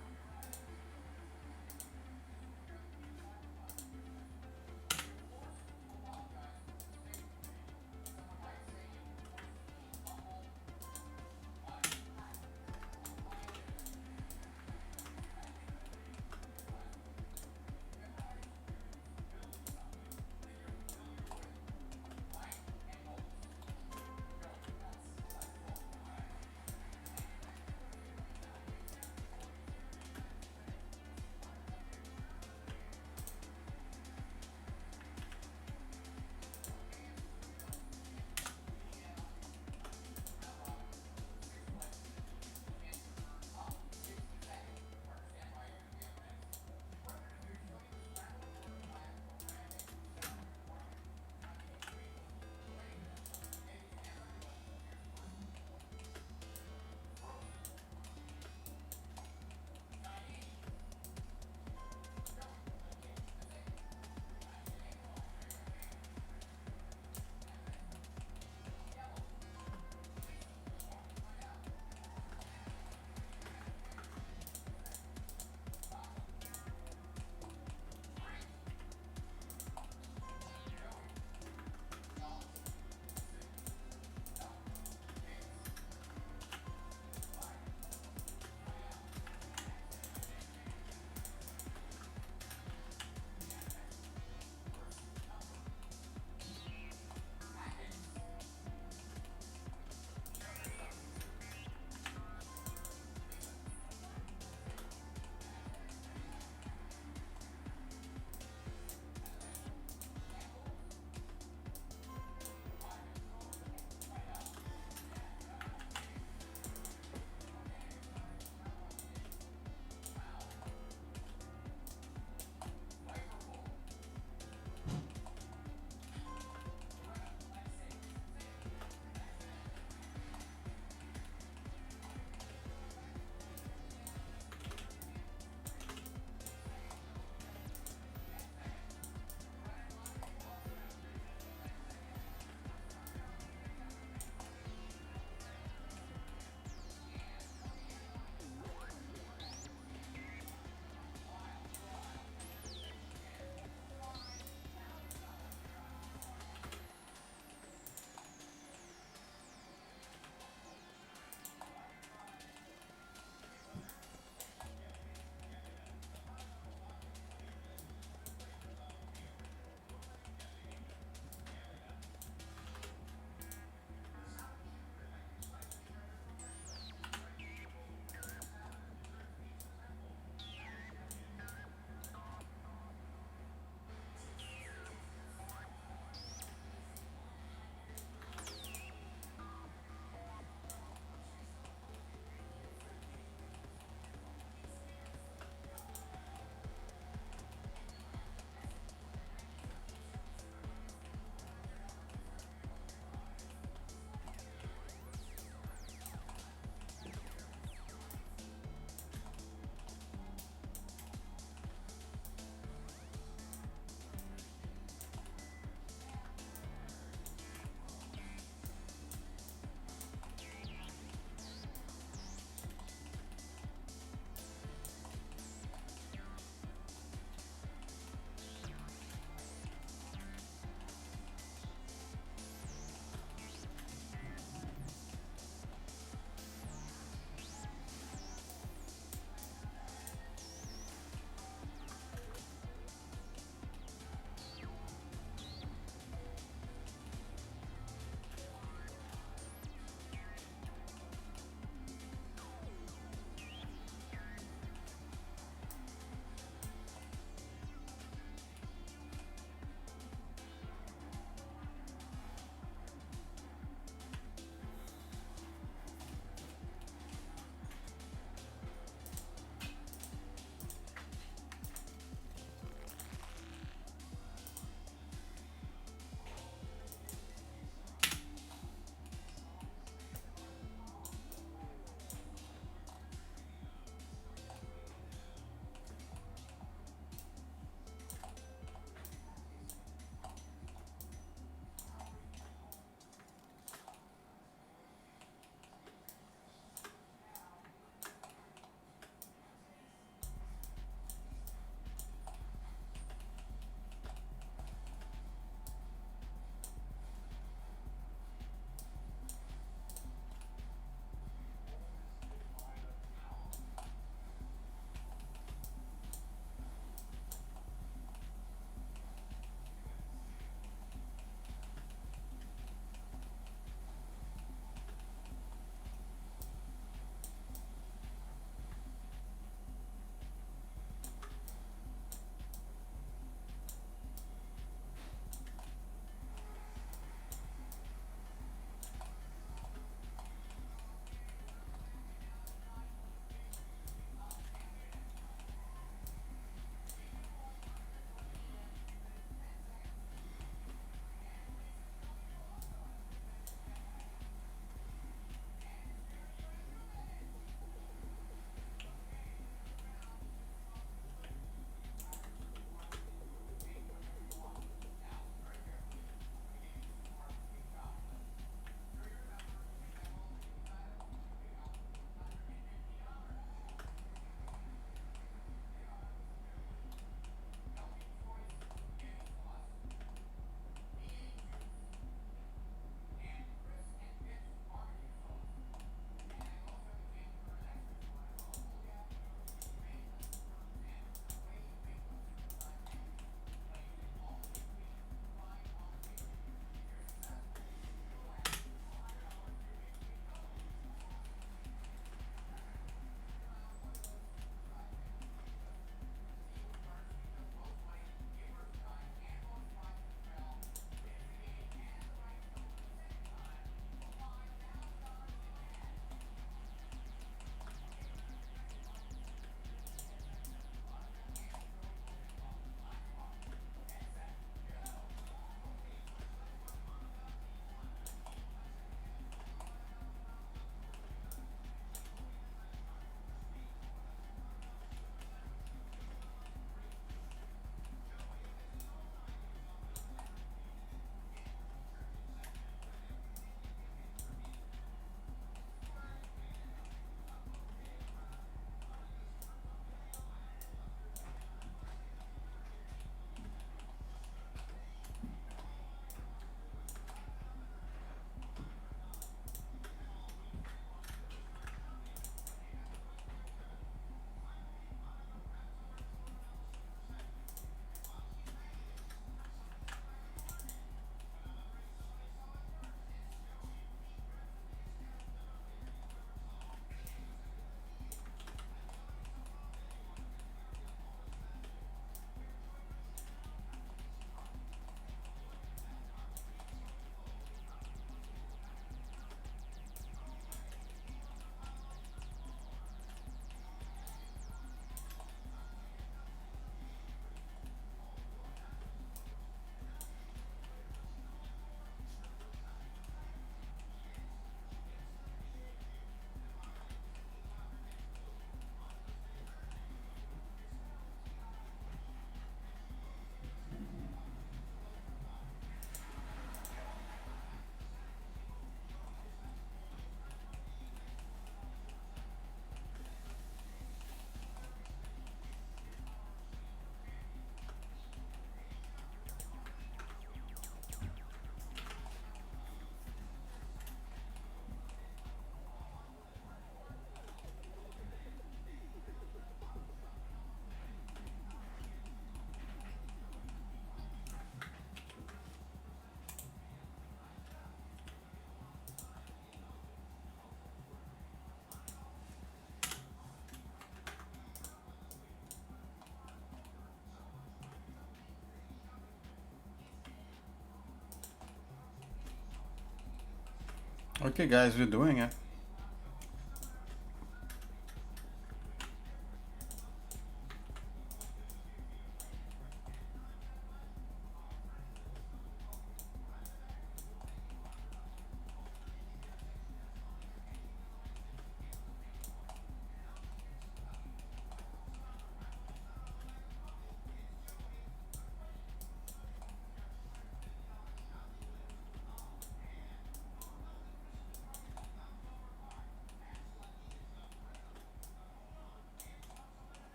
Okay, guys, we're doing it.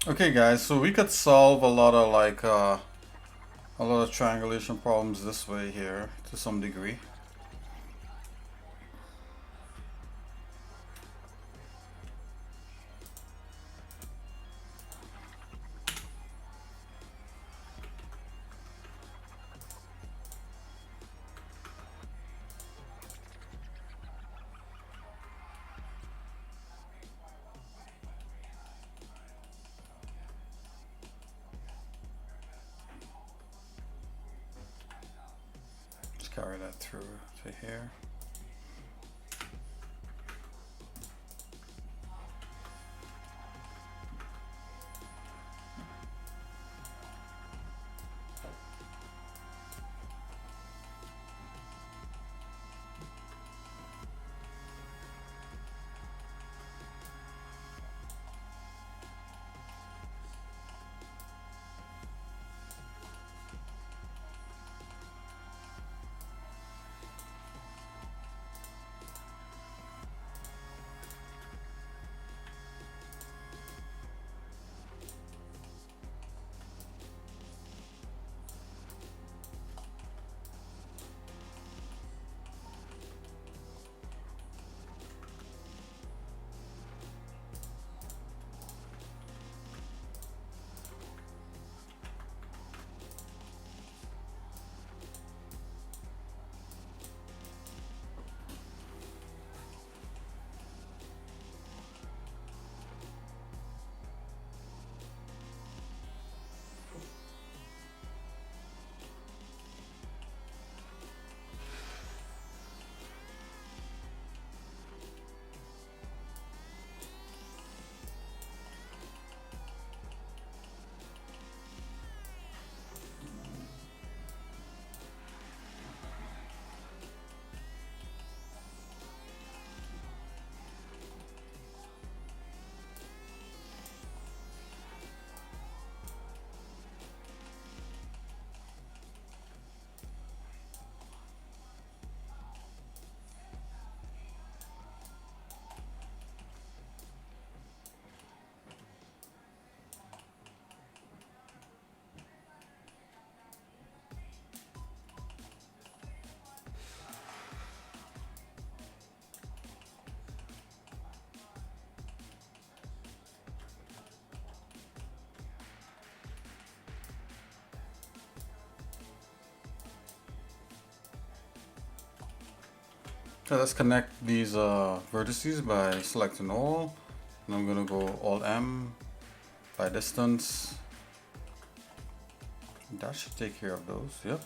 Okay, guys, so we could solve a lot of a lot of triangulation problems this way here to some degree. Let's carry that through to here. So let's connect these vertices by selecting all. And I'm gonna go Alt M by distance. That should take care of those. Yep.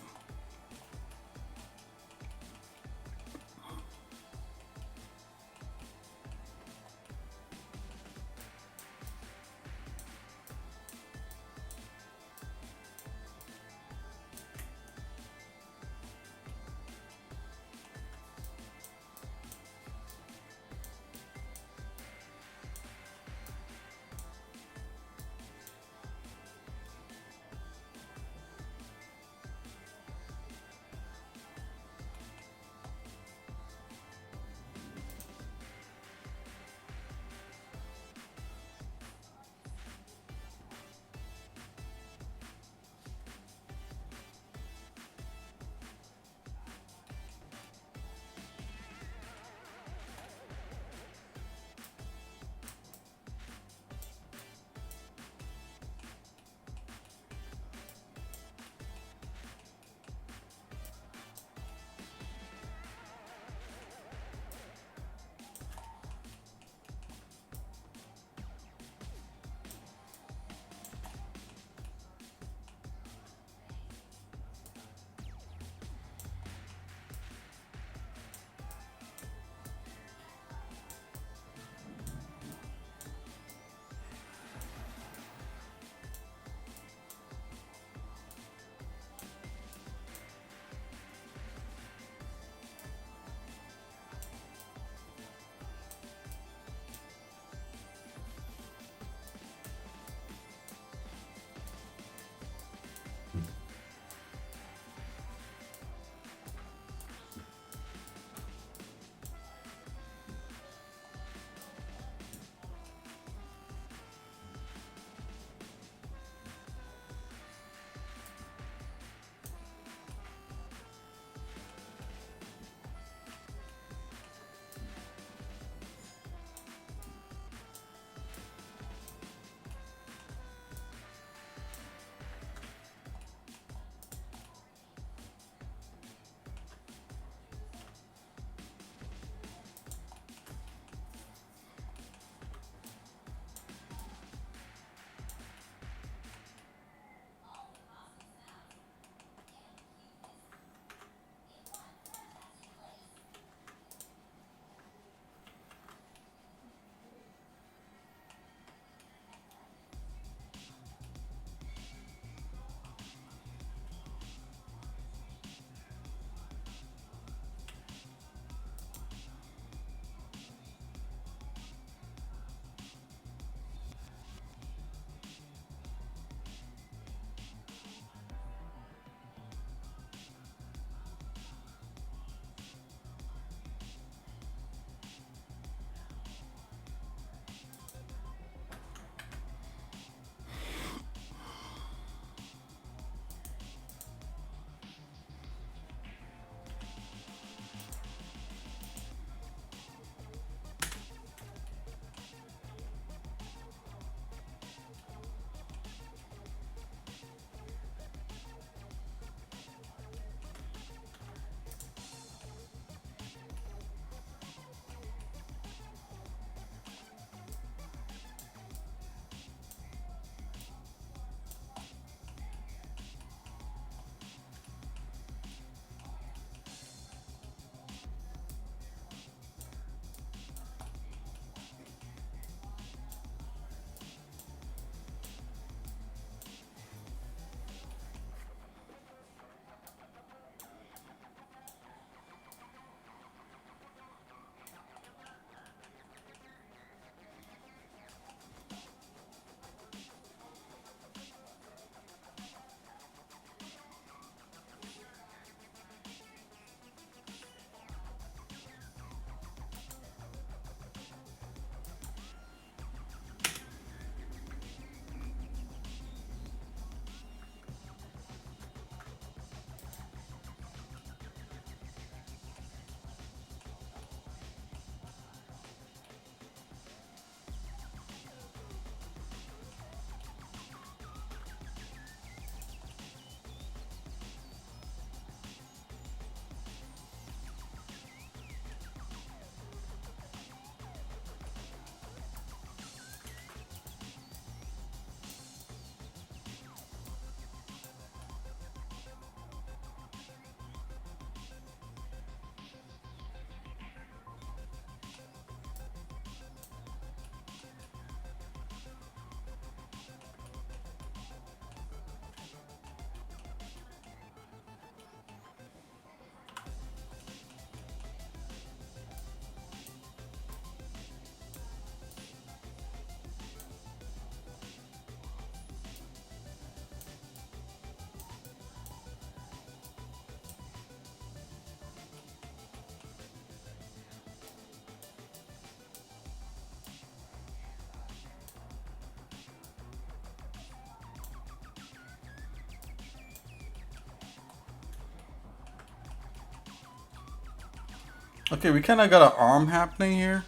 Okay, we kind of got an arm happening here.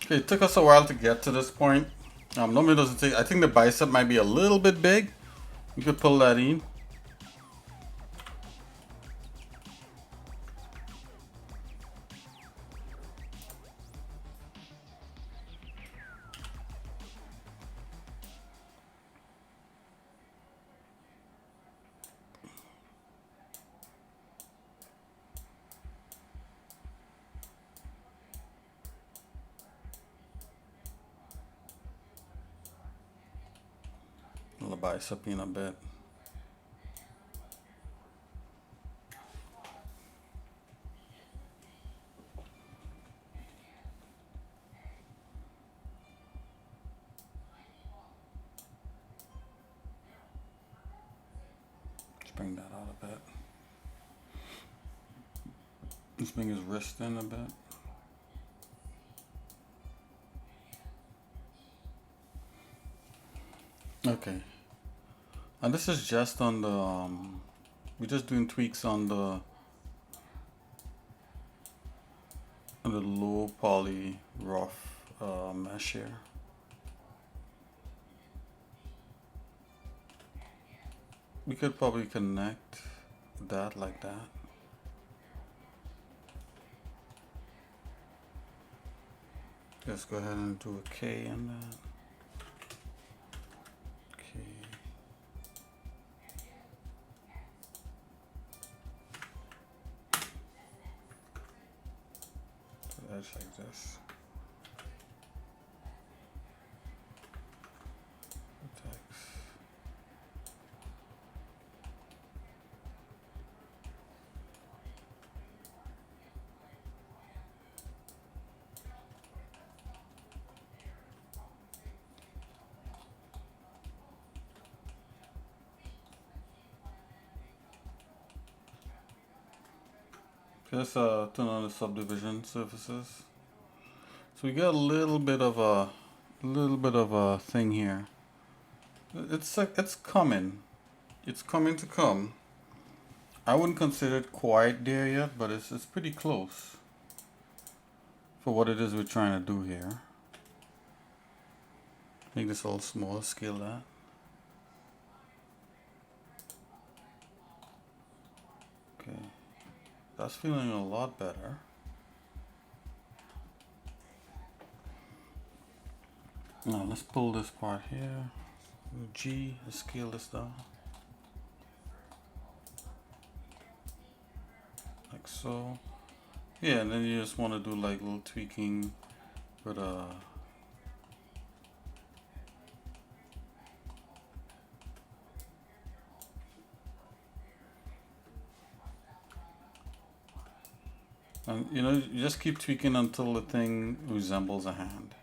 Okay, it took us a while to get to this point. Normally doesn't take. I think the bicep might be a little bit big. You could pull that in. The bicep in a bit. Let's bring that out a bit. Let's bring his wrist in a bit. Okay. And this is just on the, we're just doing tweaks on the low poly rough mesh here. We could probably connect that like that. Let's go ahead and do a K in that. Edge like this. Text. Let's turn on the subdivision surfaces. So we got a little bit of a thing here. It's coming. It's coming to come. I wouldn't consider it quite there yet, but it's pretty close for what it is we're trying to do here. Make this a little smaller, scale that. Okay. That's feeling a lot better. Now let's pull this part here. G, let's scale this down. Like so. Yeah, and then you just want to do like a little tweaking with and you know, you just keep tweaking until the thing resembles a hand.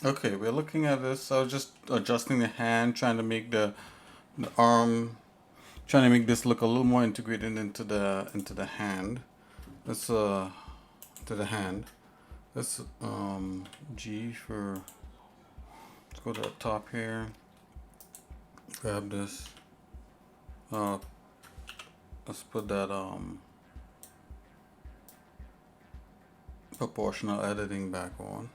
Okay, we're looking at this. I was just adjusting the hand, trying to make the arm, trying to make this look a little more integrated into the hand. Let's to the hand. Let's G for. Let's go to the top here. Grab this. Uh, let's put that proportional editing back on.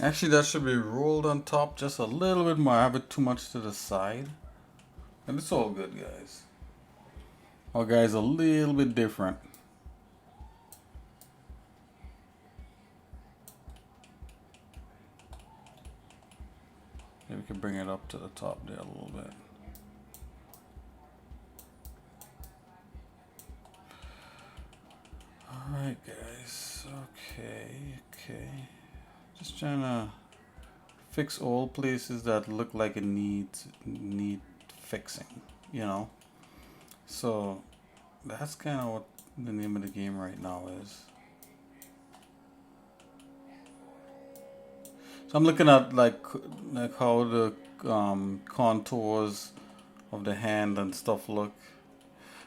Actually, that should be rolled on top just a little bit more. I have it too much to the side. And it's all good, guys. Our guy's a little bit different. Maybe we can bring it up to the top there a little bit. Alright, guys. Okay. Just trying to fix all places that look like it need fixing, you know. So that's kind of what the name of the game right now is. So I'm looking at like how the contours of the hand and stuff look.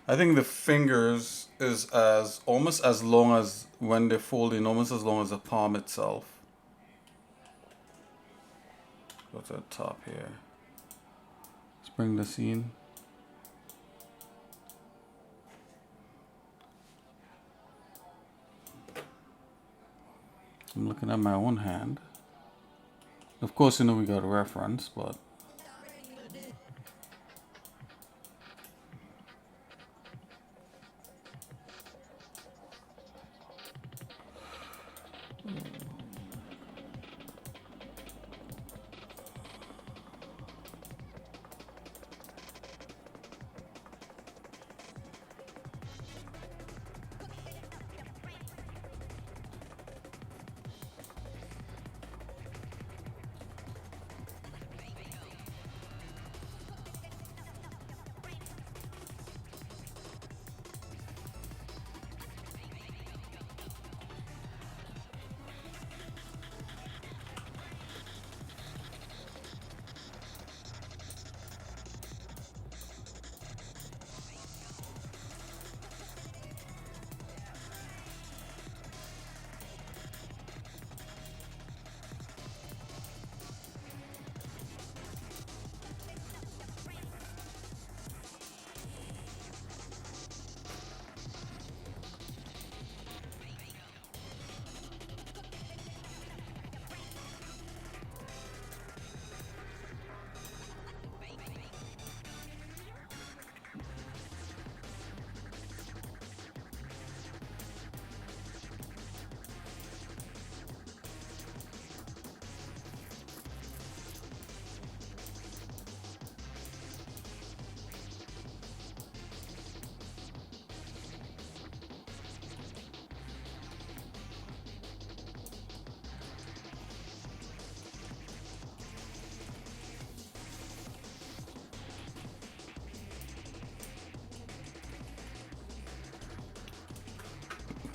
I think the fingers is as almost as long as when they're folding, almost as long as the palm itself. Go to the top here. Let's bring the scene. I'm looking at my own hand. Of course, you know we got a reference, but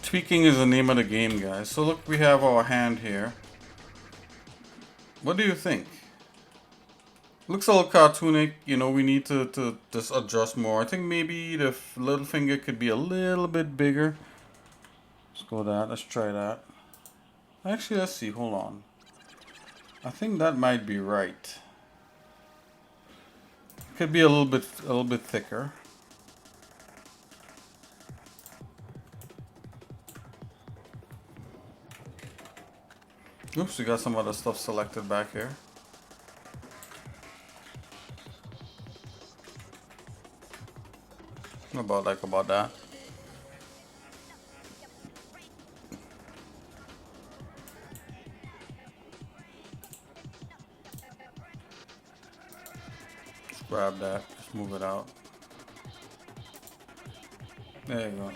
tweaking is the name of the game, guys. So look, we have our hand here. What do you think? Looks a little cartoonic, you know, we need to just adjust more. I think maybe the little finger could be a little bit bigger. Let's go that, let's try that. Actually, let's see, hold on. I think that might be right. Could be a little bit thicker. Oops, we got some other stuff selected back here. About that. grab that. Just move it out. There you go.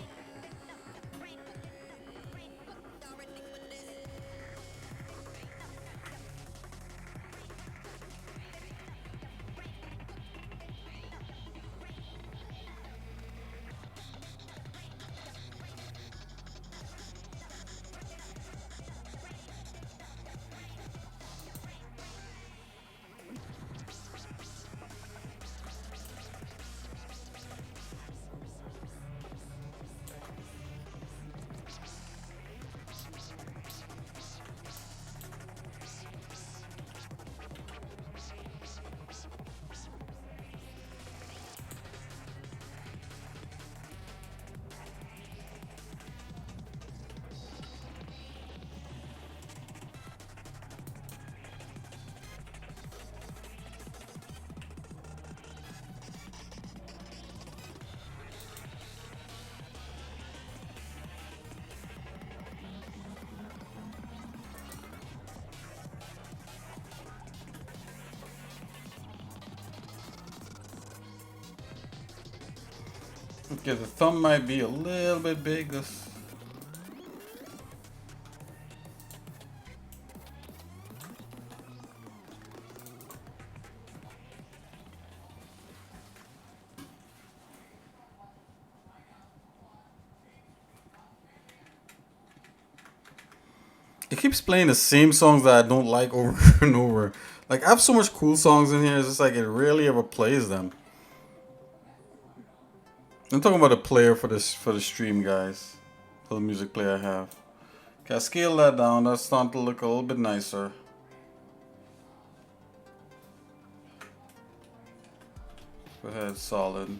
Okay, the thumb might be a little bit big. It keeps playing the same songs that I don't like over and over. Like, I have so much cool songs in here, it's just like it rarely ever plays them. I'm talking about the player for the stream, guys. For the music player I have. Okay, I scale that down. That's starting to look a little bit nicer. Go ahead, solid.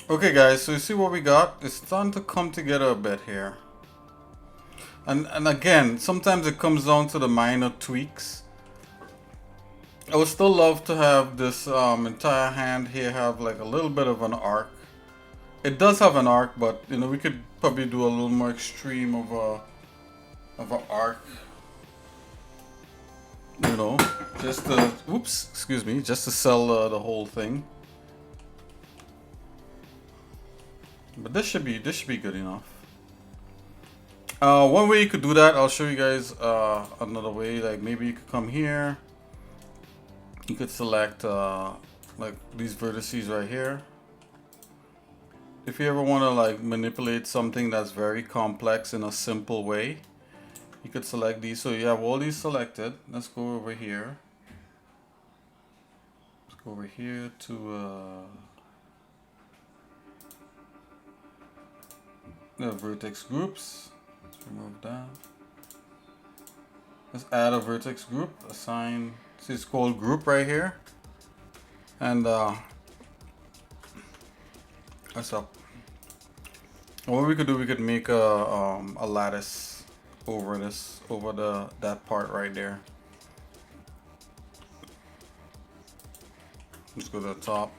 Okay guys, so you see what we got? It's starting to come together a bit here. And again, sometimes it comes down to the minor tweaks. I would still love to have this entire hand here have like a little bit of an arc. It does have an arc, but you know, we could probably do a little more extreme of an arc. You know, just to, oops, excuse me, just to sell the whole thing. But this should be good enough. One way you could do that, I'll show you guys another way. Like maybe you could come here. You could select like these vertices right here. If you ever want to like manipulate something that's very complex in a simple way, you could select these. So you have all these selected. Let's go over here. Let's go over here to the vertex groups. Let's remove that. Let's add a vertex group. Assign. See, it's called group right here. And that's up. What we could do, we could make a lattice over this, over that part right there. Let's go to the top.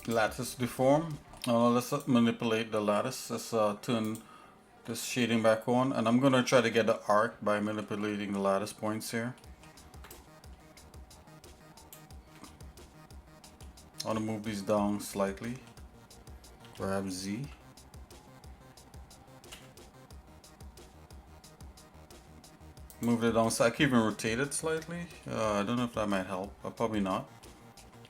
Lattice deform. Let's manipulate the lattice. Let's turn this shading back on, and I'm gonna try to get the arc by manipulating the lattice points here. I want to move these down slightly. Grab Z. Move it down, so I can even rotate it slightly. I don't know if that might help, but probably not.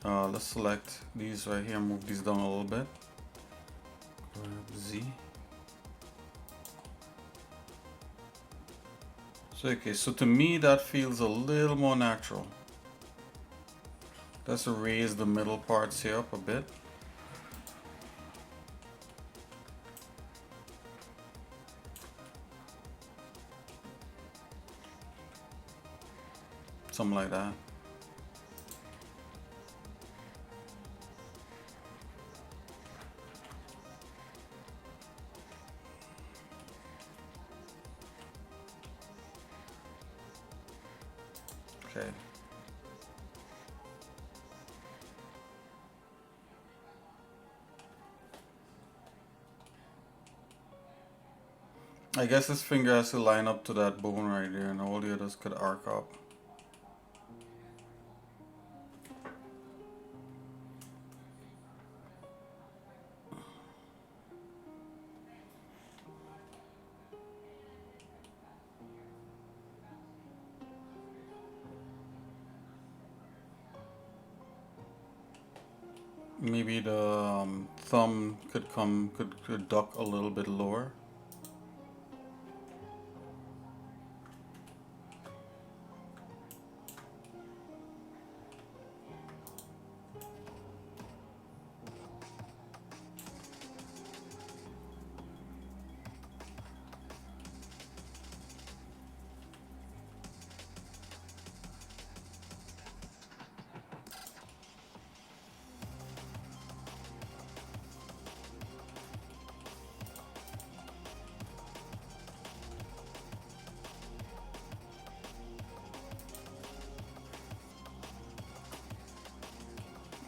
Let's select these right here, move these down a little bit. Grab Z. So okay, so to me that feels a little more natural. Let's raise the middle parts here up a bit. Something like that. Okay. I guess this finger has to line up to that bone right there, and all the others could arc up. Maybe the thumb could duck a little bit lower.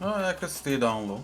Oh, I could stay down low.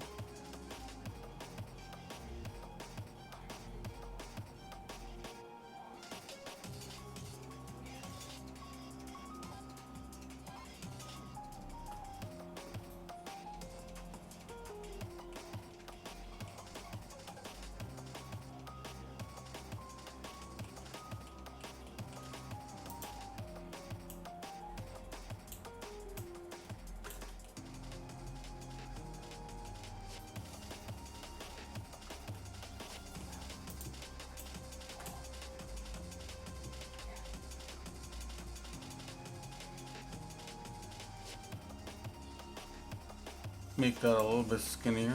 Make that a little bit skinnier.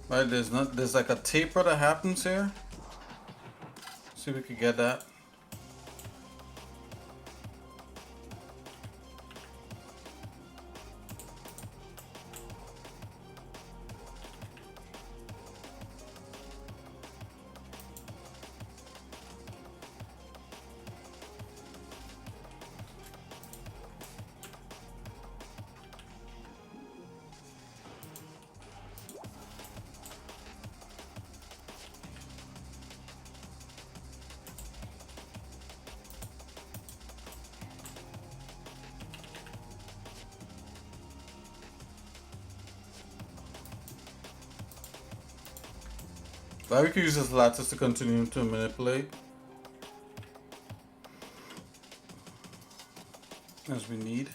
Right, there's like a taper that happens here. See if we could get that. But we can use this lattice to continue to manipulate as we need.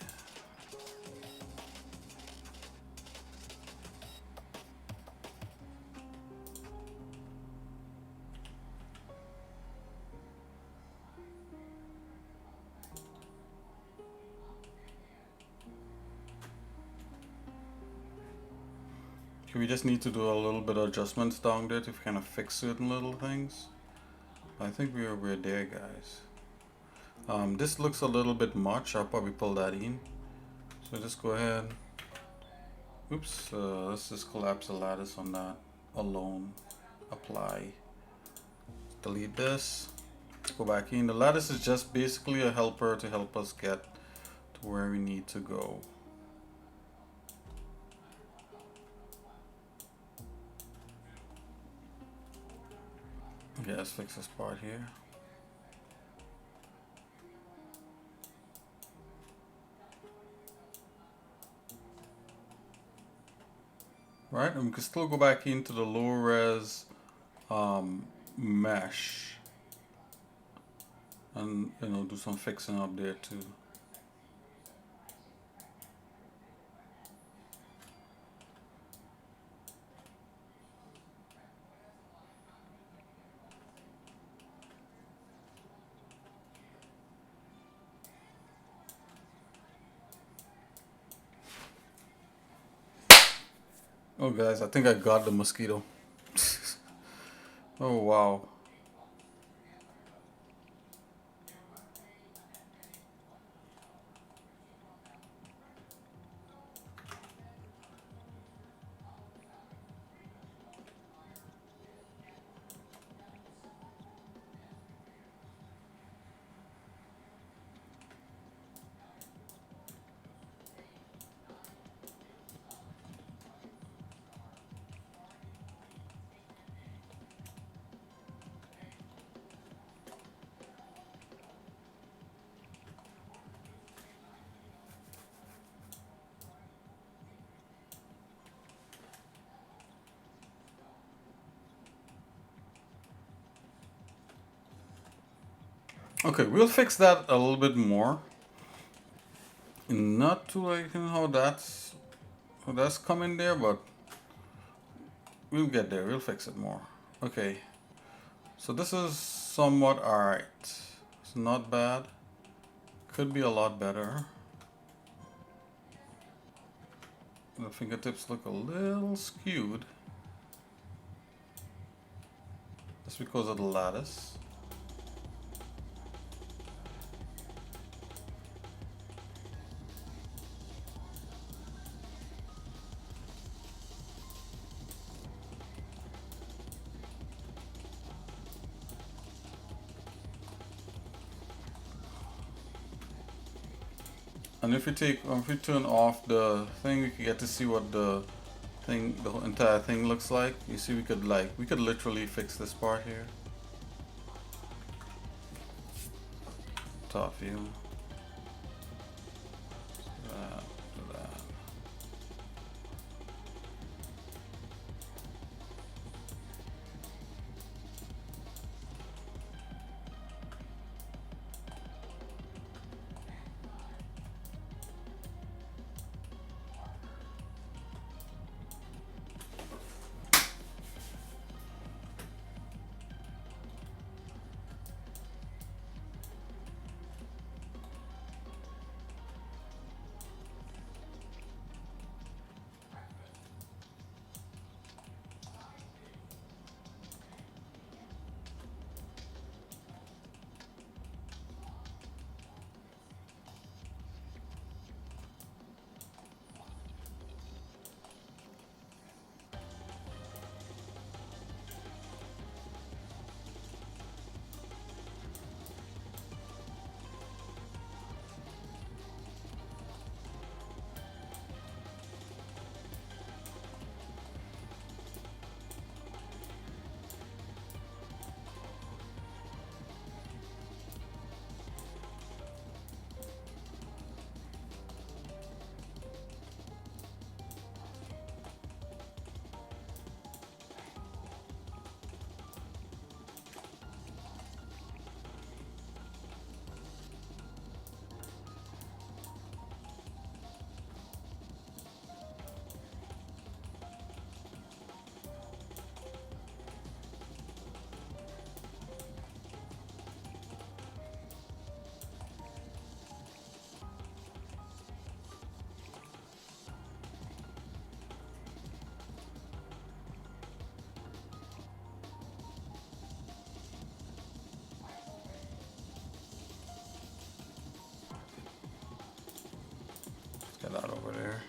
We just need to do a little bit of adjustments down there to kind of fix certain little things. I think we're there, guys. This looks a little bit much. I'll probably pull that in. So just go ahead. Oops. Let's just collapse the lattice on that alone. Apply. Delete this. Go back in. The lattice is just basically a helper to help us get to where we need to go. Okay, let's fix this part here. Right, and we can still go back into the low res mesh and do some fixing up there too. Oh guys, I think I got the mosquito. Oh wow. Okay, we'll fix that a little bit more. Not to like how that's coming there, but we'll get there. We'll fix it more. Okay, so this is somewhat alright. It's not bad. Could be a lot better. The fingertips look a little skewed. That's because of the lattice. And if we turn off the thing, we can get to see what the entire thing looks like. You see, we could literally fix this part here. Top view. Do that. Get that over there.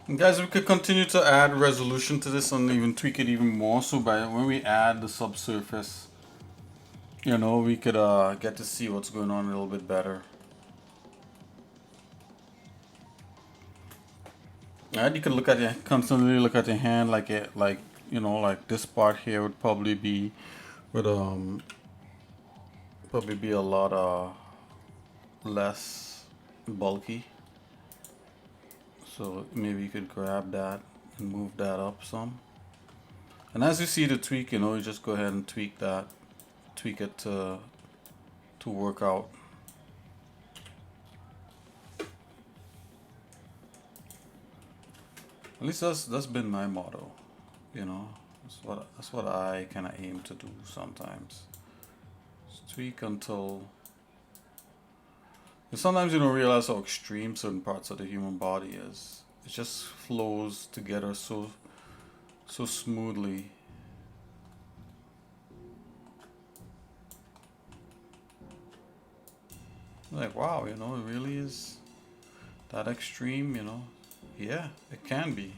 And guys, we could continue to add resolution to this and even tweak it even more. So by when we add the subsurface, you know, we could get to see what's going on a little bit better. And you could constantly look at your hand, like you know, like this part here would probably be a lot less bulky. So maybe you could grab that and move that up some. And as you see the tweak, you know, you just go ahead and tweak it to work out. At least that's been my motto, you know. That's what I kind of aim to do sometimes. Just tweak until. And sometimes you don't realize how extreme certain parts of the human body is. It just flows together so smoothly. Like, wow, you know, it really is that extreme, you know. Yeah, it can be.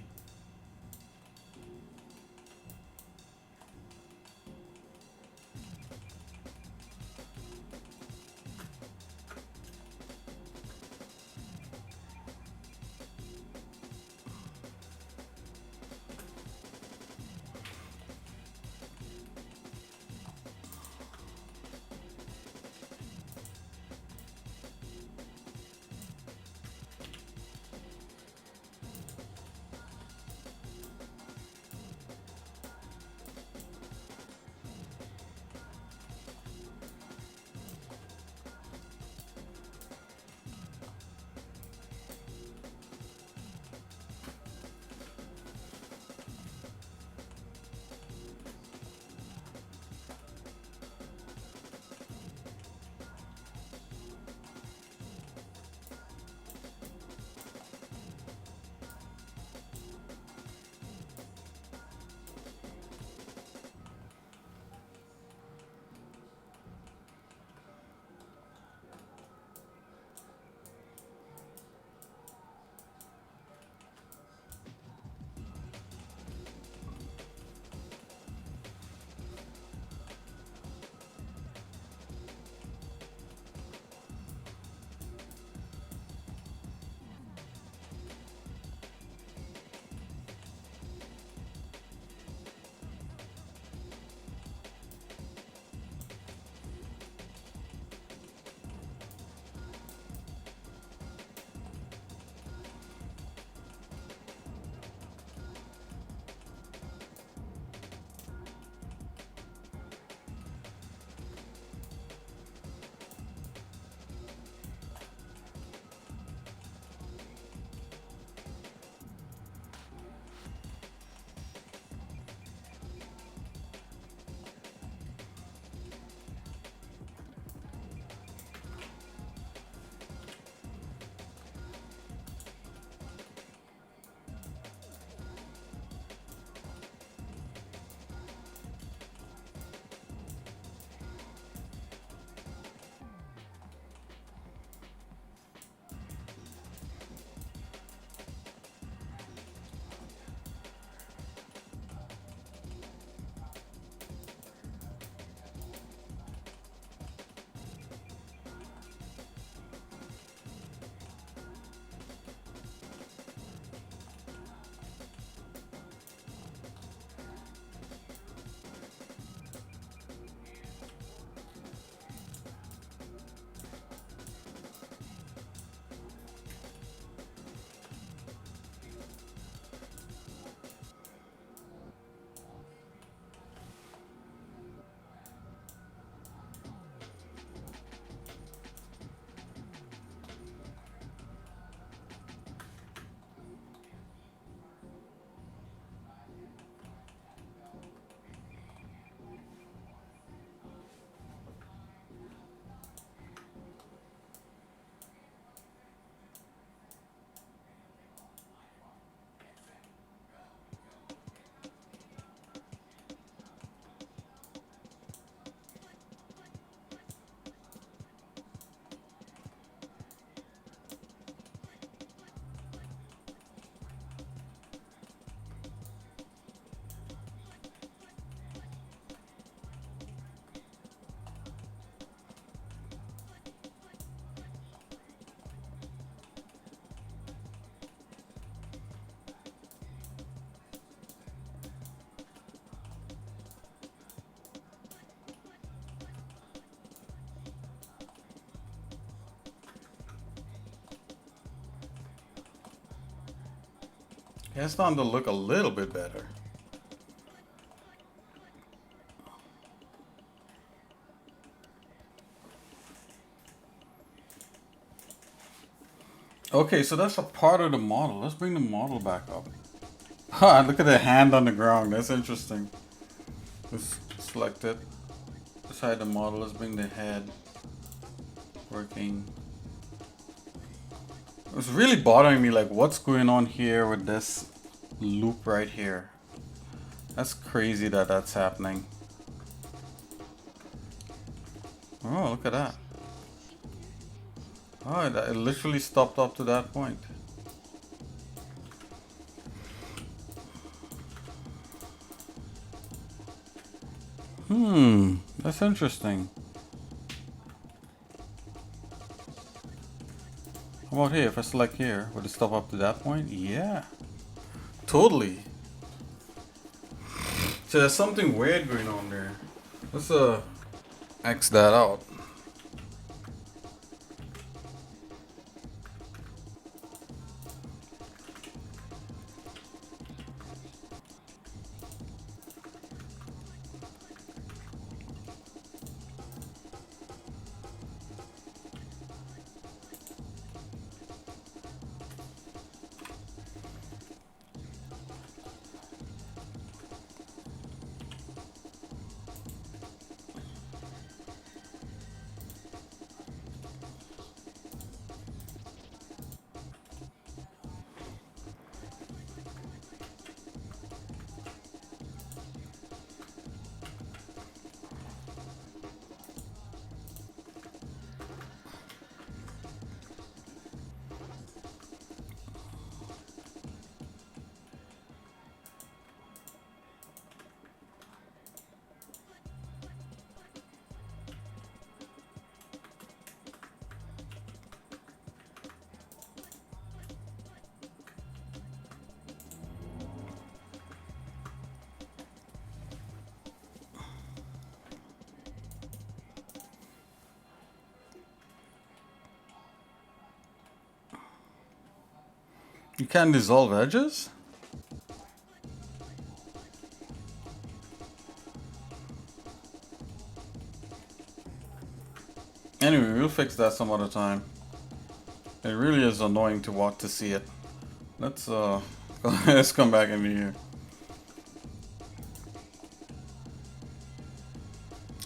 It's starting to look a little bit better. Okay, so that's a part of the model. Let's bring the model back up. Ha, look at the hand on the ground. That's interesting. Let's select it. Beside the model, let's bring the head working. It's really bothering me, like what's going on here with this loop right here. That's crazy that that's happening. Oh, look at that. Oh, it literally stopped up to that point. That's interesting. How about here? If I select here, would it stop up to that point? Yeah. Totally. So there's something weird going on there. Let's X that out. You can't dissolve edges? Anyway, we'll fix that some other time. It really is annoying to walk to see it. Let's let's come back into here.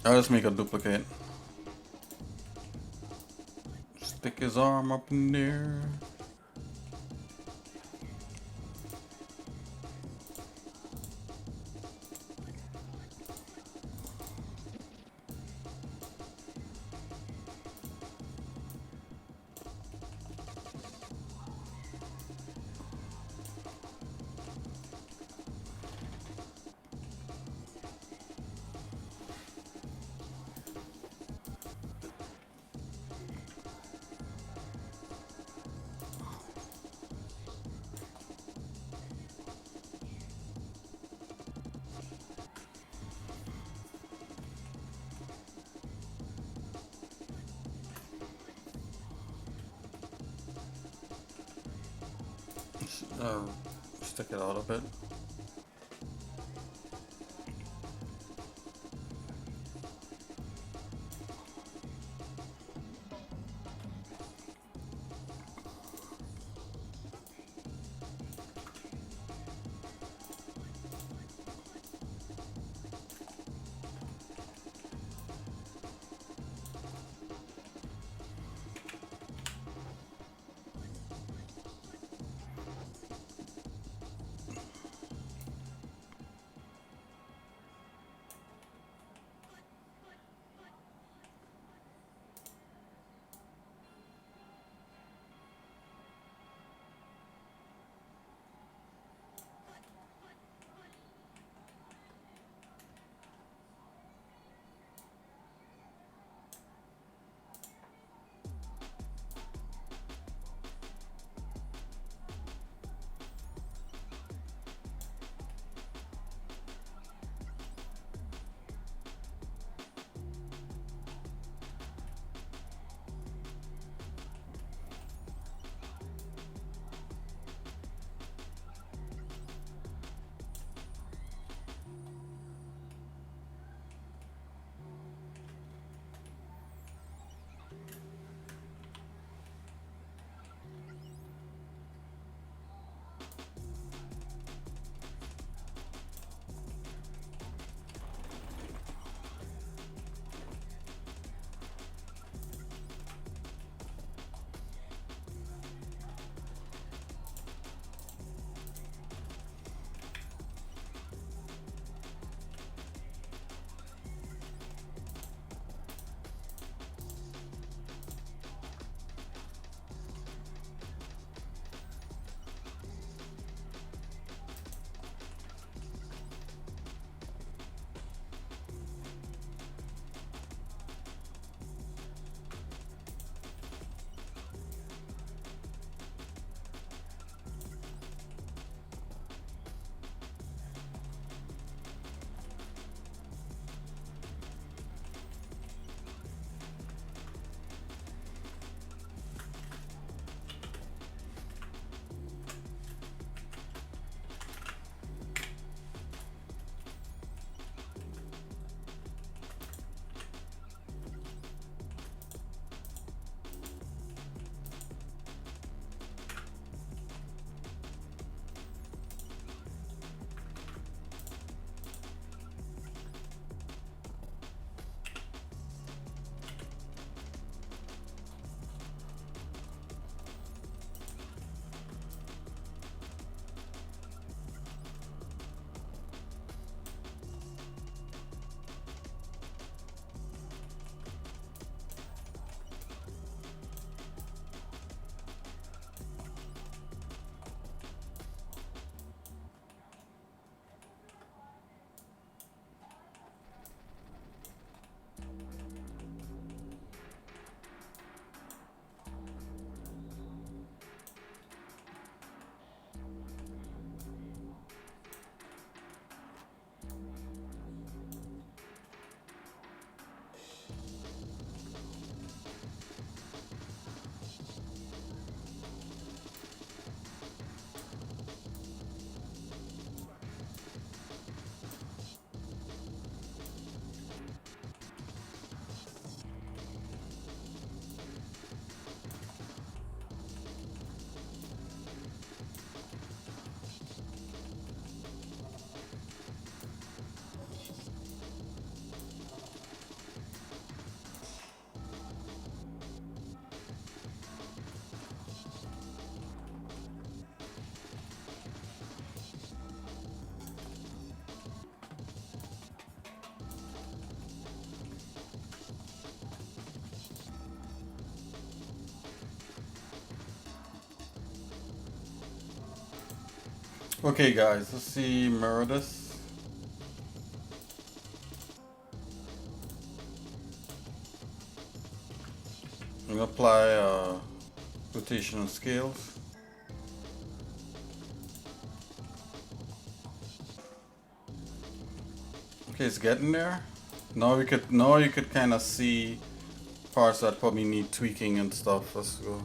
I'll just make a duplicate. Stick his arm up in there. Stick it out a bit. Okay guys, let's see, mirror this. I'm gonna apply rotational scales. Okay, it's getting there. Now you could kind of see parts that probably need tweaking and stuff. Let's go.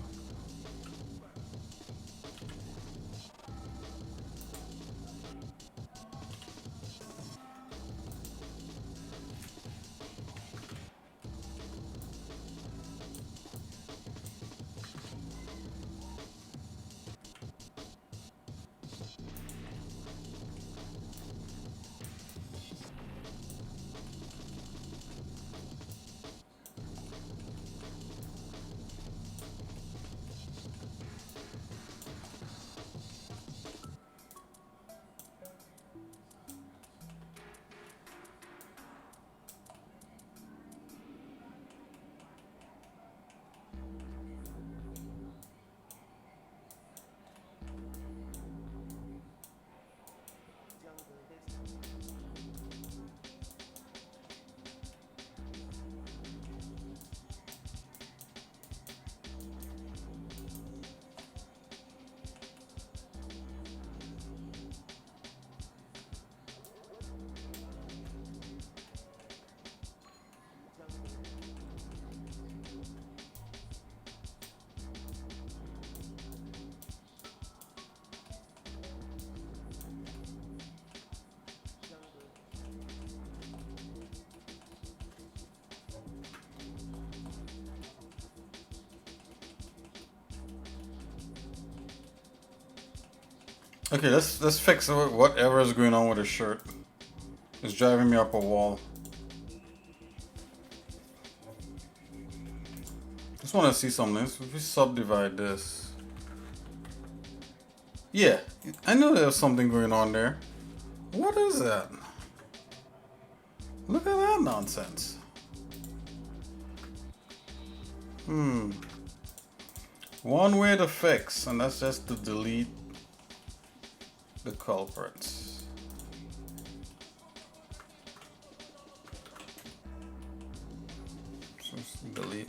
Okay, let's fix whatever is going on with his shirt. It's driving me up a wall. Just want to see something. If we subdivide this. Yeah, I know there's something going on there. What is that? Look at that nonsense. One way to fix, and that's just to delete the culprits. Just delete.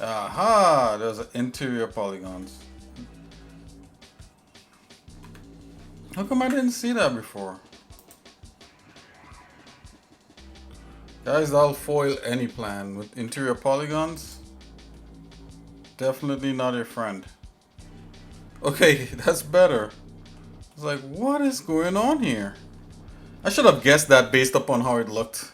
Aha! There's interior polygons. How come I didn't see that before? Guys, I'll foil any plan with interior polygons. Definitely not your friend. Okay, that's better. It's like, what is going on here? I should have guessed that based upon how it looked.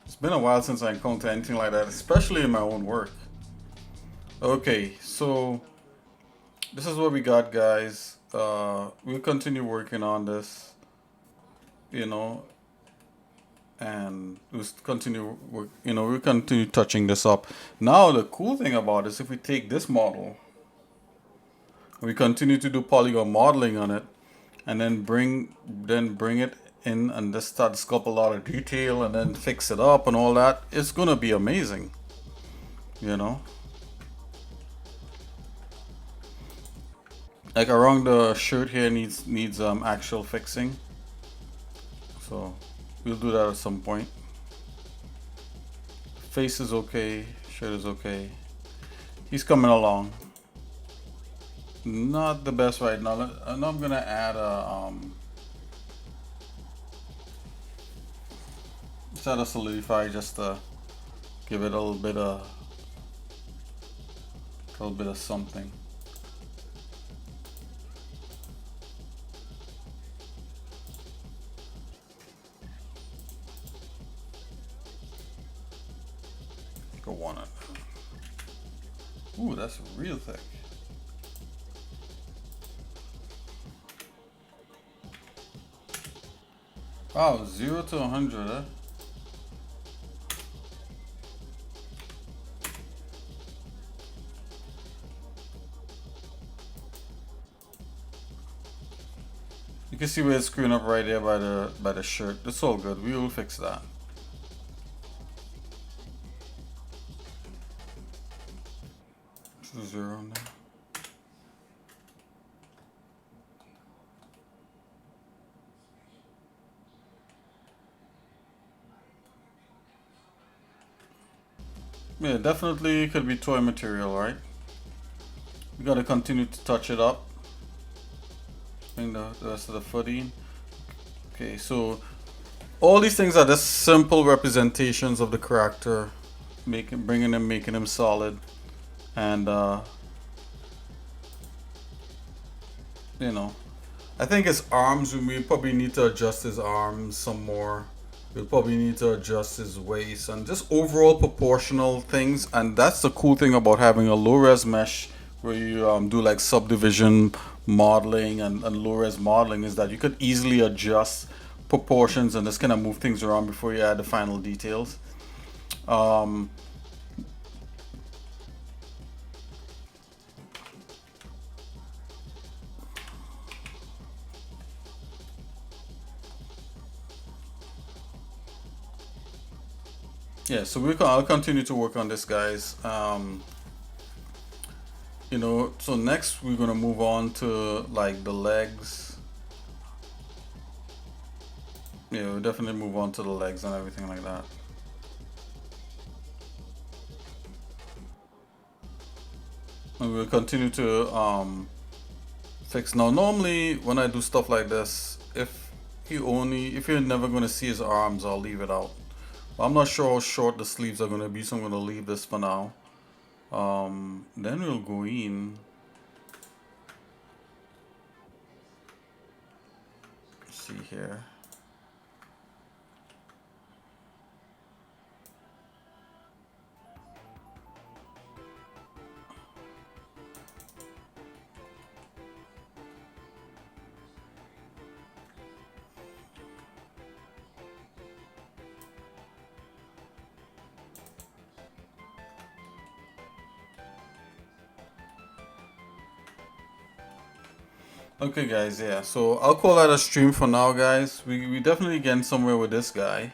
It's been a while since I encountered anything like that, especially in my own work. Okay, so this is what we got, guys. We'll continue working on this, you know, and we'll continue touching this up. Now the cool thing about this, if we take this model, we continue to do polygon modeling on it, and then bring it in and just start to sculpt a lot of detail and then fix it up and all that. It's gonna be amazing, you know. Like around the shirt here needs actual fixing, so we'll do that at some point. Face is okay, shirt is okay. He's coming along. Not the best right now. And I'm gonna add a set of solidify just to give it a little bit of something. Go one up. Ooh, that's real thick. Wow, 0 to 100, eh? You can see where it's screwing up right there by the shirt. It's all good. We will fix that. Zero now. Yeah, definitely could be toy material, right? We gotta continue to touch it up. Bring the rest of the foot in. Okay, so all these things are just simple representations of the character, making him solid, and you know, I think his arms, we probably need to adjust his arms some more. We'll probably need to adjust his waist and just overall proportional things. And that's the cool thing about having a low res mesh where you do like subdivision modeling and low res modeling is that you could easily adjust proportions and just kind of move things around before you add the final details. Um, yeah, so I'll continue to work on this, guys. So next we're gonna move on to like the legs. Yeah, we'll definitely move on to the legs and everything like that. And we'll continue to fix. Now, normally when I do stuff like this, if you're never gonna see his arms, I'll leave it out. But I'm not sure how short the sleeves are gonna be, so I'm gonna leave this for now. Then we'll go in. Let's see here. Okay, guys, yeah. So I'll call that a stream for now, guys. We definitely getting somewhere with this guy.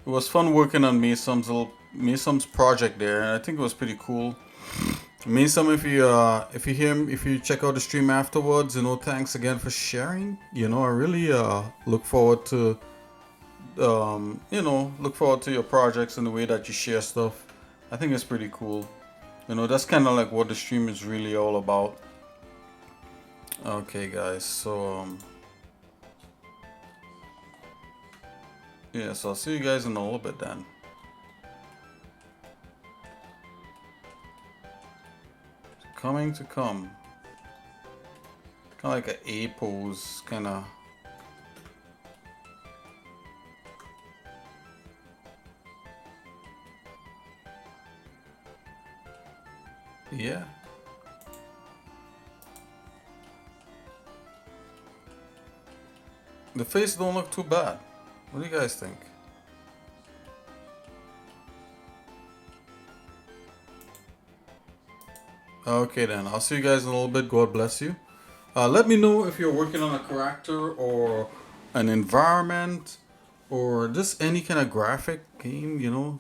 It was fun working on Mason's project there, and I think it was pretty cool. Mason, if you check out the stream afterwards, thanks again for sharing. I really look forward to your projects and the way that you share stuff. I think it's pretty cool. That's kind of like what the stream is really all about. Okay, guys, so yeah, so I'll see you guys in a little bit then. Coming to come. Kind of like an A pose, kind of. Yeah. The face don't look too bad. What do you guys think? Okay then, I'll see you guys in a little bit. God bless you. Let me know if you're working on a character or an environment or just any kind of graphic game,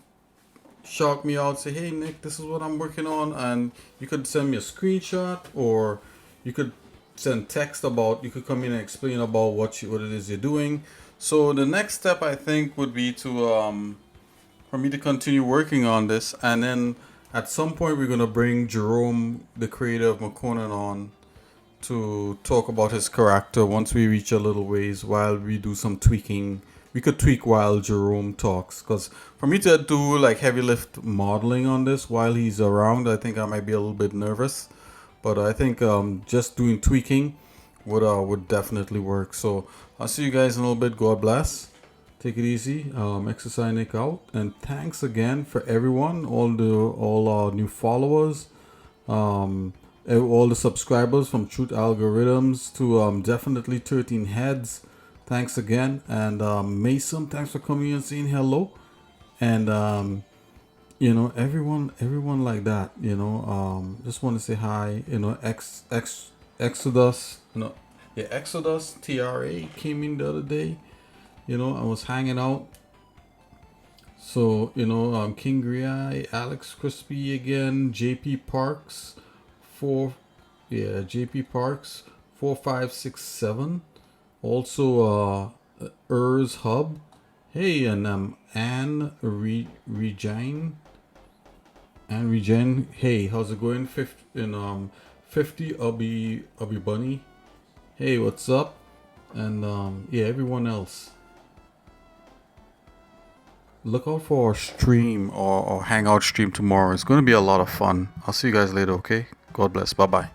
shout me out, say, hey Nick, this is what I'm working on, and you could send me a screenshot, or you could send text you could come in and explain about what it is you're doing. So the next step I think would be to for me to continue working on this, and then at some point we're gonna bring Jerome, the creator of McConan, on to talk about his character once we reach a little ways while we do some tweaking. We could tweak while Jerome talks, because for me to do like heavy lift modeling on this while he's around, I think I might be a little bit nervous. But I think just doing tweaking would definitely work. So I'll see you guys in a little bit. God bless. Take it easy. Exercise Nick out, and thanks again for everyone, all our new followers, all the subscribers from Truth Algorithms to definitely 13 heads. Thanks again, and Mason, thanks for coming and saying hello, and everyone like that. Just want to say hi. Exodus, Exodus TRA came in the other day. I was hanging out. So, King Griai, Alex Crispy again, JP Parks, JP Parks, 4567. Also, Urs Hub. Hey, and Anne Regine. And Regen, hey, how's it going? 50 Ubby Bunny. Hey, what's up? And yeah, everyone else. Look out for our stream or hangout stream tomorrow. It's going to be a lot of fun. I'll see you guys later, okay? God bless. Bye bye.